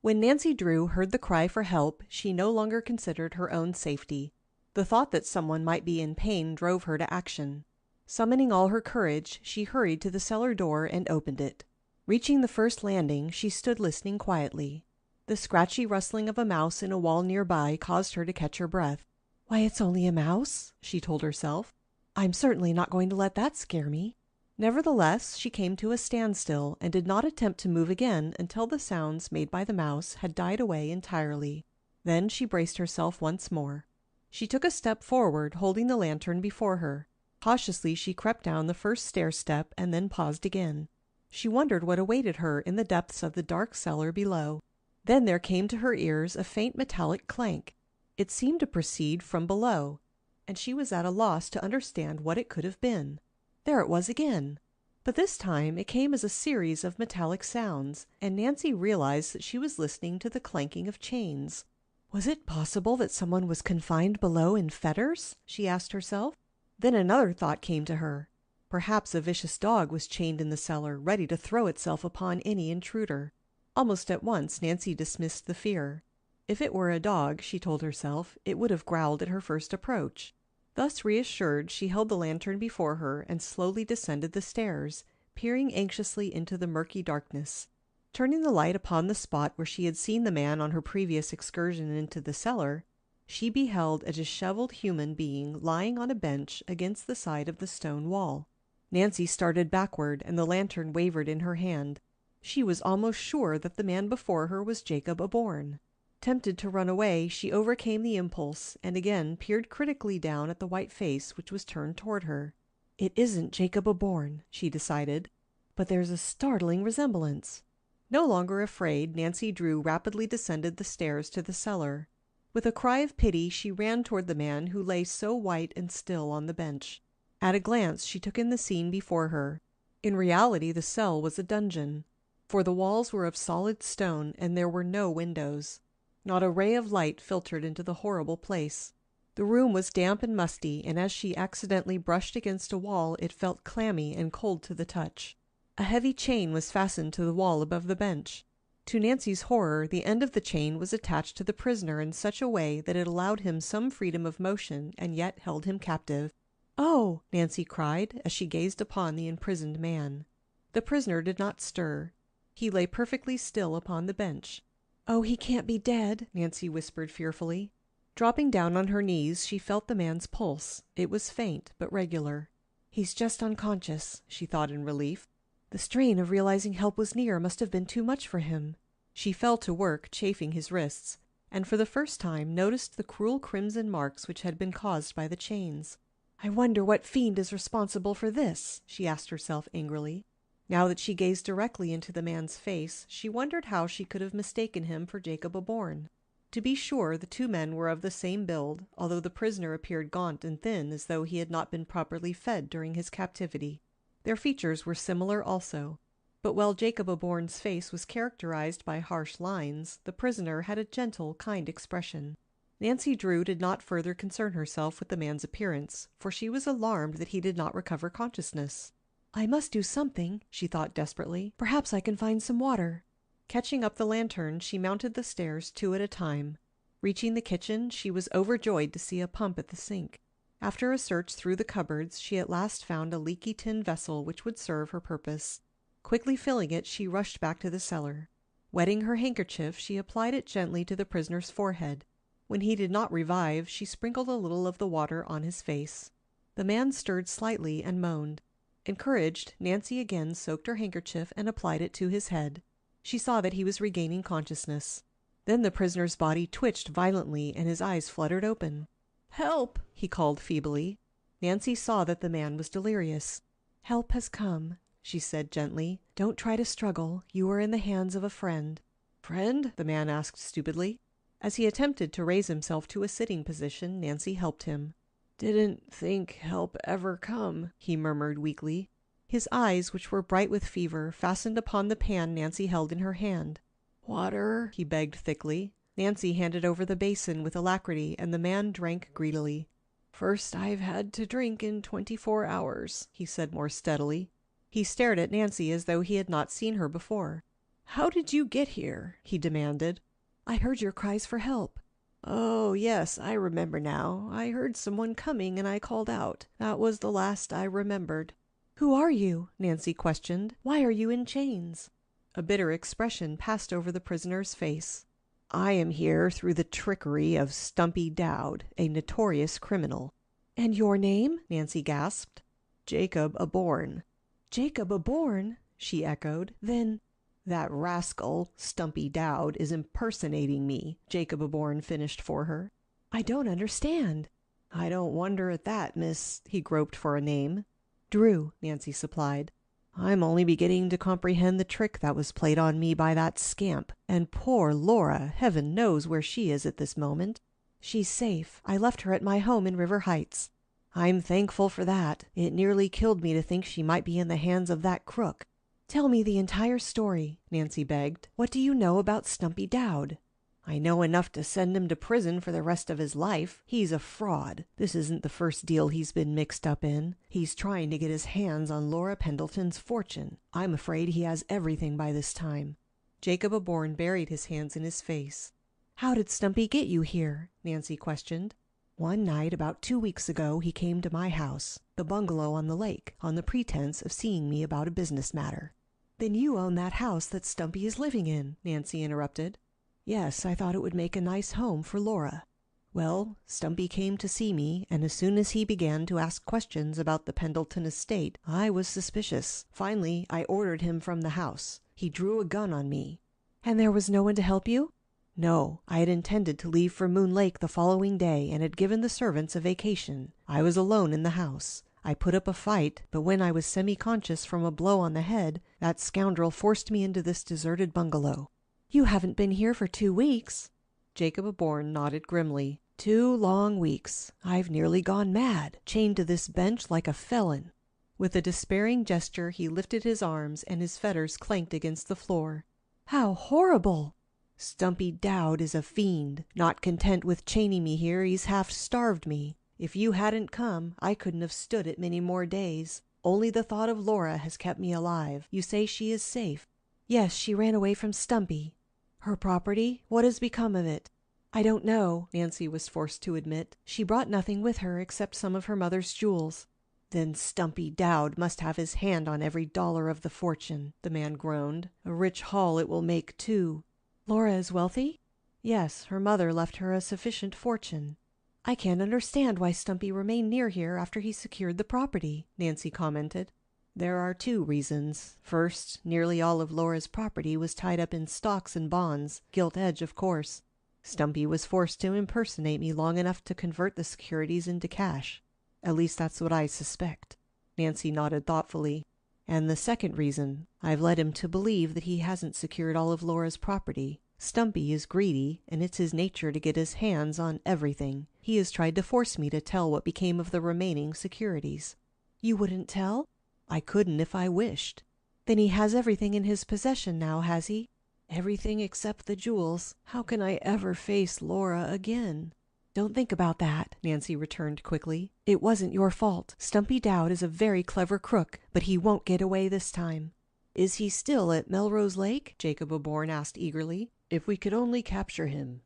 When Nancy Drew heard the cry for help, she no longer considered her own safety. The thought that someone might be in pain drove her to action. Summoning all her courage, she hurried to the cellar door and opened it. Reaching the first landing, she stood listening quietly. The scratchy rustling of a mouse in a wall nearby caused her to catch her breath. "Why, it's only a mouse," she told herself. "I'm certainly not going to let that scare me." Nevertheless, she came to a standstill and did not attempt to move again until the sounds made by the mouse had died away entirely. Then she braced herself once more. She took a step forward, holding the lantern before her. Cautiously she crept down the first stair-step and then paused again. She wondered what awaited her in the depths of the dark cellar below. Then there came to her ears a faint metallic clank. It seemed to proceed from below, and she was at a loss to understand what it could have been. There it was again. But this time it came as a series of metallic sounds, and Nancy realized that she was listening to the clanking of chains. Was it possible that someone was confined below in fetters? She asked herself. Then another thought came to her. Perhaps a vicious dog was chained in the cellar, ready to throw itself upon any intruder. Almost at once Nancy dismissed the fear. If it were a dog, she told herself, it would have growled at her first approach. Thus reassured, she held the lantern before her and slowly descended the stairs, peering anxiously into the murky darkness. Turning the light upon the spot where she had seen the man on her previous excursion into the cellar, she beheld a disheveled human being lying on a bench against the side of the stone wall. Nancy started backward, and the lantern wavered in her hand. She was almost sure that the man before her was Jacob Aborn. Tempted to run away, she overcame the impulse and again peered critically down at the white face which was turned toward her. "It isn't Jacob Aborn," she decided, "but there's a startling resemblance." No longer afraid, Nancy Drew rapidly descended the stairs to the cellar. With a cry of pity, she ran toward the man who lay so white and still on the bench. At a glance, she took in the scene before her. In reality, the cell was a dungeon, for the walls were of solid stone and there were no windows. Not a ray of light filtered into the horrible place. The room was damp and musty, and as she accidentally brushed against a wall, it felt clammy and cold to the touch. A heavy chain was fastened to the wall above the bench. To Nancy's horror, the end of the chain was attached to the prisoner in such a way that it allowed him some freedom of motion and yet held him captive. "Oh!" Nancy cried as she gazed upon the imprisoned man. The prisoner did not stir. He lay perfectly still upon the bench. "Oh, he can't be dead," Nancy whispered fearfully. Dropping down on her knees, she felt the man's pulse. It was faint, but regular. "He's just unconscious," she thought in relief. The strain of realizing help was near must have been too much for him. She fell to work, chafing his wrists, and for the first time noticed the cruel crimson marks which had been caused by the chains. "I wonder what fiend is responsible for this?" she asked herself angrily. Now that she gazed directly into the man's face, she wondered how she could have mistaken him for Jacob Aborn. To be sure, the two men were of the same build, although the prisoner appeared gaunt and thin as though he had not been properly fed during his captivity. Their features were similar also. But while Jacob Aborn's face was characterized by harsh lines, the prisoner had a gentle, kind expression. Nancy Drew did not further concern herself with the man's appearance, for she was alarmed that he did not recover consciousness. "I must do something," she thought desperately. "Perhaps I can find some water." Catching up the lantern, she mounted the stairs 2 at a time. Reaching the kitchen, she was overjoyed to see a pump at the sink. After a search through the cupboards, she at last found a leaky tin vessel which would serve her purpose. Quickly filling it, she rushed back to the cellar. Wetting her handkerchief, she applied it gently to the prisoner's forehead. When he did not revive, she sprinkled a little of the water on his face. The man stirred slightly and moaned. Encouraged, Nancy again soaked her handkerchief and applied it to his head. She saw that he was regaining consciousness. Then the prisoner's body twitched violently and his eyes fluttered open. "Help!" he called feebly. Nancy saw that the man was delirious. "Help has come," she said gently. "Don't try to struggle. You are in the hands of a friend." "Friend?" the man asked stupidly. As he attempted to raise himself to a sitting position, Nancy helped him. "Didn't think help ever come," he murmured weakly. His eyes, which were bright with fever, fastened upon the pan Nancy held in her hand. "Water?" he begged thickly. Nancy handed over the basin with alacrity, and the man drank greedily. "First I've had to drink in 24 hours," he said more steadily. He stared at Nancy as though he had not seen her before. "How did you get here?" he demanded. "I heard your cries for help." "Oh, yes, I remember now. I heard someone coming and I called out. That was the last I remembered." "Who are you?" Nancy questioned. "Why are you in chains?" A bitter expression passed over the prisoner's face. "I am here through the trickery of Stumpy Dowd, a notorious criminal." "And your name?" Nancy gasped. "Jacob Aborn." "Jacob Aborn?" she echoed. "Then—" "That rascal, Stumpy Dowd, is impersonating me," Jacob Aborn finished for her. "I don't understand." "I don't wonder at that, miss." He groped for a name. "Drew," Nancy supplied. "I'm only beginning to comprehend the trick that was played on me by that scamp. And poor Laura, heaven knows where she is at this moment." "She's safe. I left her at my home in River Heights." "I'm thankful for that. It nearly killed me to think she might be in the hands of that crook." "Tell me the entire story," Nancy begged. "What do you know about Stumpy Dowd?" "I know enough to send him to prison for the rest of his life. He's a fraud. This isn't the first deal he's been mixed up in. He's trying to get his hands on Laura Pendleton's fortune. I'm afraid he has everything by this time." Jacob Aborn buried his hands in his face. "How did Stumpy get you here?" Nancy questioned. "One night about 2 weeks ago he came to my house, the bungalow on the lake, on the pretense of seeing me about a business matter." "Then you own that house that Stumpy is living in," Nancy interrupted. "Yes, I thought it would make a nice home for Laura." "Well, Stumpy came to see me, and as soon as he began to ask questions about the Pendleton estate, I was suspicious. Finally, I ordered him from the house. He drew a gun on me." "And there was no one to help you?" "No, I had intended to leave for Moon Lake the following day and had given the servants a vacation. I was alone in the house. I put up a fight, but when I was semi-conscious from a blow on the head, that scoundrel forced me into this deserted bungalow." "You haven't been here for 2 weeks." Jacob Aborn nodded grimly. 2 long weeks. I've nearly gone mad, chained to this bench like a felon." With a despairing gesture he lifted his arms and his fetters clanked against the floor. "How horrible!" "Stumpy Dowd is a fiend. Not content with chaining me here, he's half starved me. If you hadn't come, I couldn't have stood it many more days. Only the thought of Laura has kept me alive. You say she is safe?" "Yes, she ran away from Stumpy." "Her property? What has become of it?" "I don't know," Nancy was forced to admit. "She brought nothing with her except some of her mother's jewels." "Then Stumpy Dowd must have his hand on every dollar of the fortune," the man groaned. "A rich haul it will make, too." "Laura is wealthy?" "Yes, her mother left her a sufficient fortune." "I can't understand why Stumpy remained near here after he secured the property," Nancy commented. "There are 2 reasons. First, nearly all of Laura's property was tied up in stocks and bonds, gilt edge, of course. Stumpy was forced to impersonate me long enough to convert the securities into cash. At least that's what I suspect." Nancy nodded thoughtfully. "And the second reason, I've led him to believe that he hasn't secured all of Laura's property. Stumpy is greedy, and it's his nature to get his hands on everything. He has tried to force me to tell what became of the remaining securities." "You wouldn't tell?" "I couldn't if I wished." "Then he has everything in his possession now, has he?" "Everything except the jewels. How can I ever face Laura again?" "Don't think about that," Nancy returned quickly. "It wasn't your fault. Stumpy Dowd is a very clever crook, but he won't get away this time." "Is he still at Melrose Lake?" Jacob Aborn asked eagerly. "If we could only capture him."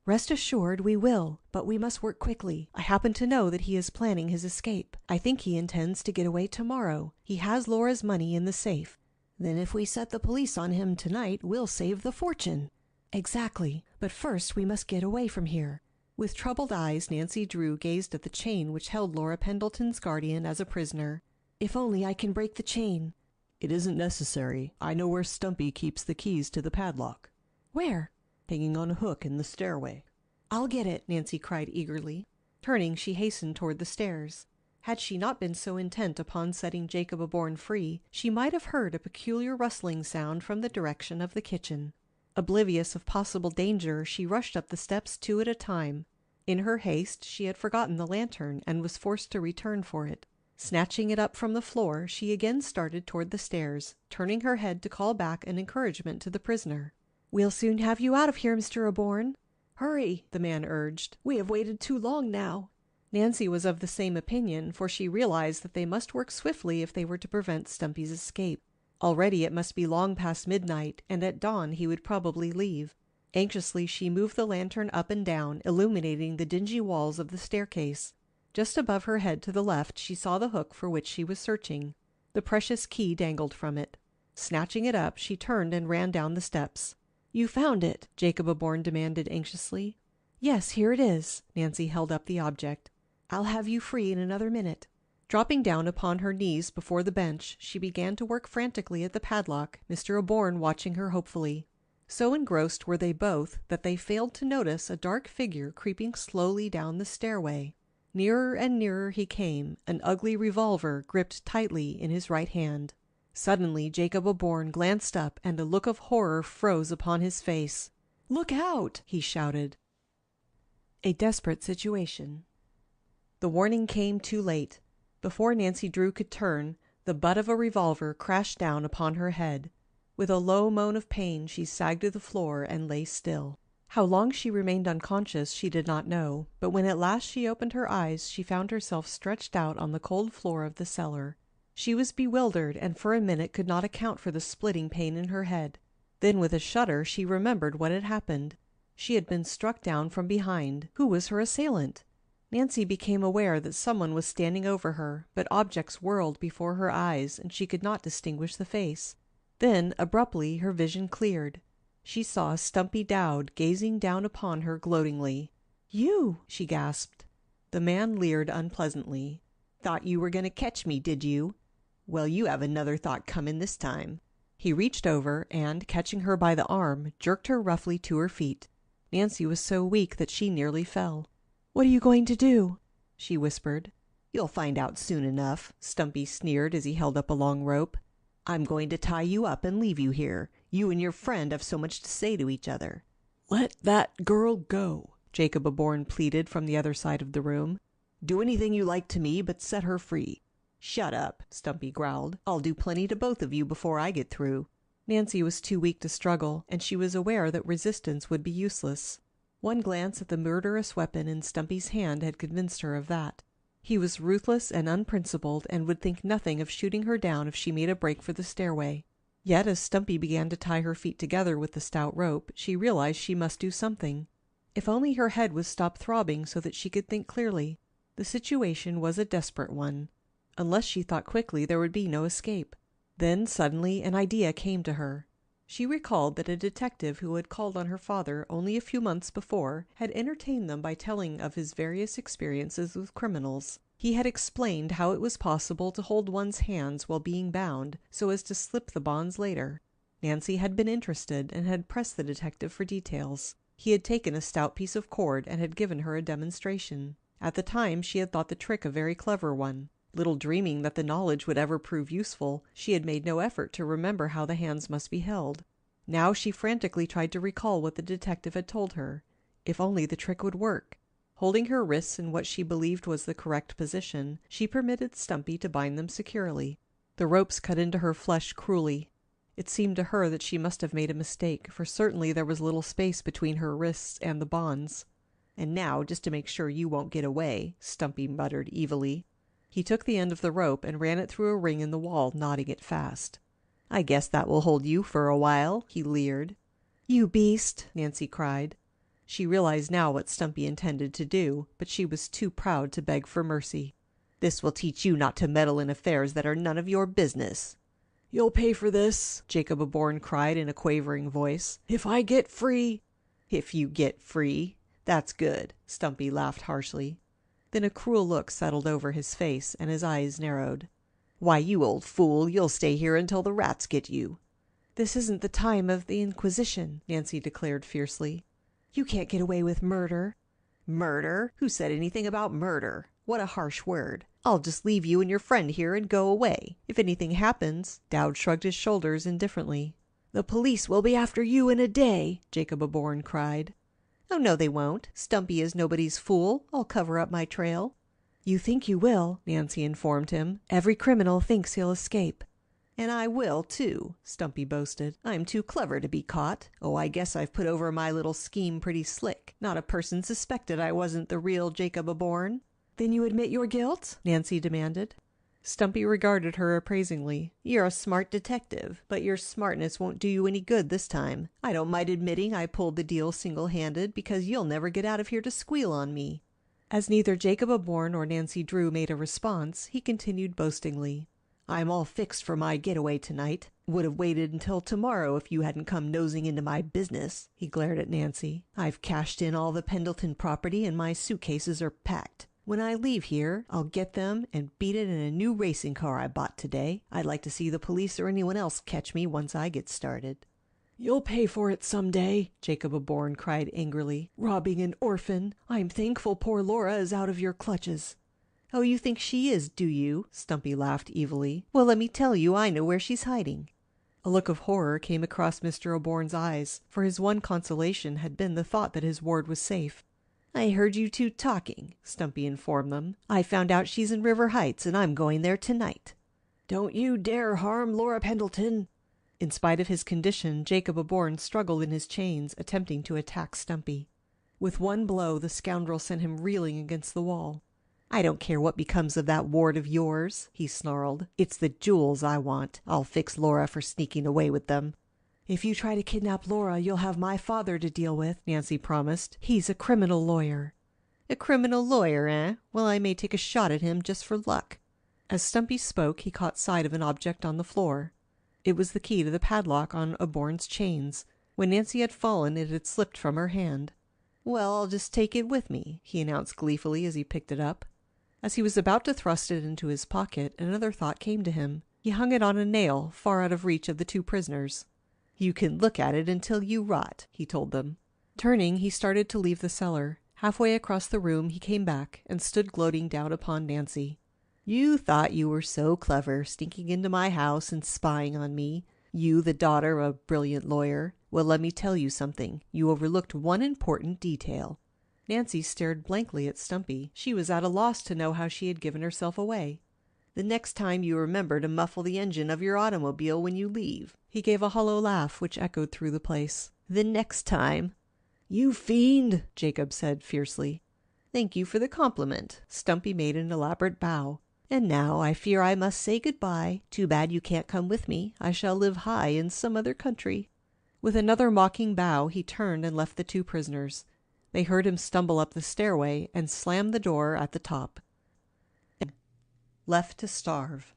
"Rest assured we will, but we must work quickly. I happen to know that he is planning his escape. I think he intends to get away tomorrow. He has Laura's money in the safe." "Then if we set the police on him tonight, we'll save the fortune." "Exactly. But first we must get away from here." With troubled eyes, Nancy Drew gazed at the chain which held Laura Pendleton's guardian as a prisoner. "If only I can break the chain." "It isn't necessary. I know where Stumpy keeps the keys to the padlock." "Where?" "Hanging on a hook in the stairway." "I'll get it," Nancy cried eagerly. Turning, she hastened toward the stairs. Had she not been so intent upon setting Jacob Aborn free, she might have heard a peculiar rustling sound from the direction of the kitchen. Oblivious of possible danger, she rushed up the steps 2 at a time. In her haste, she had forgotten the lantern and was forced to return for it. Snatching it up from the floor, she again started toward the stairs, turning her head to call back an encouragement to the prisoner. "We'll soon have you out of here, Mr. Aborn." "Hurry," the man urged. "We have waited too long now." Nancy was of the same opinion, for she realized that they must work swiftly if they were to prevent Stumpy's escape. Already it must be long past midnight, and at dawn he would probably leave. Anxiously she moved the lantern up and down, illuminating the dingy walls of the staircase. Just above her head to the left she saw the hook for which she was searching. The precious key dangled from it. Snatching it up, she turned and ran down the steps. "You found it?" Jacob Aborn demanded anxiously. "Yes, here it is." Nancy held up the object. "I'll have you free in another minute." Dropping down upon her knees before the bench, she began to work frantically at the padlock, Mr. Aborn watching her hopefully. So engrossed were they both that they failed to notice a dark figure creeping slowly down the stairway. Nearer and nearer he came, an ugly revolver gripped tightly in his right hand. Suddenly Jacob Aborn glanced up, and a look of horror froze upon his face. "Look out!" he shouted. A desperate situation. The warning came too late. Before Nancy Drew could turn, the butt of a revolver crashed down upon her head. With a low moan of pain she sagged to the floor and lay still. How long she remained unconscious she did not know, but when at last she opened her eyes she found herself stretched out on the cold floor of the cellar. She was bewildered, and for a minute could not account for the splitting pain in her head. Then with a shudder she remembered what had happened. She had been struck down from behind. Who was her assailant? Nancy became aware that someone was standing over her, but objects whirled before her eyes, and she could not distinguish the face. Then, abruptly, her vision cleared. She saw Stumpy Dowd gazing down upon her gloatingly. "You!" she gasped. The man leered unpleasantly. "Thought you were going to catch me, did you? Well, you have another thought coming this time." He reached over and, catching her by the arm, jerked her roughly to her feet. Nancy was so weak that she nearly fell. "What are you going to do?" she whispered. "You'll find out soon enough," Stumpy sneered as he held up a long rope. "I'm going to tie you up and leave you here. You and your friend have so much to say to each other." "Let that girl go," Jacob Aborn pleaded from the other side of the room. "Do anything you like to me, but set her free." "Shut up," Stumpy growled. "I'll do plenty to both of you before I get through." Nancy was too weak to struggle, and she was aware that resistance would be useless. One glance at the murderous weapon in Stumpy's hand had convinced her of that. He was ruthless and unprincipled, and would think nothing of shooting her down if she made a break for the stairway. Yet as Stumpy began to tie her feet together with the stout rope, she realized she must do something. If only her head was stopped throbbing so that she could think clearly. The situation was a desperate one. Unless she thought quickly, there would be no escape. Then suddenly an idea came to her. She recalled that a detective who had called on her father only a few months before had entertained them by telling of his various experiences with criminals. He had explained how it was possible to hold one's hands while being bound, so as to slip the bonds later. Nancy had been interested, and had pressed the detective for details. He had taken a stout piece of cord and had given her a demonstration. At the time she had thought the trick a very clever one. Little dreaming that the knowledge would ever prove useful, she had made no effort to remember how the hands must be held. Now she frantically tried to recall what the detective had told her. If only the trick would work. Holding her wrists in what she believed was the correct position, she permitted Stumpy to bind them securely. The ropes cut into her flesh cruelly. It seemed to her that she must have made a mistake, for certainly there was little space between her wrists and the bonds. "And now, just to make sure you won't get away," Stumpy muttered evilly. He took the end of the rope and ran it through a ring in the wall, knotting it fast. "I guess that will hold you for a while," he leered. "You beast!" Nancy cried. She realized now what Stumpy intended to do, but she was too proud to beg for mercy. "This will teach you not to meddle in affairs that are none of your business." "You'll pay for this," Jacob Aborn cried in a quavering voice. "If I get free." "If you get free? That's good," Stumpy laughed harshly. Then a cruel look settled over his face, and his eyes narrowed. Why, you old fool, you'll stay here until the rats get you. This isn't the time of the Inquisition, Nancy declared fiercely. You can't get away with murder. Murder? Who said anything about murder? What a harsh word. I'll just leave you and your friend here and go away. If anything happens— Dowd shrugged his shoulders indifferently. The police will be after you in a day, Jacob Aborn cried. Oh, no, they won't. Stumpy is nobody's fool. I'll cover up my trail. You think you will, Nancy informed him. Every criminal thinks he'll escape. And I will, too, Stumpy boasted. I'm too clever to be caught. Oh, I guess I've put over my little scheme pretty slick. Not a person suspected I wasn't the real Jacob Aborn. Then you admit your guilt? Nancy demanded. Stumpy regarded her appraisingly. You're a smart detective, but your smartness won't do you any good this time. I don't mind admitting I pulled the deal single-handed because you'll never get out of here to squeal on me. As neither Jacob Aborn or Nancy Drew made a response, he continued boastingly. I'm all fixed for my getaway tonight. Would have waited until tomorrow if you hadn't come nosing into my business. He glared at Nancy. I've cashed in all the Pendleton property and my suitcases are packed. When I leave here, I'll get them and beat it in a new racing car I bought today. I'd like to see the police or anyone else catch me once I get started. You'll pay for it someday, Jacob Aborn cried angrily. Robbing an orphan. I'm thankful poor Laura is out of your clutches. Oh, you think she is, do you? Stumpy laughed evilly. Well, let me tell you, I know where she's hiding. A look of horror came across Mr. Aborn's eyes, for his one consolation had been the thought that his ward was safe. I heard you two talking, Stumpy informed them. I found out she's in River Heights, and I'm going there tonight. Don't you dare harm Laura Pendleton. In spite of his condition, Jacob Aborn struggled in his chains, attempting to attack Stumpy. With one blow, the scoundrel sent him reeling against the wall. I don't care what becomes of that ward of yours, he snarled. It's the jewels I want. I'll fix Laura for sneaking away with them. If you try to kidnap Laura, you'll have my father to deal with, Nancy promised. He's a criminal lawyer. A criminal lawyer, eh? Well, I may take a shot at him just for luck. As Stumpy spoke, he caught sight of an object on the floor. It was the key to the padlock on Aborn's chains. When Nancy had fallen, it had slipped from her hand. Well, I'll just take it with me, he announced gleefully as he picked it up. As he was about to thrust it into his pocket, another thought came to him. He hung it on a nail, far out of reach of the two prisoners. You can look at it until you rot, he told them. Turning, he started to leave the cellar. Halfway across the room, he came back and stood gloating down upon Nancy. You thought you were so clever, sneaking into my house and spying on me. You, the daughter of a brilliant lawyer. Well, let me tell you something. You overlooked one important detail. Nancy stared blankly at Stumpy. She was at a loss to know how she had given herself away. The next time you remember to muffle the engine of your automobile when you leave. He gave a hollow laugh which echoed through the place. The next time. You fiend, Jacob said fiercely. Thank you for the compliment. Stumpy made an elaborate bow. And now I fear I must say goodbye. Too bad you can't come with me. I shall live high in some other country. With another mocking bow, he turned and left the two prisoners. They heard him stumble up the stairway and slam the door at the top. Left to starve.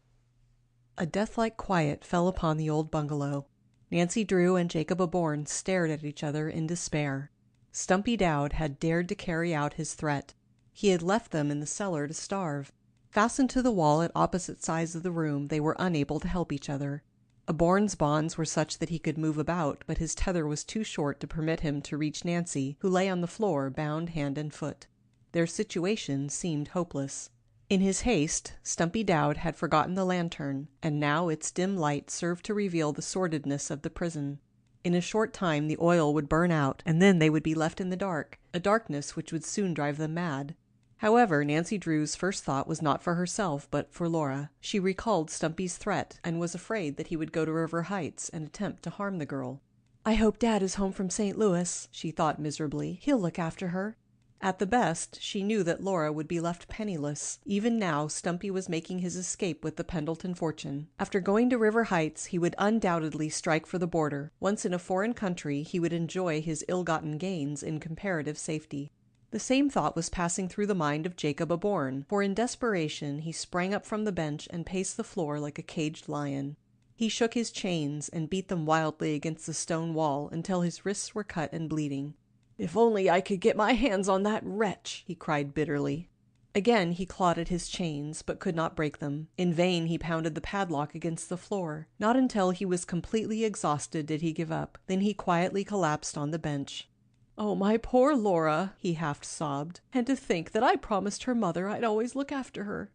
A death-like quiet fell upon the old bungalow. Nancy Drew and Jacob Aborn stared at each other in despair. Stumpy Dowd had dared to carry out his threat. He had left them in the cellar to starve. Fastened to the wall at opposite sides of the room, they were unable to help each other. Aborn's bonds were such that he could move about, but his tether was too short to permit him to reach Nancy, who lay on the floor, bound hand and foot. Their situation seemed hopeless. In his haste, Stumpy Dowd had forgotten the lantern, and now its dim light served to reveal the sordidness of the prison. In a short time the oil would burn out, and then they would be left in the dark, a darkness which would soon drive them mad. However, Nancy Drew's first thought was not for herself, but for Laura. She recalled Stumpy's threat, and was afraid that he would go to River Heights and attempt to harm the girl. "I hope Dad is home from St. Louis," she thought miserably. "He'll look after her." At the best, she knew that Laura would be left penniless. Even now, Stumpy was making his escape with the Pendleton fortune. After going to River Heights, he would undoubtedly strike for the border. Once in a foreign country, he would enjoy his ill-gotten gains in comparative safety. The same thought was passing through the mind of Jacob Aborn, for in desperation he sprang up from the bench and paced the floor like a caged lion. He shook his chains and beat them wildly against the stone wall until his wrists were cut and bleeding. "If only I could get my hands on that wretch!" he cried bitterly. Again he clawed at his chains, but could not break them. In vain he pounded the padlock against the floor. Not until he was completely exhausted did he give up. Then he quietly collapsed on the bench. "Oh, my poor Laura," he half sobbed. "And to think that I promised her mother I'd always look after her."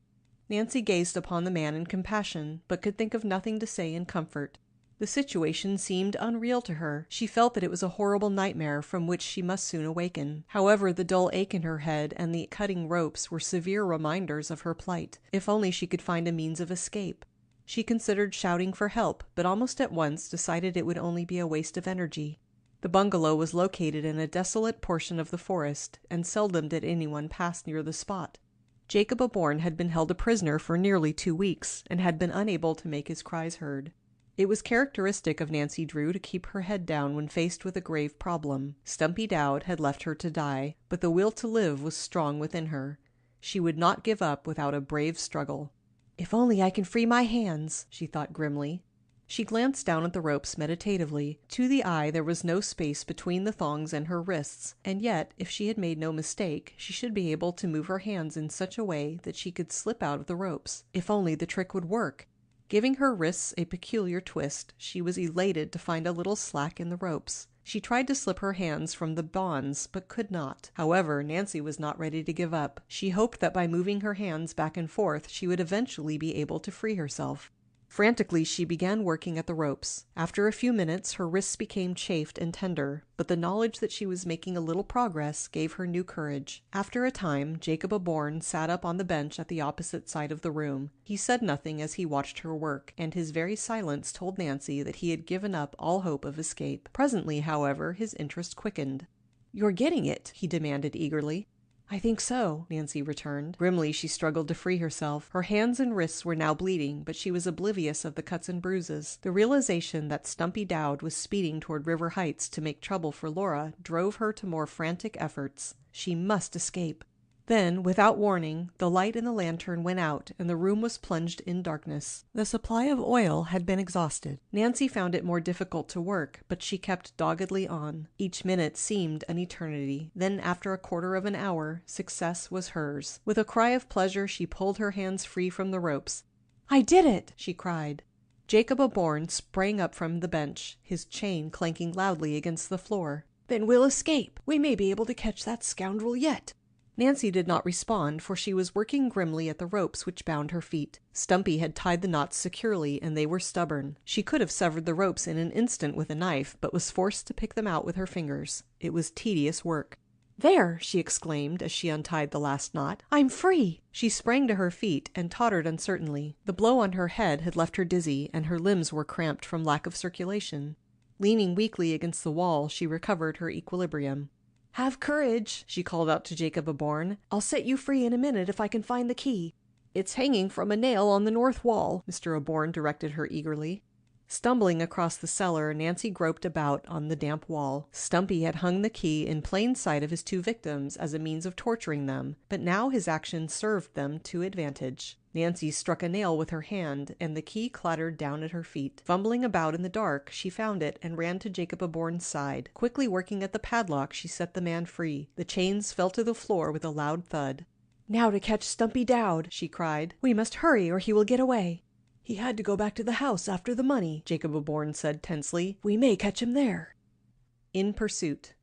Nancy gazed upon the man in compassion, but could think of nothing to say in comfort. The situation seemed unreal to her. She felt that it was a horrible nightmare from which she must soon awaken. However, the dull ache in her head and the cutting ropes were severe reminders of her plight. If only she could find a means of escape. She considered shouting for help, but almost at once decided it would only be a waste of energy. The bungalow was located in a desolate portion of the forest, and seldom did anyone pass near the spot. Jacob Aborn had been held a prisoner for nearly 2 weeks, and had been unable to make his cries heard. It was characteristic of Nancy Drew to keep her head down when faced with a grave problem. Stumpy Dowd had left her to die, but the will to live was strong within her. She would not give up without a brave struggle. "If only I can free my hands," she thought grimly. She glanced down at the ropes meditatively. To the eye there was no space between the thongs and her wrists, and yet, if she had made no mistake, she should be able to move her hands in such a way that she could slip out of the ropes. If only the trick would work! Giving her wrists a peculiar twist, she was elated to find a little slack in the ropes. She tried to slip her hands from the bonds, but could not. However, Nancy was not ready to give up. She hoped that by moving her hands back and forth, she would eventually be able to free herself. Frantically, she began working at the ropes. After a few minutes, her wrists became chafed and tender, but the knowledge that she was making a little progress gave her new courage. After a time, Jacob Aborn sat up on the bench at the opposite side of the room. He said nothing as he watched her work, and his very silence told Nancy that he had given up all hope of escape. Presently, however, his interest quickened. "You're getting it?" he demanded eagerly. "I think so," Nancy returned. Grimly she struggled to free herself. Her hands and wrists were now bleeding, but she was oblivious of the cuts and bruises. The realization that Stumpy Dowd was speeding toward River Heights to make trouble for Laura drove her to more frantic efforts. She must escape. Then, without warning, the light in the lantern went out and the room was plunged in darkness. The supply of oil had been exhausted. Nancy found it more difficult to work, but she kept doggedly on. Each minute seemed an eternity. Then, after a quarter of an hour, success was hers. With a cry of pleasure, she pulled her hands free from the ropes. "I did it!" she cried. Jacob Aborn sprang up from the bench, his chain clanking loudly against the floor. "Then we'll escape. We may be able to catch that scoundrel yet." Nancy did not respond, for she was working grimly at the ropes which bound her feet. Stumpy had tied the knots securely, and they were stubborn. She could have severed the ropes in an instant with a knife, but was forced to pick them out with her fingers. It was tedious work. "There!" she exclaimed as she untied the last knot. "I'm free!" She sprang to her feet and tottered uncertainly. The blow on her head had left her dizzy, and her limbs were cramped from lack of circulation. Leaning weakly against the wall, she recovered her equilibrium. "Have courage," she called out to Jacob Aborn. "I'll set you free in a minute if I can find the key." "It's hanging from a nail on the north wall," Mr. Aborn directed her eagerly. Stumbling across the cellar, Nancy groped about on the damp wall. Stumpy had hung the key in plain sight of his 2 victims as a means of torturing them, but now his action served them to advantage. Nancy struck a nail with her hand, and the key clattered down at her feet. Fumbling about in the dark, she found it and ran to Jacob Aborn's side. Quickly working at the padlock, she set the man free. The chains fell to the floor with a loud thud. "Now to catch Stumpy Dowd," she cried. "We must hurry or he will get away." "He had to go back to the house after the money," Jacob Aborn said tensely. "We may catch him there." In pursuit.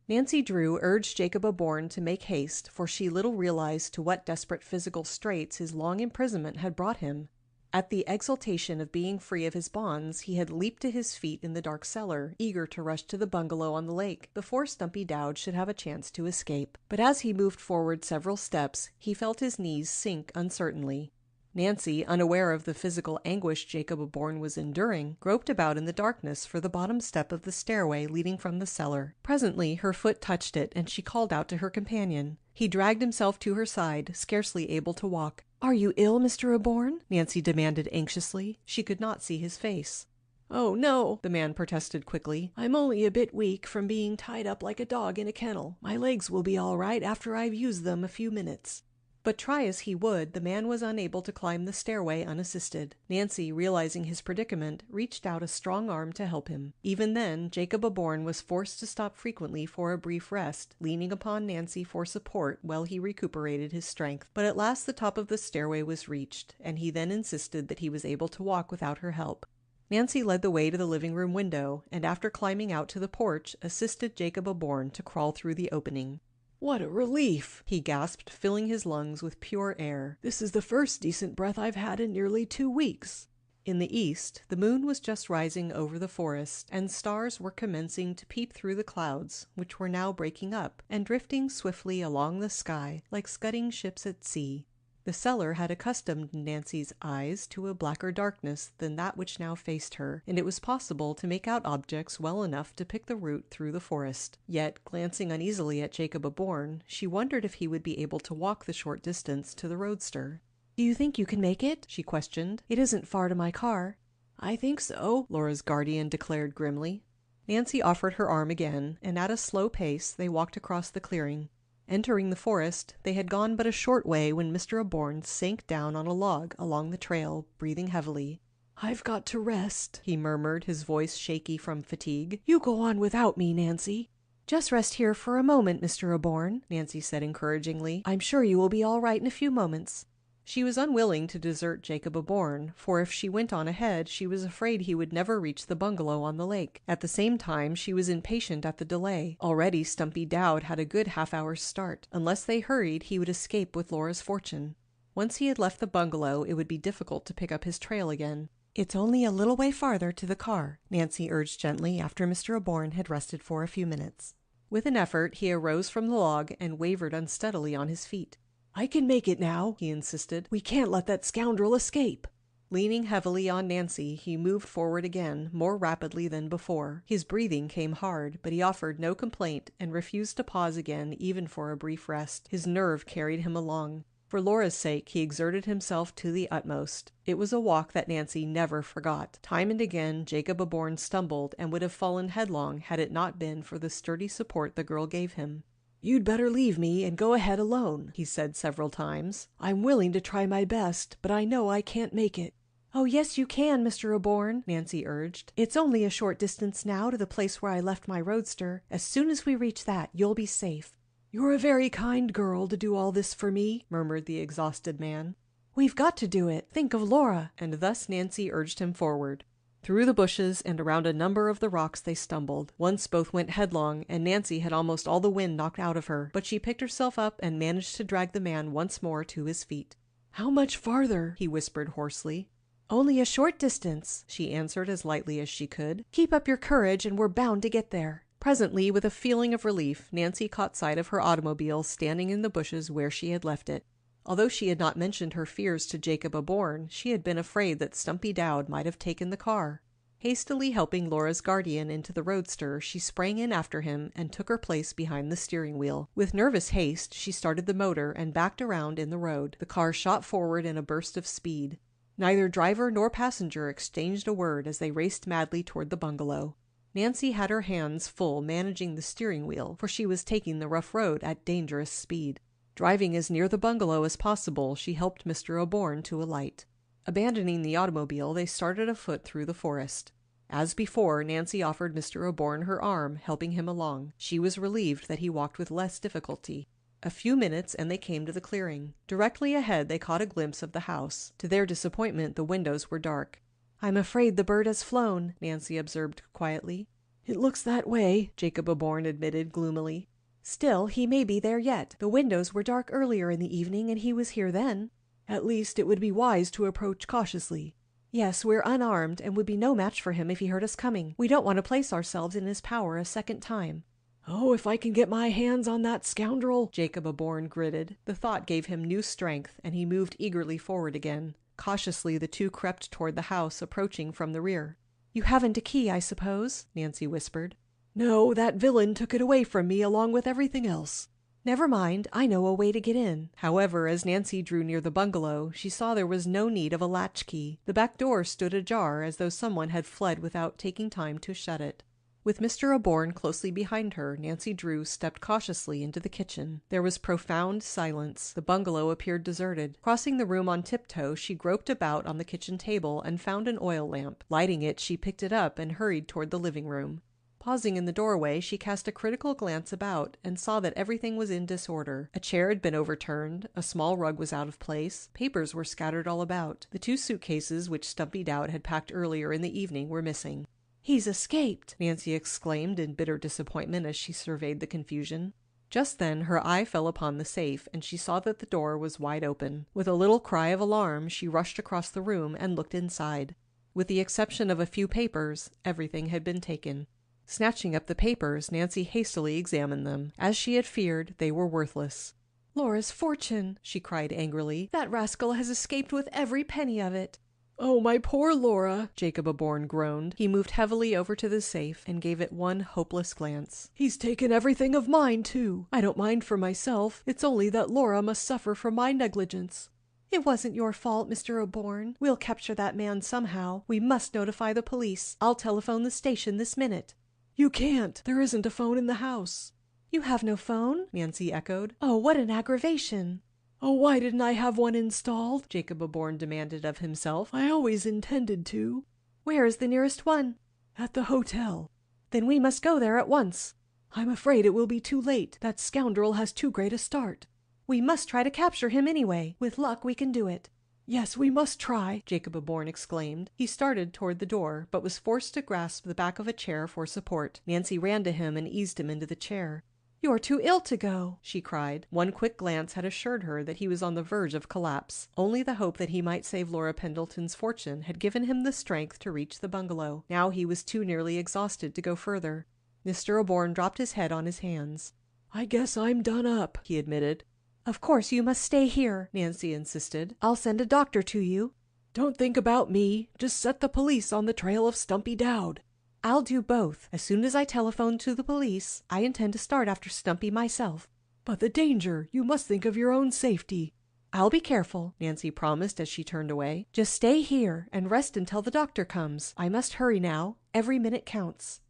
Nancy Drew urged Jacob Aborn to make haste, for she little realized to what desperate physical straits his long imprisonment had brought him. At the exultation of being free of his bonds, he had leaped to his feet in the dark cellar, eager to rush to the bungalow on the lake, before Stumpy Dowd should have a chance to escape. But as he moved forward several steps, he felt his knees sink uncertainly. Nancy, unaware of the physical anguish Jacob Aborn was enduring, groped about in the darkness for the bottom step of the stairway leading from the cellar. Presently her foot touched it, and she called out to her companion. He dragged himself to her side, scarcely able to walk. "Are you ill, Mr. Aborn?" Nancy demanded anxiously. She could not see his face. "Oh, no," the man protested quickly. "I'm only a bit weak from being tied up like a dog in a kennel. My legs will be all right after I've used them a few minutes." But try as he would, the man was unable to climb the stairway unassisted. Nancy, realizing his predicament, reached out a strong arm to help him. Even then, Jacob Aborn was forced to stop frequently for a brief rest, leaning upon Nancy for support while he recuperated his strength. But at last the top of the stairway was reached, and he then insisted that he was able to walk without her help. Nancy led the way to the living room window, and after climbing out to the porch, assisted Jacob Aborn to crawl through the opening. "What a relief!" he gasped, filling his lungs with pure air. "This is the first decent breath I've had in nearly 2 weeks." In the east, the moon was just rising over the forest, and stars were commencing to peep through the clouds, which were now breaking up and drifting swiftly along the sky like scudding ships at sea. The cellar had accustomed Nancy's eyes to a blacker darkness than that which now faced her, and it was possible to make out objects well enough to pick the route through the forest. Yet, glancing uneasily at Jacob Aborn, she wondered if he would be able to walk the short distance to the roadster. "Do you think you can make it?" she questioned. "It isn't far to my car." "I think so," Laura's guardian declared grimly. Nancy offered her arm again, and at a slow pace they walked across the clearing. Entering the forest, they had gone but a short way when Mr. Aborn sank down on a log along the trail, breathing heavily. "I've got to rest," he murmured, his voice shaky from fatigue. "You go on without me, Nancy." "Just rest here for a moment, Mr. Aborn," Nancy said encouragingly. "I'm sure you will be all right in a few moments." She was unwilling to desert Jacob Aborn, for if she went on ahead, she was afraid he would never reach the bungalow on the lake. At the same time, she was impatient at the delay. Already Stumpy Dowd had a good half-hour's start. Unless they hurried, he would escape with Laura's fortune. Once he had left the bungalow, it would be difficult to pick up his trail again. "It's only a little way farther to the car," Nancy urged gently after Mr. Aborn had rested for a few minutes. With an effort, he arose from the log and wavered unsteadily on his feet. "I can make it now," he insisted. "We can't let that scoundrel escape." Leaning heavily on Nancy, he moved forward again, more rapidly than before. His breathing came hard, but he offered no complaint and refused to pause again even for a brief rest. His nerve carried him along. For Laura's sake, he exerted himself to the utmost. It was a walk that Nancy never forgot. Time and again, Jacob Aborn stumbled and would have fallen headlong had it not been for the sturdy support the girl gave him. "You'd better leave me and go ahead alone," he said several times. "I'm willing to try my best, but I know I can't make it." "Oh, yes, you can, Mr. Aborn," Nancy urged. "It's only a short distance now to the place where I left my roadster. As soon as we reach that, you'll be safe." "You're a very kind girl to do all this for me," murmured the exhausted man. "We've got to do it. Think of Laura." And thus Nancy urged him forward. Through the bushes and around a number of the rocks they stumbled. Once both went headlong, and Nancy had almost all the wind knocked out of her, but she picked herself up and managed to drag the man once more to his feet. "How much farther?" he whispered hoarsely. "Only a short distance," she answered as lightly as she could. "Keep up your courage and we're bound to get there." Presently, with a feeling of relief, Nancy caught sight of her automobile standing in the bushes where she had left it. Although she had not mentioned her fears to Jacob Aborn, she had been afraid that Stumpy Dowd might have taken the car. Hastily helping Laura's guardian into the roadster, she sprang in after him and took her place behind the steering wheel. With nervous haste, she started the motor and backed around in the road. The car shot forward in a burst of speed. Neither driver nor passenger exchanged a word as they raced madly toward the bungalow. Nancy had her hands full managing the steering wheel, for she was taking the rough road at dangerous speed. Driving as near the bungalow as possible, she helped Mr. Aborn to alight. Abandoning the automobile, they started afoot through the forest. As before, Nancy offered Mr. Aborn her arm, helping him along. She was relieved that he walked with less difficulty. A few minutes and they came to the clearing. Directly ahead they caught a glimpse of the house. To their disappointment, the windows were dark. "I'm afraid the bird has flown," Nancy observed quietly. "It looks that way," Jacob Aborn admitted gloomily. "Still, he may be there yet. The windows were dark earlier in the evening and he was here then." "At least it would be wise to approach cautiously." "Yes, we're unarmed and would be no match for him if he heard us coming. We don't want to place ourselves in his power a second time." "Oh, if I can get my hands on that scoundrel," Jacob Aborn gritted. The thought gave him new strength, and he moved eagerly forward again. Cautiously the two crept toward the house, approaching from the rear. "You haven't a key, I suppose?" Nancy whispered. "No, that villain took it away from me along with everything else." "Never mind, I know a way to get in." However, as Nancy drew near the bungalow, she saw there was no need of a latchkey. The back door stood ajar as though someone had fled without taking time to shut it. With Mr. Aborn closely behind her, Nancy Drew stepped cautiously into the kitchen. There was profound silence. The bungalow appeared deserted. Crossing the room on tiptoe, she groped about on the kitchen table and found an oil lamp. Lighting it, she picked it up and hurried toward the living room. Pausing in the doorway, she cast a critical glance about and saw that everything was in disorder. A chair had been overturned, a small rug was out of place, papers were scattered all about. The 2 suitcases which Stumpy Dowd had packed earlier in the evening were missing. "He's escaped!" Nancy exclaimed in bitter disappointment as she surveyed the confusion. Just then her eye fell upon the safe, and she saw that the door was wide open. With a little cry of alarm, she rushed across the room and looked inside. With the exception of a few papers, everything had been taken. Snatching up the papers, Nancy hastily examined them. As she had feared, they were worthless. "Laura's fortune!" she cried angrily. "That rascal has escaped with every penny of it." "Oh, my poor Laura!" Jacob Aborn groaned. He moved heavily over to the safe and gave it one hopeless glance. "He's taken everything of mine, too. I don't mind for myself. It's only that Laura must suffer from my negligence." "It wasn't your fault, Mr. Aborn. We'll capture that man somehow. We must notify the police. I'll telephone the station this minute." "You can't. There isn't a phone in the house." "You have no phone?" Nancy echoed. "Oh, what an aggravation." "Oh, why didn't I have one installed?" Jacob Aborn demanded of himself. "I always intended to." "Where is the nearest one?" "At the hotel." "Then we must go there at once." "I'm afraid it will be too late. That scoundrel has too great a start." "We must try to capture him anyway. With luck we can do it." "Yes, we must try," Jacob Aborn exclaimed. He started toward the door, but was forced to grasp the back of a chair for support. Nancy ran to him and eased him into the chair. "You're too ill to go," she cried. One quick glance had assured her that he was on the verge of collapse. Only the hope that he might save Laura Pendleton's fortune had given him the strength to reach the bungalow. Now he was too nearly exhausted to go further. Mr. Aborn dropped his head on his hands. "I guess I'm done up," he admitted. "Of course you must stay here," Nancy insisted. "I'll send a doctor to you." "Don't think about me. Just set the police on the trail of Stumpy Dowd." "I'll do both. As soon as I telephone to the police, I intend to start after Stumpy myself." "But the danger! You must think of your own safety." "I'll be careful," Nancy promised as she turned away. "Just stay here and rest until the doctor comes. I must hurry now. Every minute counts."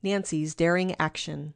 Nancy's daring action.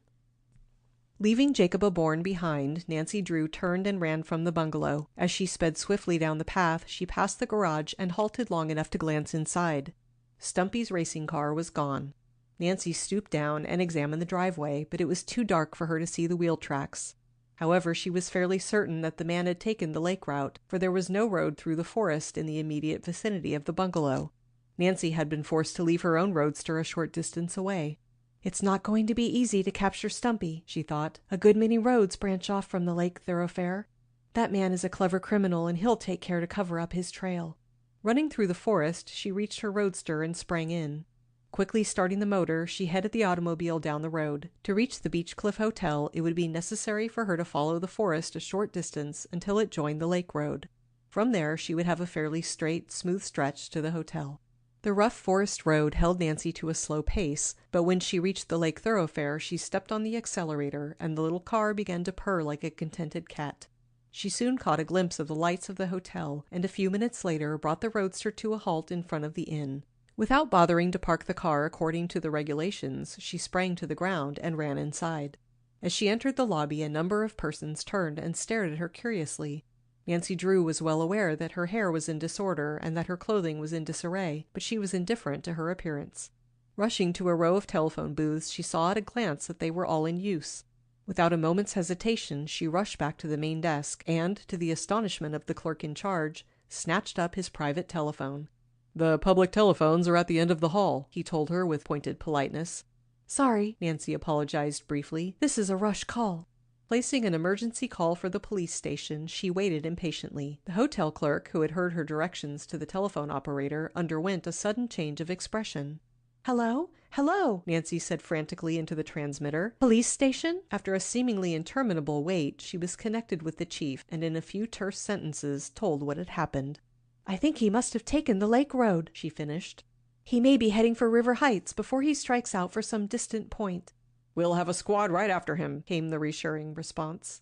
Leaving Jacob Aborn behind, Nancy Drew turned and ran from the bungalow. As she sped swiftly down the path, she passed the garage and halted long enough to glance inside. Stumpy's racing car was gone. Nancy stooped down and examined the driveway, but it was too dark for her to see the wheel tracks. However, she was fairly certain that the man had taken the lake route, for there was no road through the forest in the immediate vicinity of the bungalow. Nancy had been forced to leave her own roadster a short distance away. "It's not going to be easy to capture Stumpy," she thought. "A good many roads branch off from the lake thoroughfare. That man is a clever criminal, and he'll take care to cover up his trail." Running through the forest, she reached her roadster and sprang in. Quickly starting the motor, she headed the automobile down the road. To reach the Beach Cliff Hotel, it would be necessary for her to follow the forest a short distance until it joined the lake road. From there, she would have a fairly straight, smooth stretch to the hotel. The rough forest road held Nancy to a slow pace, but when she reached the lake thoroughfare, she stepped on the accelerator, and the little car began to purr like a contented cat. She soon caught a glimpse of the lights of the hotel, and a few minutes later brought the roadster to a halt in front of the inn. Without bothering to park the car according to the regulations, she sprang to the ground and ran inside. As she entered the lobby, a number of persons turned and stared at her curiously. Nancy Drew was well aware that her hair was in disorder and that her clothing was in disarray, but she was indifferent to her appearance. Rushing to a row of telephone booths, she saw at a glance that they were all in use. Without a moment's hesitation, she rushed back to the main desk and, to the astonishment of the clerk in charge, snatched up his private telephone. "The public telephones are at the end of the hall," he told her with pointed politeness. "Sorry," Nancy apologized briefly. "This is a rush call." Placing an emergency call for the police station, she waited impatiently. The hotel clerk, who had heard her directions to the telephone operator, underwent a sudden change of expression. "Hello? Hello?" Nancy said frantically into the transmitter. "Police station?" After a seemingly interminable wait, she was connected with the chief and in a few terse sentences told what had happened. "I think he must have taken the lake road," she finished. "He may be heading for River Heights before he strikes out for some distant point." "We'll have a squad right after him," came the reassuring response.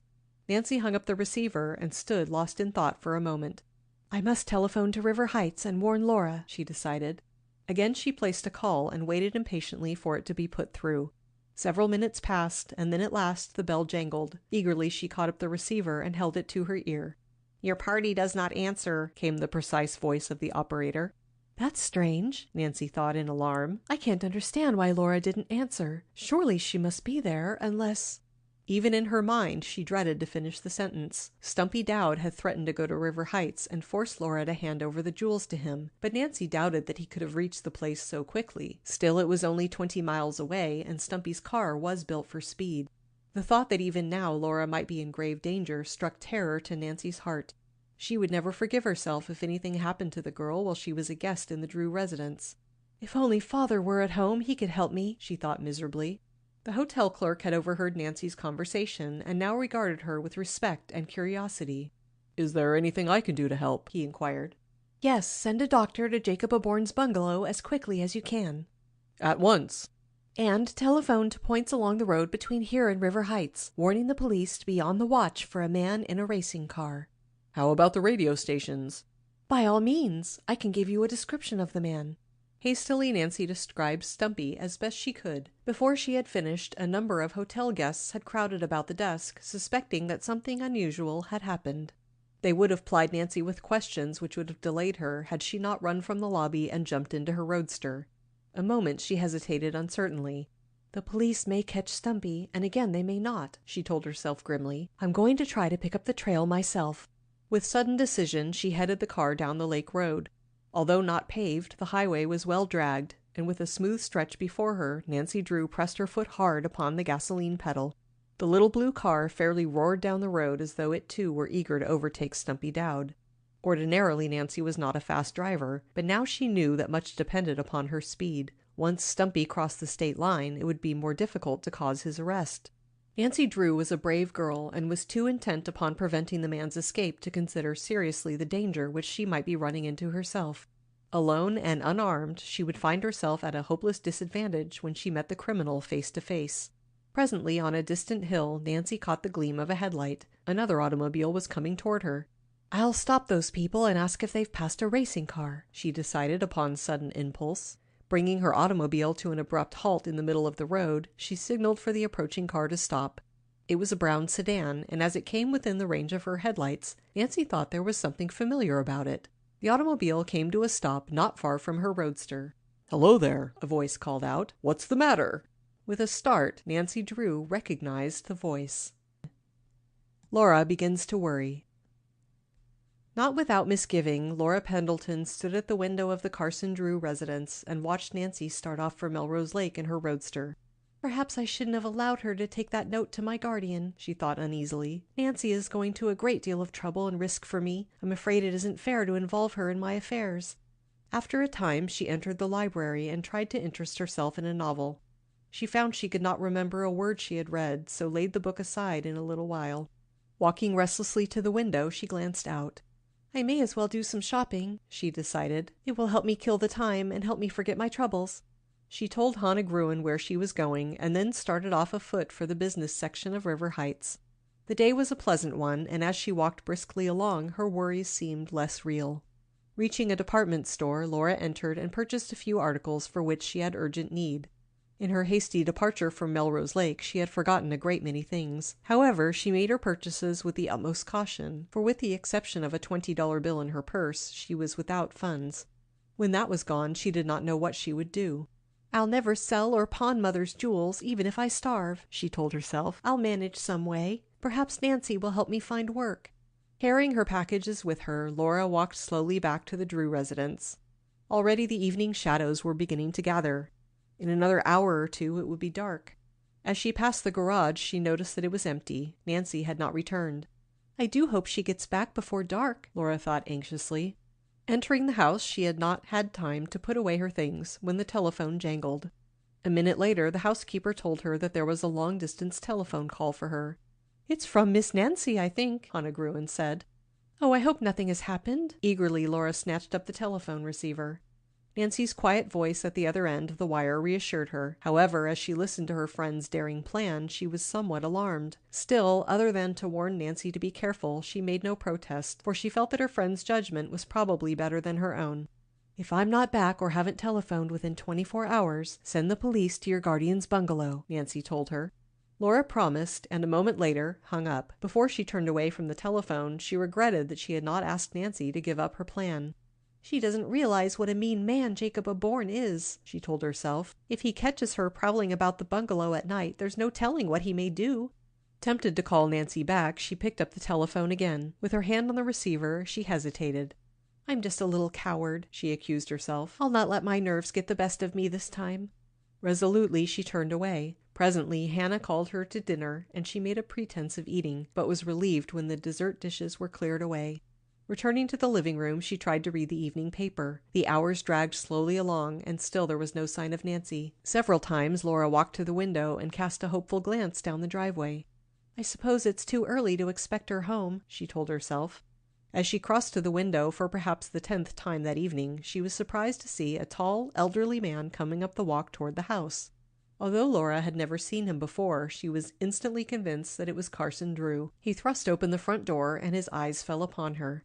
Nancy hung up the receiver and stood lost in thought for a moment. "I must telephone to River Heights and warn Laura," she decided. Again she placed a call and waited impatiently for it to be put through. Several minutes passed, and then at last the bell jangled. Eagerly she caught up the receiver and held it to her ear. "Your party does not answer," came the precise voice of the operator. That's strange, Nancy thought in alarm. I can't understand why Laura didn't answer. Surely she must be there, unless... Even in her mind, she dreaded to finish the sentence. Stumpy Dowd had threatened to go to River Heights and force Laura to hand over the jewels to him, but Nancy doubted that he could have reached the place so quickly. Still, it was only 20 miles away, and Stumpy's car was built for speed. The thought that even now Laura might be in grave danger struck terror to Nancy's heart. She would never forgive herself if anything happened to the girl while she was a guest in the Drew residence. If only Father were at home, he could help me, she thought miserably. The hotel clerk had overheard Nancy's conversation and now regarded her with respect and curiosity. "Is there anything I can do to help?" he inquired. "Yes, send a doctor to Jacob Aborn's bungalow as quickly as you can." "At once." "And telephone to points along the road between here and River Heights, warning the police to be on the watch for a man in a racing car." "How about the radio stations?" "By all means. I can give you a description of the man." Hastily Nancy described Stumpy as best she could. Before she had finished, a number of hotel guests had crowded about the desk, suspecting that something unusual had happened. They would have plied Nancy with questions which would have delayed her had she not run from the lobby and jumped into her roadster. A moment she hesitated uncertainly. "The police may catch Stumpy, and again they may not," she told herself grimly. "I'm going to try to pick up the trail myself." With sudden decision she headed the car down the lake road. Although not paved, the highway was well dragged, and with a smooth stretch before her, Nancy Drew pressed her foot hard upon the gasoline pedal. The little blue car fairly roared down the road as though it too were eager to overtake Stumpy Dowd. Ordinarily Nancy was not a fast driver, but now she knew that much depended upon her speed. Once Stumpy crossed the state line, it would be more difficult to cause his arrest. Nancy Drew was a brave girl and was too intent upon preventing the man's escape to consider seriously the danger which she might be running into herself. Alone and unarmed, she would find herself at a hopeless disadvantage when she met the criminal face to face. Presently, on a distant hill, Nancy caught the gleam of a headlight. Another automobile was coming toward her. "I'll stop those people and ask if they've passed a racing car," she decided upon sudden impulse. Bringing her automobile to an abrupt halt in the middle of the road, she signaled for the approaching car to stop. It was a brown sedan, and as it came within the range of her headlights, Nancy thought there was something familiar about it. The automobile came to a stop not far from her roadster. "Hello there," a voice called out. "What's the matter?" With a start, Nancy Drew recognized the voice. Laura begins to worry. Not without misgiving, Laura Pendleton stood at the window of the Carson Drew residence and watched Nancy start off for Melrose Lake in her roadster. "Perhaps I shouldn't have allowed her to take that note to my guardian," she thought uneasily. "Nancy is going to a great deal of trouble and risk for me. I'm afraid it isn't fair to involve her in my affairs." After a time she entered the library and tried to interest herself in a novel. She found she could not remember a word she had read, so laid the book aside in a little while. Walking restlessly to the window, she glanced out. "I may as well do some shopping," she decided. "It will help me kill the time and help me forget my troubles." She told Hannah Gruen where she was going and then started off afoot for the business section of River Heights. The day was a pleasant one, and as she walked briskly along, her worries seemed less real. Reaching a department store, Laura entered and purchased a few articles for which she had urgent need. In her hasty departure from Melrose Lake, she had forgotten a great many things. However, she made her purchases with the utmost caution, for with the exception of a $20 bill in her purse, she was without funds. When that was gone, she did not know what she would do. "I'll never sell or pawn Mother's jewels, even if I starve," she told herself. "I'll manage some way. Perhaps Nancy will help me find work." Carrying her packages with her, Laura walked slowly back to the Drew residence. Already the evening shadows were beginning to gather. In another hour or two it would be dark. As she passed the garage, she noticed that it was empty. Nancy had not returned. "I do hope she gets back before dark," Laura thought anxiously. Entering the house, she had not had time to put away her things when the telephone jangled. A minute later, the housekeeper told her that there was a long-distance telephone call for her. "It's from Miss Nancy, I think," Hannah Gruen said. "Oh, I hope nothing has happened." Eagerly, Laura snatched up the telephone receiver. Nancy's quiet voice at the other end of the wire reassured her. However, as she listened to her friend's daring plan, she was somewhat alarmed. Still, other than to warn Nancy to be careful, she made no protest, for she felt that her friend's judgment was probably better than her own. If I'm not back or haven't telephoned within 24 hours, send the police to your guardian's bungalow, Nancy told her. Laura promised, and a moment later hung up. Before she turned away from the telephone, she regretted that she had not asked Nancy to give up her plan. She doesn't realize what a mean man Jacob Aborn is, she told herself. If he catches her prowling about the bungalow at night, there's no telling what he may do. Tempted to call Nancy back, she picked up the telephone again. With her hand on the receiver, she hesitated. I'm just a little coward, she accused herself. I'll not let my nerves get the best of me this time. Resolutely, she turned away. Presently, Hannah called her to dinner, and she made a pretense of eating, but was relieved when the dessert dishes were cleared away. Returning to the living room, she tried to read the evening paper. The hours dragged slowly along, and still there was no sign of Nancy. Several times Laura walked to the window and cast a hopeful glance down the driveway. I suppose it's too early to expect her home, she told herself. As she crossed to the window for perhaps the 10th time that evening, she was surprised to see a tall, elderly man coming up the walk toward the house. Although Laura had never seen him before, she was instantly convinced that it was Carson Drew. He thrust open the front door, and his eyes fell upon her.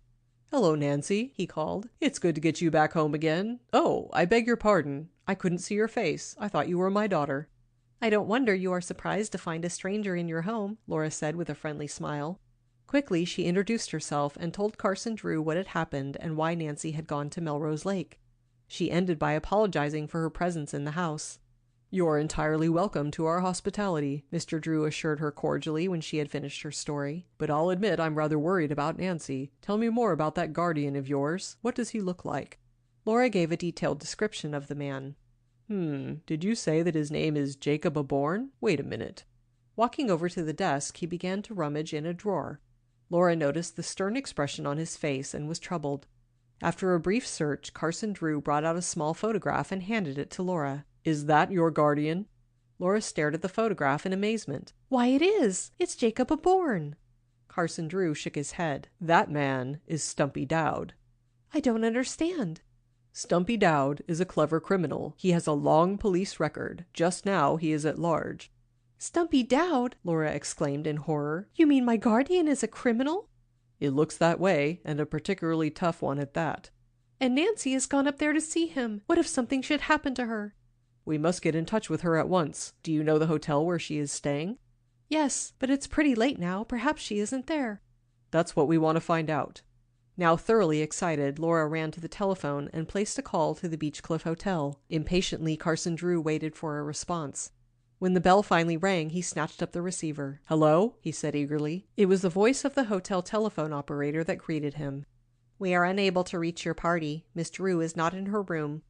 "Hello, Nancy," he called. "It's good to get you back home again. Oh, I beg your pardon. I couldn't see your face. I thought you were my daughter." "I don't wonder you are surprised to find a stranger in your home," Laura said with a friendly smile. Quickly, she introduced herself and told Carson Drew what had happened and why Nancy had gone to Melrose Lake. She ended by apologizing for her presence in the house. "You are entirely welcome to our hospitality," Mr. Drew assured her cordially when she had finished her story. "But I'll admit I'm rather worried about Nancy. Tell me more about that guardian of yours. What does he look like?" Laura gave a detailed description of the man. Did you say that his name is Jacob Aborn? Wait a minute." Walking over to the desk, he began to rummage in a drawer. Laura noticed the stern expression on his face and was troubled. After a brief search, Carson Drew brought out a small photograph and handed it to Laura. "Is that your guardian?" Laura stared at the photograph in amazement. "Why, it is! It's Jacob Aborn!" Carson Drew shook his head. "That man is Stumpy Dowd." "I don't understand." "Stumpy Dowd is a clever criminal. He has a long police record. Just now he is at large." "Stumpy Dowd!" Laura exclaimed in horror. "You mean my guardian is a criminal?" "It looks that way, and a particularly tough one at that." "And Nancy has gone up there to see him. What if something should happen to her?" "We must get in touch with her at once. Do you know the hotel where she is staying?" "Yes, but it's pretty late now. Perhaps she isn't there." "That's what we want to find out." Now thoroughly excited, Laura ran to the telephone and placed a call to the Beechcliff Hotel. Impatiently, Carson Drew waited for a response. When the bell finally rang, he snatched up the receiver. "Hello?" he said eagerly. It was the voice of the hotel telephone operator that greeted him. "We are unable to reach your party. Miss Drew is not in her room."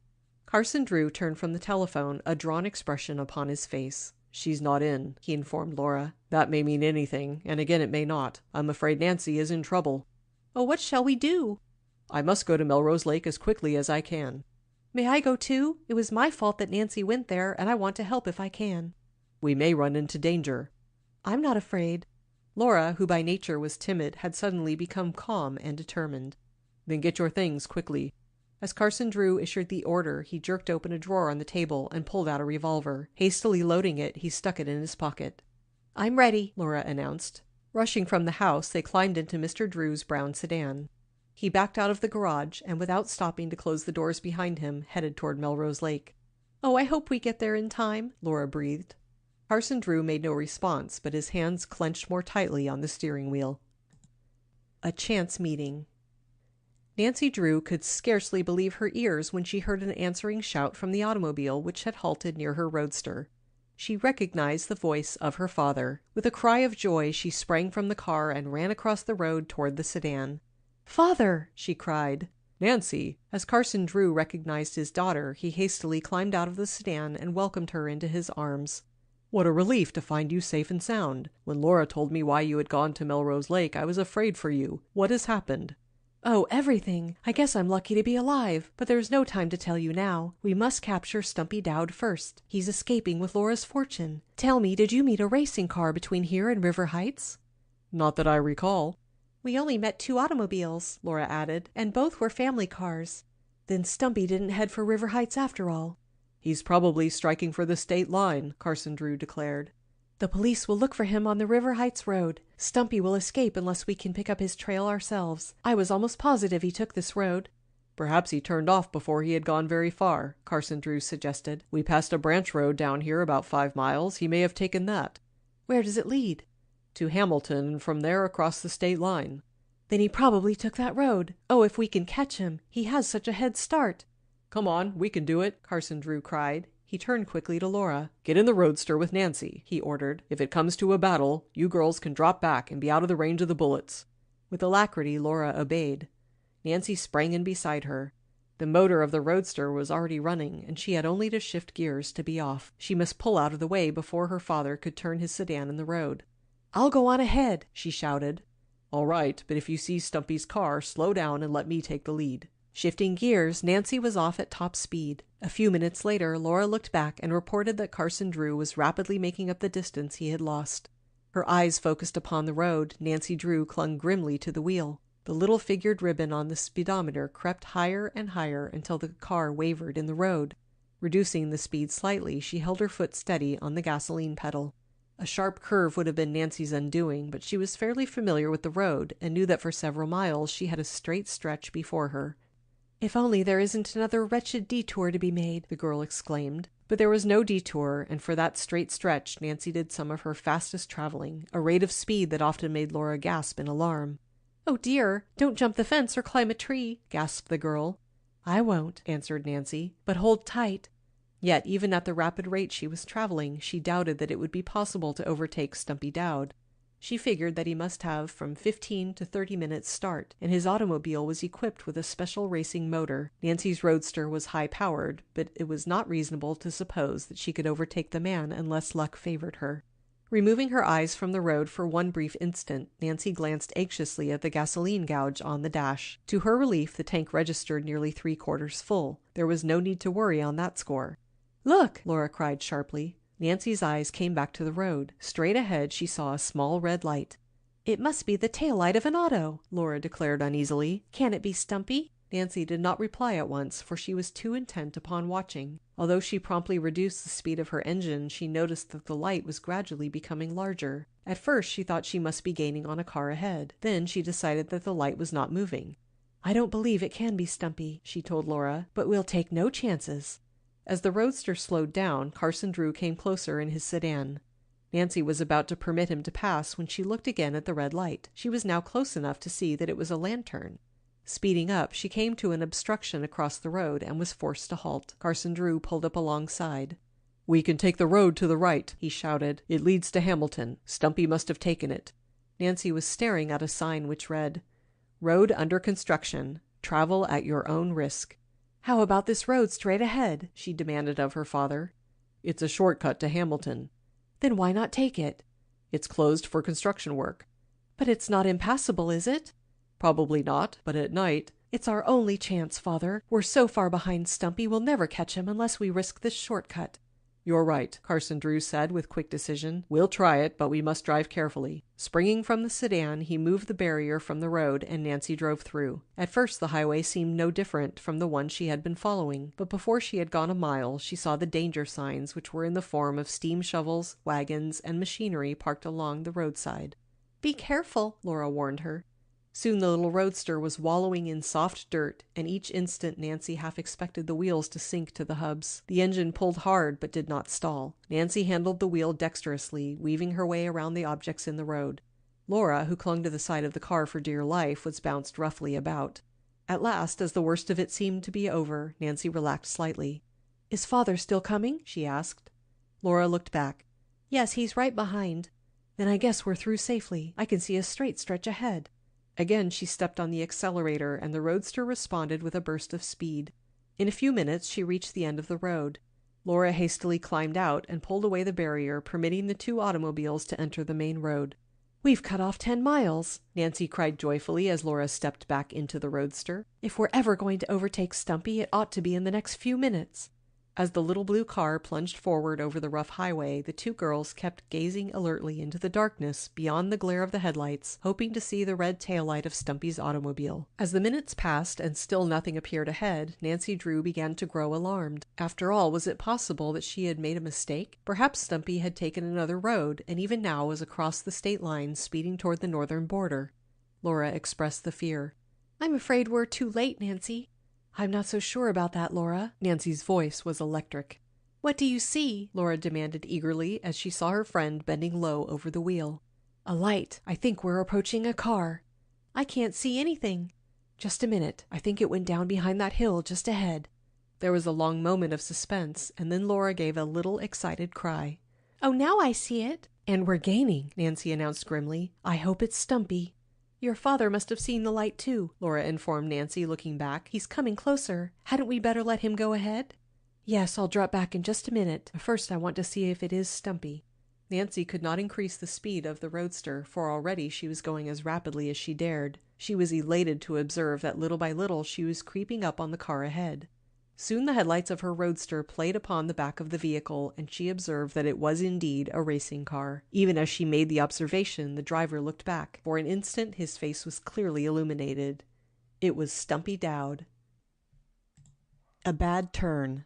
Carson Drew turned from the telephone, a drawn expression upon his face. "She's not in," he informed Laura. "That may mean anything, and again it may not. I'm afraid Nancy is in trouble." "Oh, what shall we do?" "I must go to Melrose Lake as quickly as I can." "May I go too? It was my fault that Nancy went there, and I want to help if I can." "We may run into danger." "I'm not afraid." Laura, who by nature was timid, had suddenly become calm and determined. "Then get your things quickly." As Carson Drew issued the order, he jerked open a drawer on the table and pulled out a revolver. Hastily loading it, he stuck it in his pocket. "I'm ready," Laura announced. Rushing from the house, they climbed into Mr. Drew's brown sedan. He backed out of the garage and, without stopping to close the doors behind him, headed toward Melrose Lake. "Oh, I hope we get there in time," Laura breathed. Carson Drew made no response, but his hands clenched more tightly on the steering wheel. A chance meeting. Nancy Drew could scarcely believe her ears when she heard an answering shout from the automobile which had halted near her roadster. She recognized the voice of her father. With a cry of joy, she sprang from the car and ran across the road toward the sedan. "Father!" she cried. "Nancy!" As Carson Drew recognized his daughter, he hastily climbed out of the sedan and welcomed her into his arms. "What a relief to find you safe and sound. When Laura told me why you had gone to Melrose Lake, I was afraid for you. What has happened?" "Oh, everything. I guess I'm lucky to be alive. But there's no time to tell you now. We must capture Stumpy Dowd first. He's escaping with Laura's fortune. Tell me, did you meet a racing car between here and River Heights?" "Not that I recall." "We only met 2 automobiles," Laura added, "and both were family cars." "Then Stumpy didn't head for River Heights after all." "He's probably striking for the state line," Carson Drew declared. "The police will look for him on the River Heights road. Stumpy will escape unless we can pick up his trail ourselves. I was almost positive he took this road." Perhaps he turned off before he had gone very far, Carson Drew suggested. We passed a branch road down here about 5 miles. He may have taken that. Where does it lead? To Hamilton, and from there across the state line. Then he probably took that road. Oh, if we can catch him. He has such a head start. Come on, we can do it, Carson Drew cried. He turned quickly to Laura. Get in the roadster with Nancy, he ordered. If it comes to a battle, you girls can drop back and be out of the range of the bullets. With alacrity, Laura obeyed. Nancy sprang in beside her. The motor of the roadster was already running, and she had only to shift gears to be off. She must pull out of the way before her father could turn his sedan in the road. I'll go on ahead, she shouted. All right, but if you see Stumpy's car, slow down and let me take the lead. Shifting gears, Nancy was off at top speed. A few minutes later, Laura looked back and reported that Carson Drew was rapidly making up the distance he had lost. Her eyes focused upon the road. Nancy Drew clung grimly to the wheel. The little figured ribbon on the speedometer crept higher and higher until the car wavered in the road. Reducing the speed slightly, she held her foot steady on the gasoline pedal. A sharp curve would have been Nancy's undoing, but she was fairly familiar with the road and knew that for several miles she had a straight stretch before her. If only there isn't another wretched detour to be made, the girl exclaimed. But there was no detour, and for that straight stretch Nancy did some of her fastest traveling, a rate of speed that often made Laura gasp in alarm. Oh dear, don't jump the fence or climb a tree, gasped the girl. I won't, answered Nancy, but hold tight. Yet, even at the rapid rate she was traveling, she doubted that it would be possible to overtake Stumpy Dowd. She figured that he must have from 15 to 30 minutes start, and his automobile was equipped with a special racing motor. Nancy's roadster was high-powered, but it was not reasonable to suppose that she could overtake the man unless luck favored her. Removing her eyes from the road for one brief instant, Nancy glanced anxiously at the gasoline gauge on the dash. To her relief, the tank registered nearly 3/4 full. There was no need to worry on that score. Look! Laura cried sharply. Nancy's eyes came back to the road. Straight ahead she saw a small red light. It must be the tail light of an auto, Laura declared uneasily. Can it be Stumpy? Nancy did not reply at once, for she was too intent upon watching. Although she promptly reduced the speed of her engine, she noticed that the light was gradually becoming larger. At first she thought she must be gaining on a car ahead. Then she decided that the light was not moving. I don't believe it can be Stumpy, she told Laura, but we'll take no chances. As the roadster slowed down, Carson Drew came closer in his sedan. Nancy was about to permit him to pass when she looked again at the red light. She was now close enough to see that it was a lantern. Speeding up, she came to an obstruction across the road and was forced to halt. Carson Drew pulled up alongside. "We can take the road to the right," he shouted. "It leads to Hamilton. Stumpy must have taken it." Nancy was staring at a sign which read, "Road under construction. Travel at your own risk." "How about this road straight ahead?" she demanded of her father. "It's a shortcut to Hamilton." "Then why not take it?" "It's closed for construction work." "But it's not impassable, is it?" "Probably not, but at night—" "It's our only chance, father. We're so far behind Stumpy we'll never catch him unless we risk this shortcut." "You're right," Carson Drew said with quick decision. "We'll try it, but we must drive carefully." Springing from the sedan, he moved the barrier from the road, and Nancy drove through. At first the highway seemed no different from the one she had been following, but before she had gone a mile she saw the danger signs, which were in the form of steam shovels, wagons, and machinery parked along the roadside. "Be careful," Laura warned her. Soon the little roadster was wallowing in soft dirt, and each instant Nancy half expected the wheels to sink to the hubs. The engine pulled hard but did not stall. Nancy handled the wheel dexterously, weaving her way around the objects in the road. Laura, who clung to the side of the car for dear life, was bounced roughly about. At last, as the worst of it seemed to be over, Nancy relaxed slightly. "Is father still coming?" she asked. Laura looked back. "Yes, he's right behind." "Then I guess we're through safely. I can see a straight stretch ahead." Again she stepped on the accelerator, and the roadster responded with a burst of speed. In a few minutes she reached the end of the road. Laura hastily climbed out and pulled away the barrier, permitting the two automobiles to enter the main road. "We've cut off 10 miles!" Nancy cried joyfully as Laura stepped back into the roadster. "If we're ever going to overtake Stumpy, it ought to be in the next few minutes." As the little blue car plunged forward over the rough highway, the two girls kept gazing alertly into the darkness beyond the glare of the headlights, hoping to see the red taillight of Stumpy's automobile. As the minutes passed and still nothing appeared ahead, Nancy Drew began to grow alarmed. After all, was it possible that she had made a mistake? Perhaps Stumpy had taken another road, and even now was across the state line, speeding toward the northern border. Laura expressed the fear. "I'm afraid we're too late, Nancy." I'm not so sure about that, Laura. Nancy's voice was electric. What do you see? Laura demanded eagerly as she saw her friend bending low over the wheel. A light. I think we're approaching a car. I can't see anything. Just a minute. I think it went down behind that hill just ahead. There was a long moment of suspense, and then Laura gave a little excited cry. Oh, now I see it. And we're gaining, Nancy announced grimly. I hope it's Stumpy. Your father must have seen the light too, Laura informed Nancy, looking back. He's coming closer. Hadn't we better let him go ahead? Yes, I'll drop back in just a minute. But first I want to see if it is Stumpy. Nancy could not increase the speed of the roadster, for already she was going as rapidly as she dared. She was elated to observe that little by little she was creeping up on the car ahead. Soon the headlights of her roadster played upon the back of the vehicle, and she observed that it was indeed a racing car. Even as she made the observation, the driver looked back. For an instant his face was clearly illuminated. It was Stumpy Dowd. A bad turn.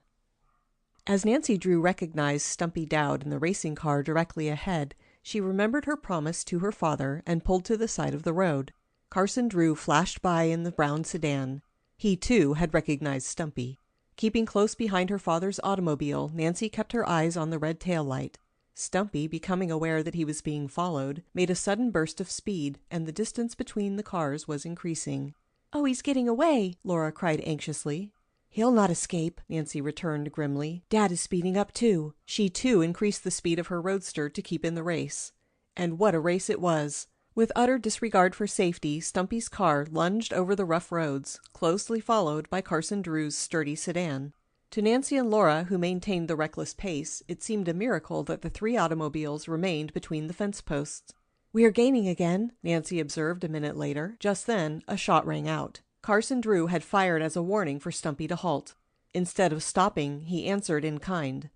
As Nancy Drew recognized Stumpy Dowd in the racing car directly ahead, she remembered her promise to her father and pulled to the side of the road. Carson Drew flashed by in the brown sedan. He, too, had recognized Stumpy. Keeping close behind her father's automobile, Nancy kept her eyes on the red taillight. Stumpy, becoming aware that he was being followed, made a sudden burst of speed, and the distance between the cars was increasing. Oh, he's getting away, Laura cried anxiously. He'll not escape, Nancy returned grimly. Dad is speeding up too. She, too, increased the speed of her roadster to keep in the race. And what a race it was! With utter disregard for safety, Stumpy's car lunged over the rough roads, closely followed by Carson Drew's sturdy sedan. To Nancy and Laura, who maintained the reckless pace, it seemed a miracle that the three automobiles remained between the fence posts. We are gaining again, Nancy observed a minute later. Just then, a shot rang out. Carson Drew had fired as a warning for Stumpy to halt. Instead of stopping, he answered in kind.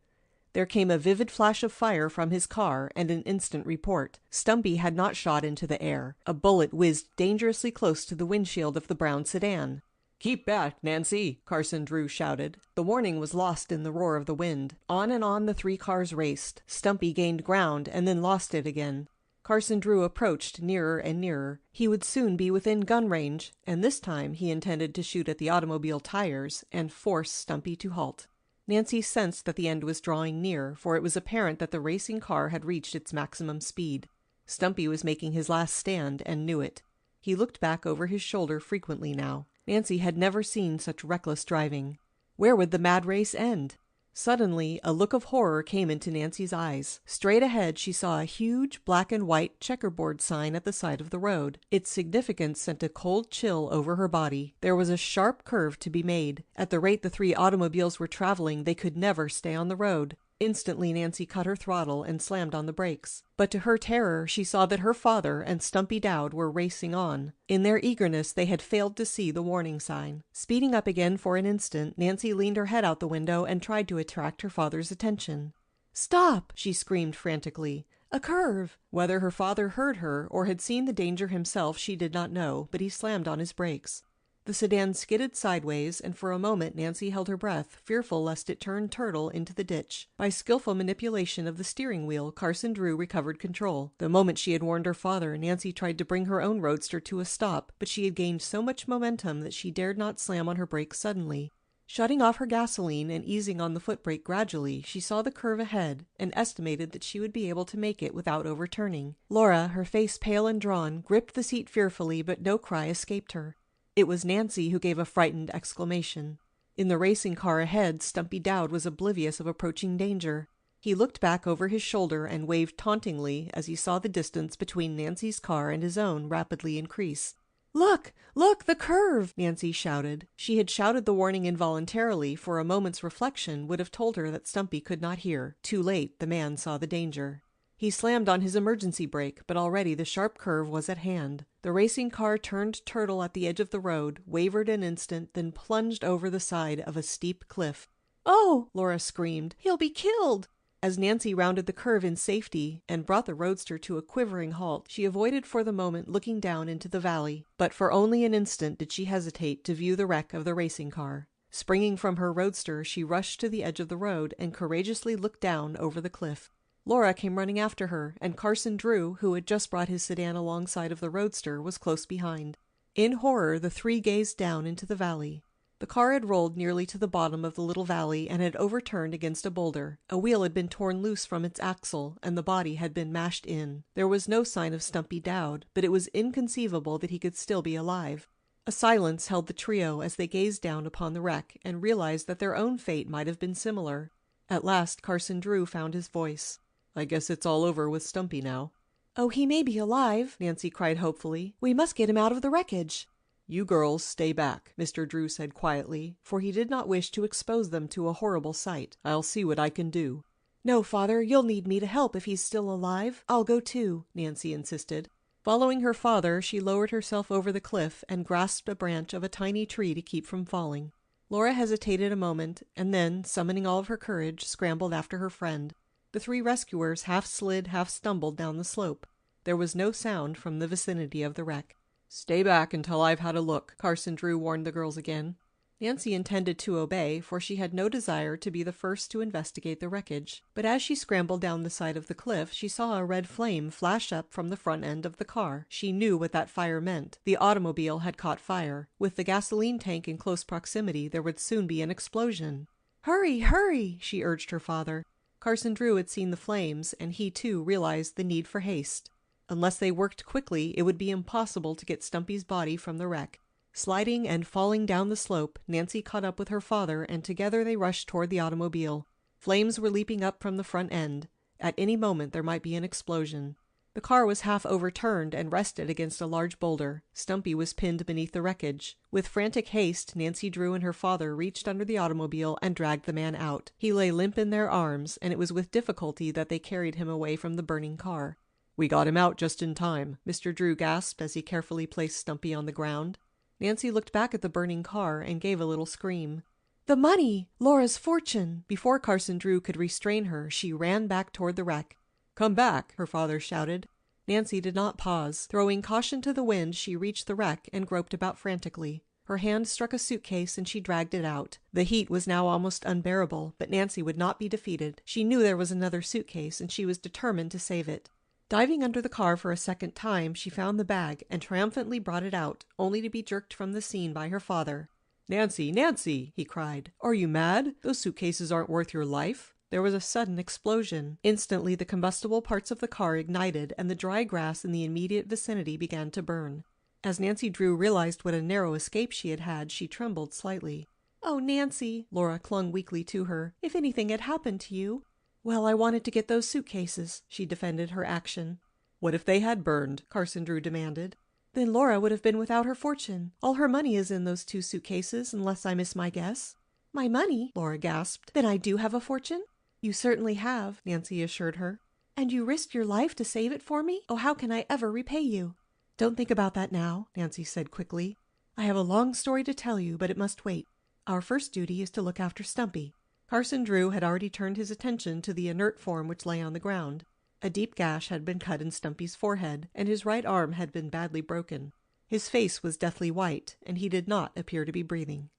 There came a vivid flash of fire from his car and an instant report. Stumpy had not shot into the air. A bullet whizzed dangerously close to the windshield of the brown sedan. "Keep back, Nancy!" Carson Drew shouted. The warning was lost in the roar of the wind. On and on the three cars raced. Stumpy gained ground and then lost it again. Carson Drew approached nearer and nearer. He would soon be within gun range, and this time he intended to shoot at the automobile tires and force Stumpy to halt. Nancy sensed that the end was drawing near, for it was apparent that the racing car had reached its maximum speed. Stumpy was making his last stand and knew it. He looked back over his shoulder frequently now. Nancy had never seen such reckless driving. Where would the mad race end? Suddenly, a look of horror came into Nancy's eyes. Straight ahead, she saw a huge black and white checkerboard sign at the side of the road. Its significance sent a cold chill over her body. There was a sharp curve to be made. At the rate the three automobiles were traveling, they could never stay on the road. Instantly, Nancy cut her throttle and slammed on the brakes. But to her terror, she saw that her father and Stumpy Dowd were racing on. In their eagerness, they had failed to see the warning sign. Speeding up again for an instant, Nancy leaned her head out the window and tried to attract her father's attention. "Stop!" she screamed frantically. "A curve!" Whether her father heard her or had seen the danger himself, she did not know, but he slammed on his brakes. The sedan skidded sideways, and for a moment Nancy held her breath, fearful lest it turn turtle into the ditch. By skillful manipulation of the steering wheel, Carson Drew recovered control. The moment she had warned her father, Nancy tried to bring her own roadster to a stop, but she had gained so much momentum that she dared not slam on her brakes suddenly. Shutting off her gasoline and easing on the footbrake gradually, she saw the curve ahead and estimated that she would be able to make it without overturning. Laura, her face pale and drawn, gripped the seat fearfully, but no cry escaped her. It was Nancy who gave a frightened exclamation. In the racing car ahead, Stumpy Dowd was oblivious of approaching danger. He looked back over his shoulder and waved tauntingly as he saw the distance between Nancy's car and his own rapidly increase. "Look! Look! The curve!" Nancy shouted. She had shouted the warning involuntarily, for a moment's reflection would have told her that Stumpy could not hear. Too late, the man saw the danger. He slammed on his emergency brake, but already the sharp curve was at hand. The racing car turned turtle at the edge of the road, wavered an instant, then plunged over the side of a steep cliff. "Oh!" Laura screamed. "He'll be killed!" As Nancy rounded the curve in safety and brought the roadster to a quivering halt, she avoided for the moment looking down into the valley. But for only an instant did she hesitate to view the wreck of the racing car. Springing from her roadster, she rushed to the edge of the road and courageously looked down over the cliff. Laura came running after her, and Carson Drew, who had just brought his sedan alongside of the roadster, was close behind. In horror, the three gazed down into the valley. The car had rolled nearly to the bottom of the little valley and had overturned against a boulder. A wheel had been torn loose from its axle, and the body had been mashed in. There was no sign of Stumpy Dowd, but it was inconceivable that he could still be alive. A silence held the trio as they gazed down upon the wreck and realized that their own fate might have been similar. At last Carson Drew found his voice. "I guess it's all over with Stumpy now." "Oh, he may be alive," Nancy cried hopefully. "We must get him out of the wreckage." "You girls stay back," Mr. Drew said quietly, for he did not wish to expose them to a horrible sight. "I'll see what I can do." "No, Father, you'll need me to help if he's still alive. I'll go too," Nancy insisted. Following her father, she lowered herself over the cliff and grasped a branch of a tiny tree to keep from falling. Laura hesitated a moment, and then, summoning all of her courage, scrambled after her friend. The three rescuers half slid, half stumbled down the slope. There was no sound from the vicinity of the wreck. "Stay back until I've had a look," Carson Drew warned the girls again. Nancy intended to obey, for she had no desire to be the first to investigate the wreckage. But as she scrambled down the side of the cliff, she saw a red flame flash up from the front end of the car. She knew what that fire meant. The automobile had caught fire. With the gasoline tank in close proximity, there would soon be an explosion. "Hurry, hurry!" she urged her father. Carson Drew had seen the flames, and he too realized the need for haste. Unless they worked quickly, it would be impossible to get Stumpy's body from the wreck. Sliding and falling down the slope, Nancy caught up with her father, and together they rushed toward the automobile. Flames were leaping up from the front end. At any moment there might be an explosion. The car was half overturned and rested against a large boulder. Stumpy was pinned beneath the wreckage. With frantic haste, Nancy Drew and her father reached under the automobile and dragged the man out. He lay limp in their arms, and it was with difficulty that they carried him away from the burning car. "We got him out just in time," Mr. Drew gasped as he carefully placed Stumpy on the ground. Nancy looked back at the burning car and gave a little scream. "The money! Laura's fortune!" Before Carson Drew could restrain her, she ran back toward the wreck. "Come back!" her father shouted. Nancy did not pause. Throwing caution to the wind, she reached the wreck and groped about frantically. Her hand struck a suitcase and she dragged it out. The heat was now almost unbearable, but Nancy would not be defeated. She knew there was another suitcase, and she was determined to save it. Diving under the car for a second time, she found the bag and triumphantly brought it out, only to be jerked from the scene by her father. "Nancy, Nancy!" he cried. "Are you mad? Those suitcases aren't worth your life." There was a sudden explosion. Instantly, the combustible parts of the car ignited, and the dry grass in the immediate vicinity began to burn. As Nancy Drew realized what a narrow escape she had had, she trembled slightly. "Oh, Nancy!" Laura clung weakly to her. "If anything had happened to you." "Well, I wanted to get those suitcases," she defended her action. "What if they had burned?" Carson Drew demanded. "Then Laura would have been without her fortune. All her money is in those 2 suitcases, unless I miss my guess." "My money?" Laura gasped. "Then I do have a fortune?" "You certainly have," Nancy assured her. "And you risked your life to save it for me? Oh, how can I ever repay you?" "Don't think about that now," Nancy said quickly. "I have a long story to tell you, but it must wait. Our first duty is to look after Stumpy." Carson Drew had already turned his attention to the inert form which lay on the ground. A deep gash had been cut in Stumpy's forehead, and his right arm had been badly broken. His face was deathly white, and he did not appear to be breathing.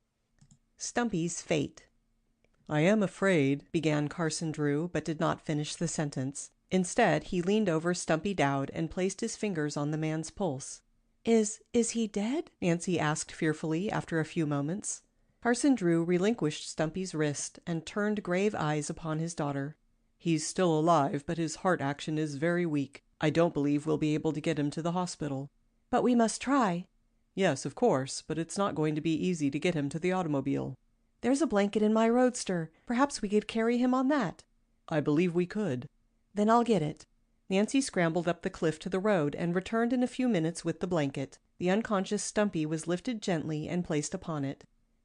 Stumpy's fate. "I am afraid," began Carson Drew, but did not finish the sentence. Instead, he leaned over Stumpy Dowd and placed his fingers on the man's pulse. Is he dead?" Nancy asked fearfully after a few moments. Carson Drew relinquished Stumpy's wrist and turned grave eyes upon his daughter. "He's still alive, but his heart action is very weak. I don't believe we'll be able to get him to the hospital." "But we must try." "Yes, of course, but it's not going to be easy to get him to the automobile." "There's a blanket in my roadster. Perhaps we could carry him on that." "I believe we could." "Then I'll get it." Nancy scrambled up the cliff to the road and returned in a few minutes with the blanket. The unconscious Stumpy was lifted gently and placed upon it.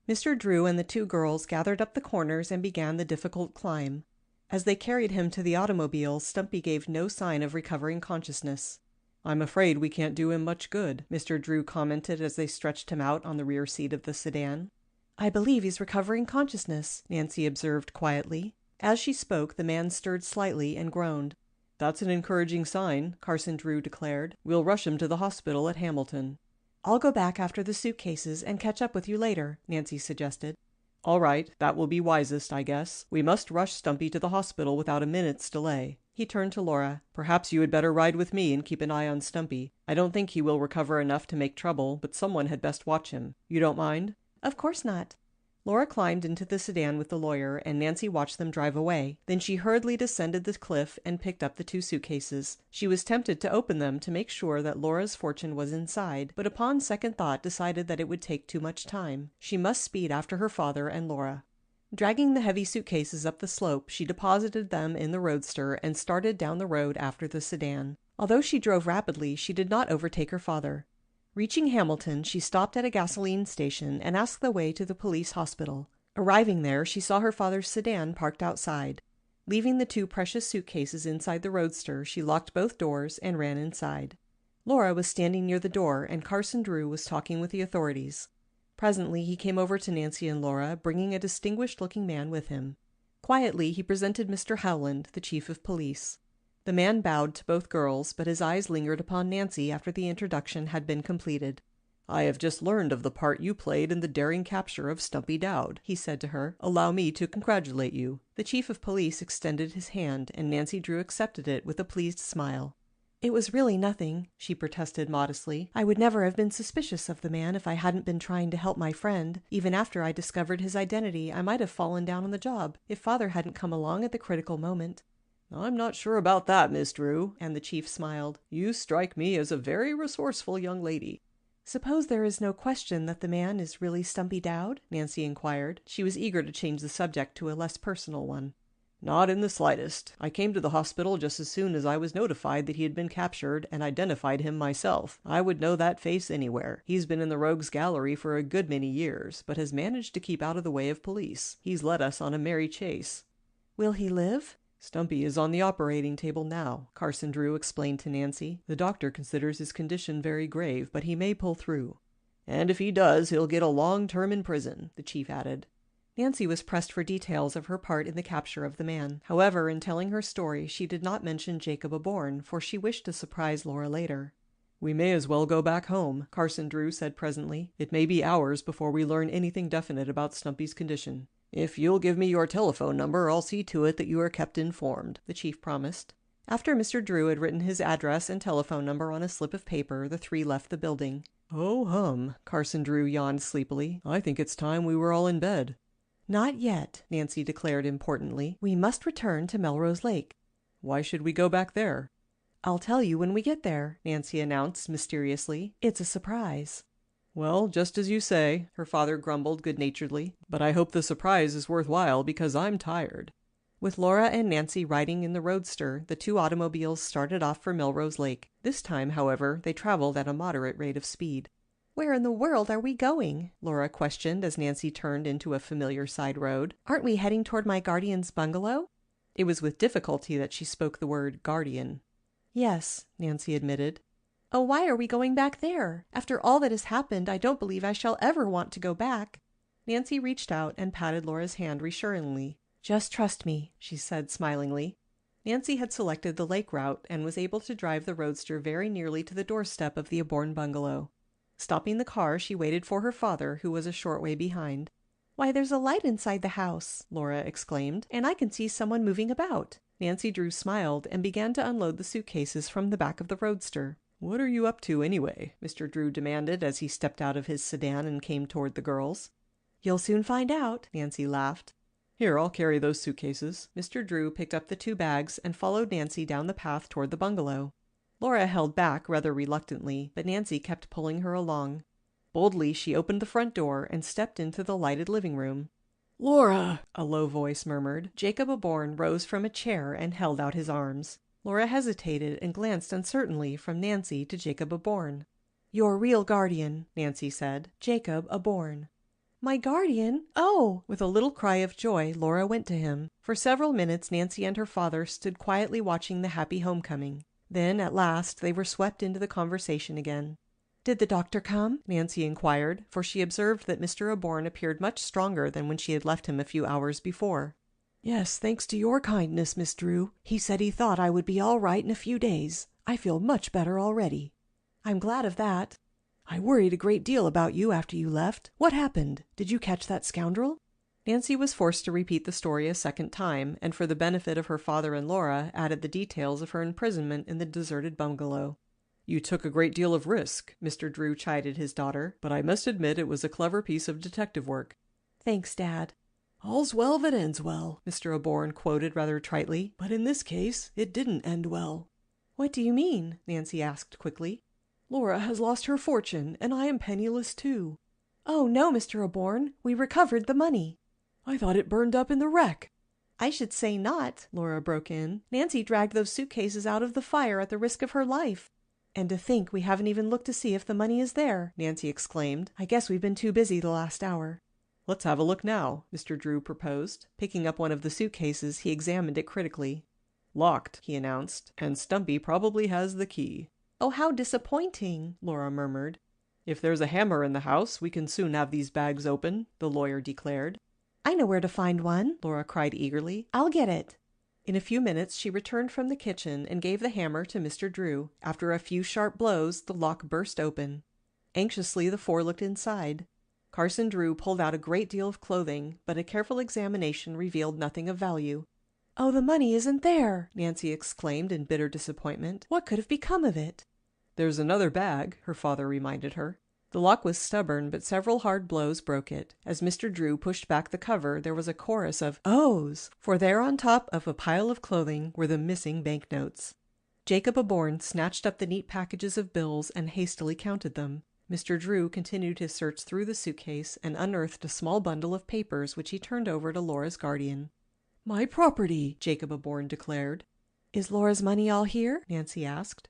Mr. Drew and the 2 girls gathered up the corners and began the difficult climb. As they carried him to the automobile, Stumpy gave no sign of recovering consciousness. "I'm afraid we can't do him much good," Mr. Drew commented as they stretched him out on the rear seat of the sedan. "I believe he's recovering consciousness," Nancy observed quietly. As she spoke, the man stirred slightly and groaned. "That's an encouraging sign," Carson Drew declared. "We'll rush him to the hospital at Hamilton." "I'll go back after the suitcases and catch up with you later," Nancy suggested. "All right, that will be wisest, I guess. We must rush Stumpy to the hospital without a minute's delay." He turned to Laura. "Perhaps you had better ride with me and keep an eye on Stumpy. I don't think he will recover enough to make trouble, but someone had best watch him. You don't mind?" "Of course not." Laura climbed into the sedan with the lawyer, and Nancy watched them drive away. Then she hurriedly descended the cliff and picked up the 2 suitcases. She was tempted to open them to make sure that Laura's fortune was inside, but upon second thought decided that it would take too much time. She must speed after her father and Laura. Dragging the heavy suitcases up the slope, she deposited them in the roadster and started down the road after the sedan. Although she drove rapidly, she did not overtake her father. Reaching Hamilton, she stopped at a gasoline station and asked the way to the police hospital. Arriving there, she saw her father's sedan parked outside. Leaving the 2 precious suitcases inside the roadster, she locked both doors and ran inside. Laura was standing near the door, and Carson Drew was talking with the authorities. Presently, he came over to Nancy and Laura, bringing a distinguished-looking man with him. Quietly, he presented Mr. Howland, the chief of police. The man bowed to both girls, but his eyes lingered upon Nancy after the introduction had been completed. "I have just learned of the part you played in the daring capture of Stumpy Dowd," he said to her. "Allow me to congratulate you." The chief of police extended his hand, and Nancy Drew accepted it with a pleased smile. "It was really nothing," she protested modestly. "I would never have been suspicious of the man if I hadn't been trying to help my friend. Even after I discovered his identity, I might have fallen down on the job if Father hadn't come along at the critical moment." "I'm not sure about that, Miss Drew," and the chief smiled. "You strike me as a very resourceful young lady." "Suppose there is no question that the man is really Stumpy Dowd?" Nancy inquired. She was eager to change the subject to a less personal one. "Not in the slightest. I came to the hospital just as soon as I was notified that he had been captured, and identified him myself. I would know that face anywhere. He's been in the rogues gallery for a good many years, but has managed to keep out of the way of police. He's led us on a merry chase." "Will he live?" "Stumpy is on the operating table now," Carson Drew explained to Nancy. "The doctor considers his condition very grave, but he may pull through." "And if he does, he'll get a long term in prison," the chief added. Nancy was pressed for details of her part in the capture of the man. However, in telling her story, she did not mention Jacob Aborn, for she wished to surprise Laura later. "We may as well go back home," Carson Drew said presently. "It may be hours before we learn anything definite about Stumpy's condition." "If you'll give me your telephone number, I'll see to it that you are kept informed," the chief promised. After Mr. Drew had written his address and telephone number on a slip of paper, the 3 left the building. "Oh, hum," Carson Drew yawned sleepily. "I think it's time we were all in bed." "Not yet," Nancy declared importantly. "We must return to Melrose Lake." "Why should we go back there?" "I'll tell you when we get there," Nancy announced mysteriously. "It's a surprise." "Well, just as you say," her father grumbled good-naturedly. "But I hope the surprise is worthwhile, because I'm tired." With Laura and Nancy riding in the roadster, the 2 automobiles started off for Melrose Lake. This time, however, they traveled at a moderate rate of speed. "Where in the world are we going?" Laura questioned as Nancy turned into a familiar side road. "Aren't we heading toward my guardian's bungalow?" It was with difficulty that she spoke the word guardian. "Yes," Nancy admitted. "Oh, why are we going back there? After all that has happened, I don't believe I shall ever want to go back." Nancy reached out and patted Laura's hand reassuringly. "Just trust me," she said smilingly. Nancy had selected the lake route and was able to drive the roadster very nearly to the doorstep of the Aborn bungalow. Stopping the car, she waited for her father, who was a short way behind. "Why, there's a light inside the house," Laura exclaimed, "and I can see someone moving about." Nancy Drew smiled and began to unload the suitcases from the back of the roadster. "What are you up to, anyway?" Mr. Drew demanded as he stepped out of his sedan and came toward the girls. "You'll soon find out," Nancy laughed. "Here, I'll carry those suitcases." Mr. Drew picked up the 2 bags and followed Nancy down the path toward the bungalow. Laura held back rather reluctantly, but Nancy kept pulling her along. Boldly, she opened the front door and stepped into the lighted living room. "Laura!" a low voice murmured. Jacob Aborn rose from a chair and held out his arms. Laura hesitated and glanced uncertainly from Nancy to Jacob Aborn. "Your real guardian," Nancy said. "Jacob Aborn." "My guardian? Oh!" With a little cry of joy, Laura went to him. For several minutes Nancy and her father stood quietly watching the happy homecoming. Then, at last, they were swept into the conversation again. "Did the doctor come?" Nancy inquired, for she observed that Mr. Aborn appeared much stronger than when she had left him a few hours before. "Yes, thanks to your kindness, Miss Drew. He said he thought I would be all right in a few days. I feel much better already." "I'm glad of that." "I worried a great deal about you after you left. What happened? Did you catch that scoundrel?" Nancy was forced to repeat the story a second time, and for the benefit of her father and Laura, added the details of her imprisonment in the deserted bungalow. "You took a great deal of risk," Mr. Drew chided his daughter, "but I must admit it was a clever piece of detective work." Thanks, Dad. "All's well that ends well," Mr. O'Born quoted rather tritely, "but in this case it didn't end well." What do you mean? Nancy asked quickly. "Laura has lost her fortune, and I am penniless too." Oh, no, Mr. O'Born. We recovered the money. "I thought it burned up in the wreck." I should say not, Laura broke in. Nancy dragged those suitcases out of the fire at the risk of her life. And to think we haven't even looked to see if the money is there, Nancy exclaimed. I guess we've been too busy the last hour. "Let's have a look now," Mr. Drew proposed. Picking up one of the suitcases, he examined it critically. "Locked," he announced, "and Stumpy probably has the key." Oh, how disappointing, Laura murmured. "If there's a hammer in the house, we can soon have these bags open," the lawyer declared. I know where to find one, Laura cried eagerly. I'll get it. In a few minutes she returned from the kitchen and gave the hammer to Mr. Drew. After a few sharp blows, the lock burst open. Anxiously the four looked inside. Carson Drew pulled out a great deal of clothing, but a careful examination revealed nothing of value. Oh, the money isn't there, Nancy exclaimed in bitter disappointment. What could have become of it? "There's another bag," her father reminded her. The lock was stubborn, but several hard blows broke it. As Mr. Drew pushed back the cover, there was a chorus of "Ohs!" for there on top of a pile of clothing were the missing banknotes. Jacob O'Born snatched up the neat packages of bills and hastily counted them. Mr. Drew continued his search through the suitcase and unearthed a small bundle of papers which he turned over to Laura's guardian. "My property," Jacob O'Born declared. Is Laura's money all here? Nancy asked.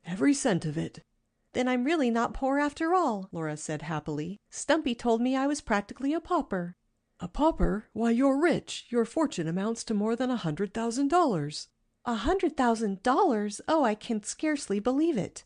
"Every cent of it." Then I'm really not poor after all, Laura said happily. Stumpy told me I was practically a pauper. "A pauper? Why, you're rich. Your fortune amounts to more than $100,000. $100,000? Oh, I can scarcely believe it.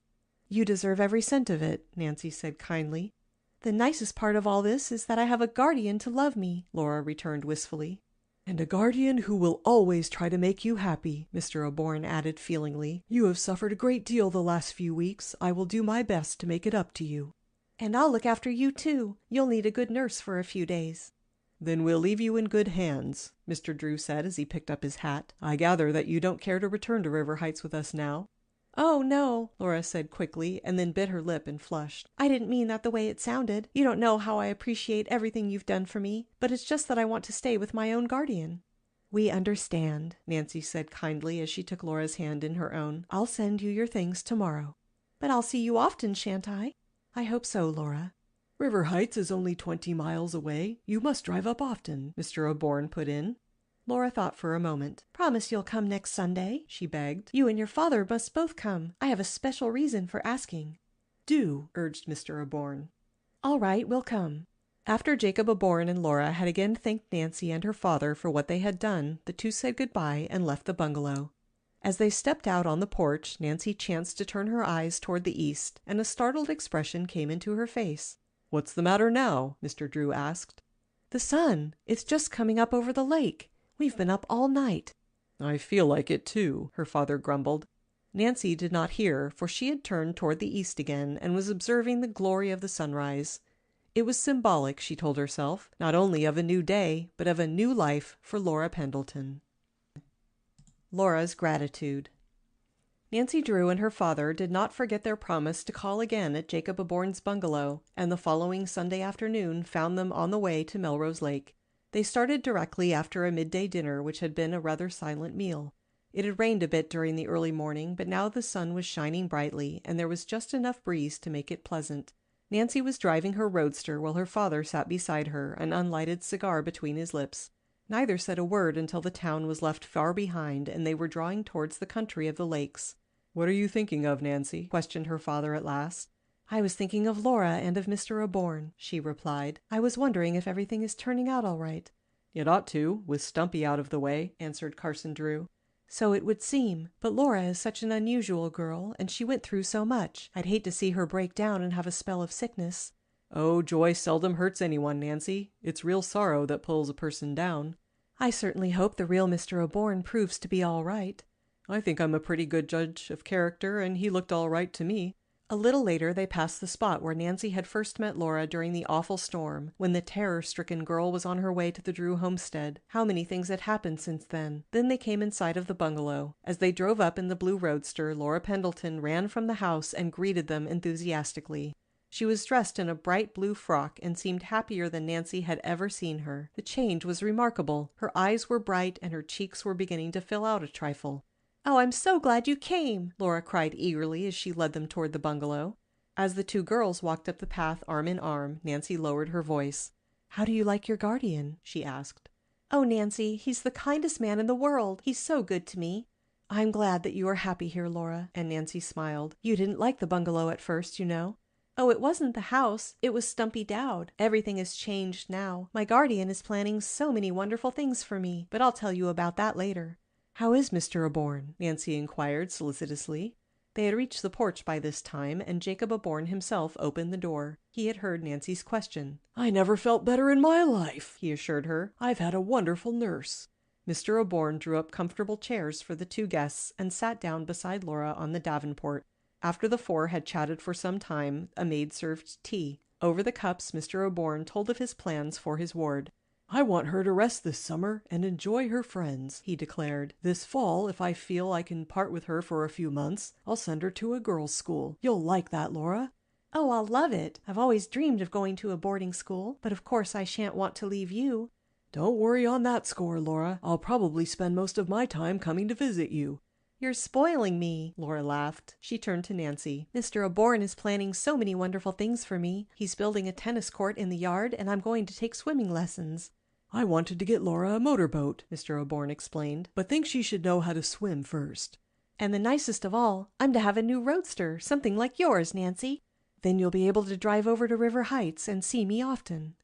You deserve every cent of it, Nancy said kindly. The nicest part of all this is that I have a guardian to love me, Laura returned wistfully. "And a guardian who will always try to make you happy," Mr. O'Born added feelingly. "You have suffered a great deal the last few weeks. I will do my best to make it up to you." "And I'll look after you, too. You'll need a good nurse for a few days." "Then we'll leave you in good hands," Mr. Drew said as he picked up his hat. "I gather that you don't care to return to River Heights with us now?" "Oh, no," Laura said quickly, and then bit her lip and flushed. "I didn't mean that the way it sounded. You don't know how I appreciate everything you've done for me, but it's just that I want to stay with my own guardian." "We understand," Nancy said kindly as she took Laura's hand in her own. "I'll send you your things tomorrow." "But I'll see you often, shan't I?" "I hope so, Laura." "River Heights is only 20 miles away. You must drive up often," Mr. O'Born put in. Laura thought for a moment. "Promise you'll come next Sunday," she begged. "You and your father must both come. I have a special reason for asking." "Do," urged Mr. O'Born. "All right, we'll come." After Jacob O'Born and Laura had again thanked Nancy and her father for what they had done, the two said goodbye and left the bungalow. As they stepped out on the porch, Nancy chanced to turn her eyes toward the east, and a startled expression came into her face. "What's the matter now?" Mr. Drew asked. "The sun. It's just coming up over the lake. We've been up all night." "I feel like it, too," her father grumbled. Nancy did not hear, for she had turned toward the east again and was observing the glory of the sunrise. It was symbolic, she told herself, not only of a new day, but of a new life for Laura Pendleton. Laura's gratitude. Nancy Drew and her father did not forget their promise to call again at Jacob O'Born's bungalow, and the following Sunday afternoon found them on the way to Melrose Lake. They started directly after a midday dinner which had been a rather silent meal. It had rained a bit during the early morning, but now the sun was shining brightly, and there was just enough breeze to make it pleasant. Nancy was driving her roadster while her father sat beside her, an unlighted cigar between his lips. Neither said a word until the town was left far behind and they were drawing towards the country of the lakes. "What are you thinking of, Nancy?" questioned her father at last. "I was thinking of Laura and of Mr. O'Born," she replied. "I was wondering if everything is turning out all right." "It ought to, with Stumpy out of the way," answered Carson Drew. "So it would seem. But Laura is such an unusual girl, and she went through so much. I'd hate to see her break down and have a spell of sickness." "Oh, joy seldom hurts anyone, Nancy. It's real sorrow that pulls a person down." "I certainly hope the real Mr. O'Born proves to be all right." "I think I'm a pretty good judge of character, and he looked all right to me." A little later they passed the spot where Nancy had first met Laura during the awful storm, when the terror-stricken girl was on her way to the Drew homestead. How many things had happened since then! Then they came in sight of the bungalow. As they drove up in the blue roadster, Laura Pendleton ran from the house and greeted them enthusiastically. She was dressed in a bright blue frock and seemed happier than Nancy had ever seen her. The change was remarkable. Her eyes were bright and her cheeks were beginning to fill out a trifle. "Oh, I'm so glad you came!" Laura cried eagerly as she led them toward the bungalow. As the two girls walked up the path arm in arm, Nancy lowered her voice. "How do you like your guardian?" she asked. "Oh, Nancy, he's the kindest man in the world. He's so good to me." "I'm glad that you are happy here, Laura," and Nancy smiled. "You didn't like the bungalow at first, you know." "Oh, it wasn't the house. It was Stumpy Dowd. Everything has changed now. My guardian is planning so many wonderful things for me, but I'll tell you about that later." "How is Mr. Aborn?" Nancy inquired solicitously. They had reached the porch by this time, and Jacob Aborn himself opened the door. He had heard Nancy's question. "I never felt better in my life," he assured her. "I've had a wonderful nurse." Mr. Aborn drew up comfortable chairs for the two guests and sat down beside Laura on the davenport. After the four had chatted for some time, a maid served tea. Over the cups, Mr. Aborn told of his plans for his ward. "I want her to rest this summer and enjoy her friends," he declared. "This fall, if I feel I can part with her for a few months, I'll send her to a girls' school. You'll like that, Laura." "Oh, I'll love it. I've always dreamed of going to a boarding school, but of course I shan't want to leave you." "Don't worry on that score, Laura. I'll probably spend most of my time coming to visit you." "You're spoiling me," Laura laughed. She turned to Nancy. "Mr. Aborn is planning so many wonderful things for me. He's building a tennis court in the yard, and I'm going to take swimming lessons." "I wanted to get Laura a motorboat," Mr. Aborn explained, "but think she should know how to swim first." "And the nicest of all, I'm to have a new roadster, something like yours, Nancy." "Then you'll be able to drive over to River Heights and see me often."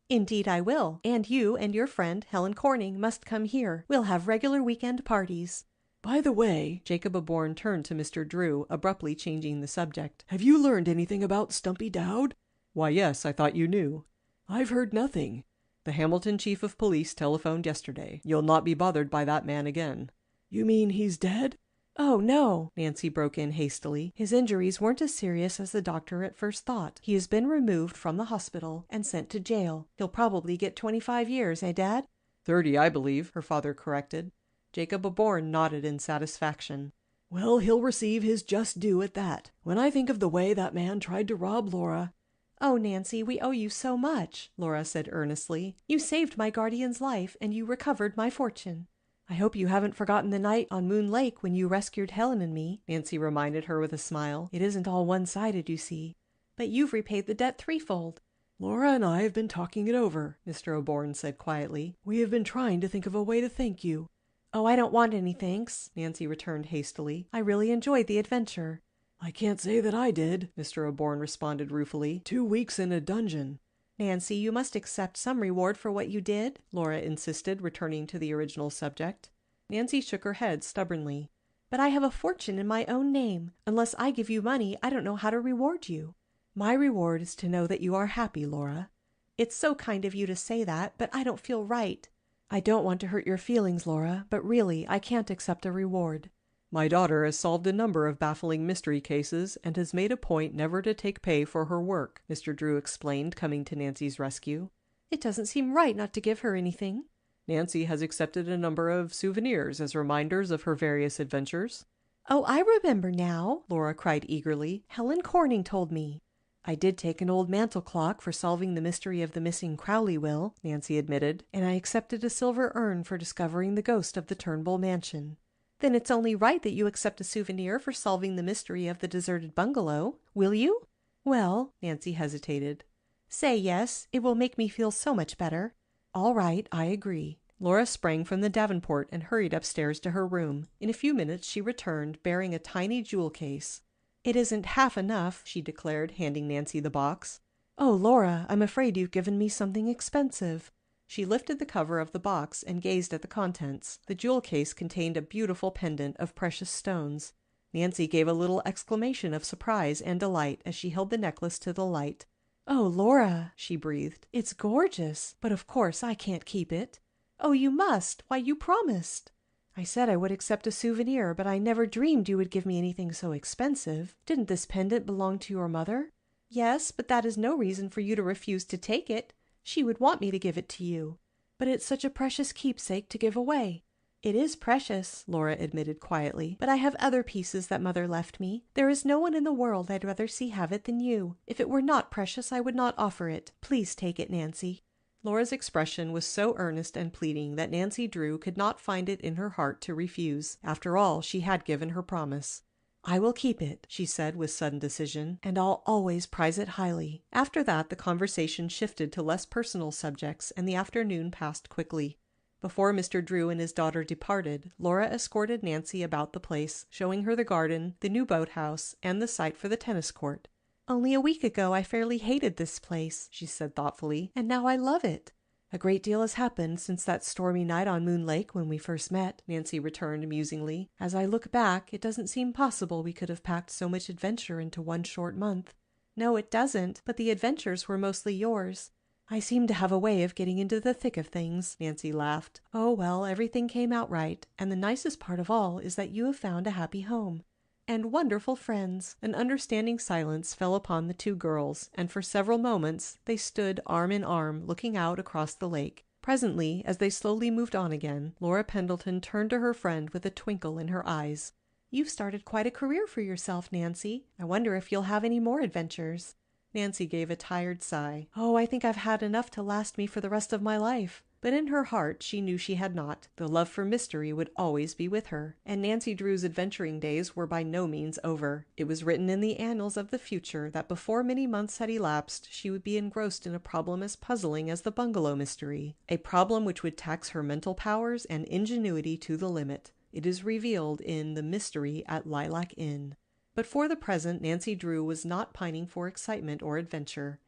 "Indeed I will. And you and your friend, Helen Corning, must come here. We'll have regular weekend parties." "By the way," Jacob Aborn turned to Mr. Drew, abruptly changing the subject, "have you learned anything about Stumpy Dowd?" "Why, yes, I thought you knew." "I've heard nothing. The Hamilton chief of police telephoned yesterday. You'll not be bothered by that man again." "You mean he's dead?" "Oh, no," Nancy broke in hastily. "His injuries weren't as serious as the doctor at first thought. He has been removed from the hospital and sent to jail. He'll probably get 25 years, eh, Dad?" 30, I believe, her father corrected. Jacob Aborn nodded in satisfaction. "Well, he'll receive his just due at that. When I think of the way that man tried to rob Laura—" "Oh, Nancy, we owe you so much," Laura said earnestly. "You saved my guardian's life, and you recovered my fortune." "I hope you haven't forgotten the night on Moon Lake when you rescued Helen and me," Nancy reminded her with a smile. "It isn't all one-sided, you see." "But you've repaid the debt threefold." "Laura and I have been talking it over," Mr. Aborn said quietly. "We have been trying to think of a way to thank you." "Oh, I don't want any thanks," Nancy returned hastily. "I really enjoyed the adventure." "I can't say that I did," Mr. Aborn responded ruefully. 2 weeks in a dungeon." "Nancy, you must accept some reward for what you did," Laura insisted, returning to the original subject. Nancy shook her head stubbornly. "But I have a fortune in my own name. Unless I give you money, I don't know how to reward you." "My reward is to know that you are happy, Laura." "It's so kind of you to say that, but I don't feel right." "I don't want to hurt your feelings, Laura, but really I can't accept a reward. My daughter has solved a number of baffling mystery cases and has made a point never to take pay for her work," Mr. Drew explained, coming to Nancy's rescue. "It doesn't seem right not to give her anything." "Nancy has accepted a number of souvenirs as reminders of her various adventures." "Oh, I remember now," Laura cried eagerly. "Helen Corning told me." "I did take an old mantel clock for solving the mystery of the missing Crowley will," Nancy admitted, "and I accepted a silver urn for discovering the ghost of the Turnbull mansion." "Then it's only right that you accept a souvenir for solving the mystery of the deserted bungalow. Will you?" "Well," Nancy hesitated. "Say yes. It will make me feel so much better." "All right, I agree." Laura sprang from the davenport and hurried upstairs to her room. In a few minutes she returned, bearing a tiny jewel case. "It isn't half enough," she declared, handing Nancy the box. "Oh, Laura, I'm afraid you've given me something expensive." She lifted the cover of the box and gazed at the contents. The jewel case contained a beautiful pendant of precious stones. Nancy gave a little exclamation of surprise and delight as she held the necklace to the light. "Oh, Laura," she breathed, "it's gorgeous, but of course I can't keep it." "Oh, you must. Why, you promised." "I said I would accept a souvenir, but I never dreamed you would give me anything so expensive. Didn't this pendant belong to your mother?" "Yes, but that is no reason for you to refuse to take it. She would want me to give it to you." "But it's such a precious keepsake to give away." "It is precious," Laura admitted quietly, "but I have other pieces that Mother left me. There is no one in the world I'd rather see have it than you. If it were not precious, I would not offer it. Please take it, Nancy." Laura's expression was so earnest and pleading that Nancy Drew could not find it in her heart to refuse. After all, she had given her promise. "I will keep it," she said with sudden decision, "and I'll always prize it highly." After that, the conversation shifted to less personal subjects, and the afternoon passed quickly. Before Mr. Drew and his daughter departed, Laura escorted Nancy about the place, showing her the garden, the new boathouse, and the site for the tennis court. "Only a week ago I fairly hated this place," she said thoughtfully, "and now I love it." "A great deal has happened since that stormy night on Moon Lake when we first met," Nancy returned musingly. "As I look back, it doesn't seem possible we could have packed so much adventure into one short month." "No, it doesn't, but the adventures were mostly yours." "I seem to have a way of getting into the thick of things," Nancy laughed. "Oh, well, everything came out right, and the nicest part of all is that you have found a happy home." "And wonderful friends." An understanding silence fell upon the two girls, and for several moments they stood arm in arm looking out across the lake. Presently, as they slowly moved on again, Laura Pendleton turned to her friend with a twinkle in her eyes. "You've started quite a career for yourself, Nancy. I wonder if you'll have any more adventures." Nancy gave a tired sigh. "Oh, I think I've had enough to last me for the rest of my life." But in her heart she knew she had not. The love for mystery would always be with her, and Nancy Drew's adventuring days were by no means over. It was written in the annals of the future that before many months had elapsed she would be engrossed in a problem as puzzling as the Bungalow Mystery, a problem which would tax her mental powers and ingenuity to the limit. It is revealed in The Mystery at Lilac Inn. But for the present Nancy Drew was not pining for excitement or adventure.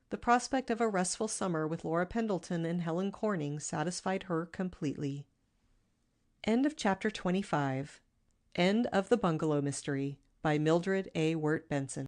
The prospect of a restful summer with Laura Pendleton and Helen Corning satisfied her completely. End of chapter 25. End of The Bungalow Mystery by Mildred A. Wirt Benson.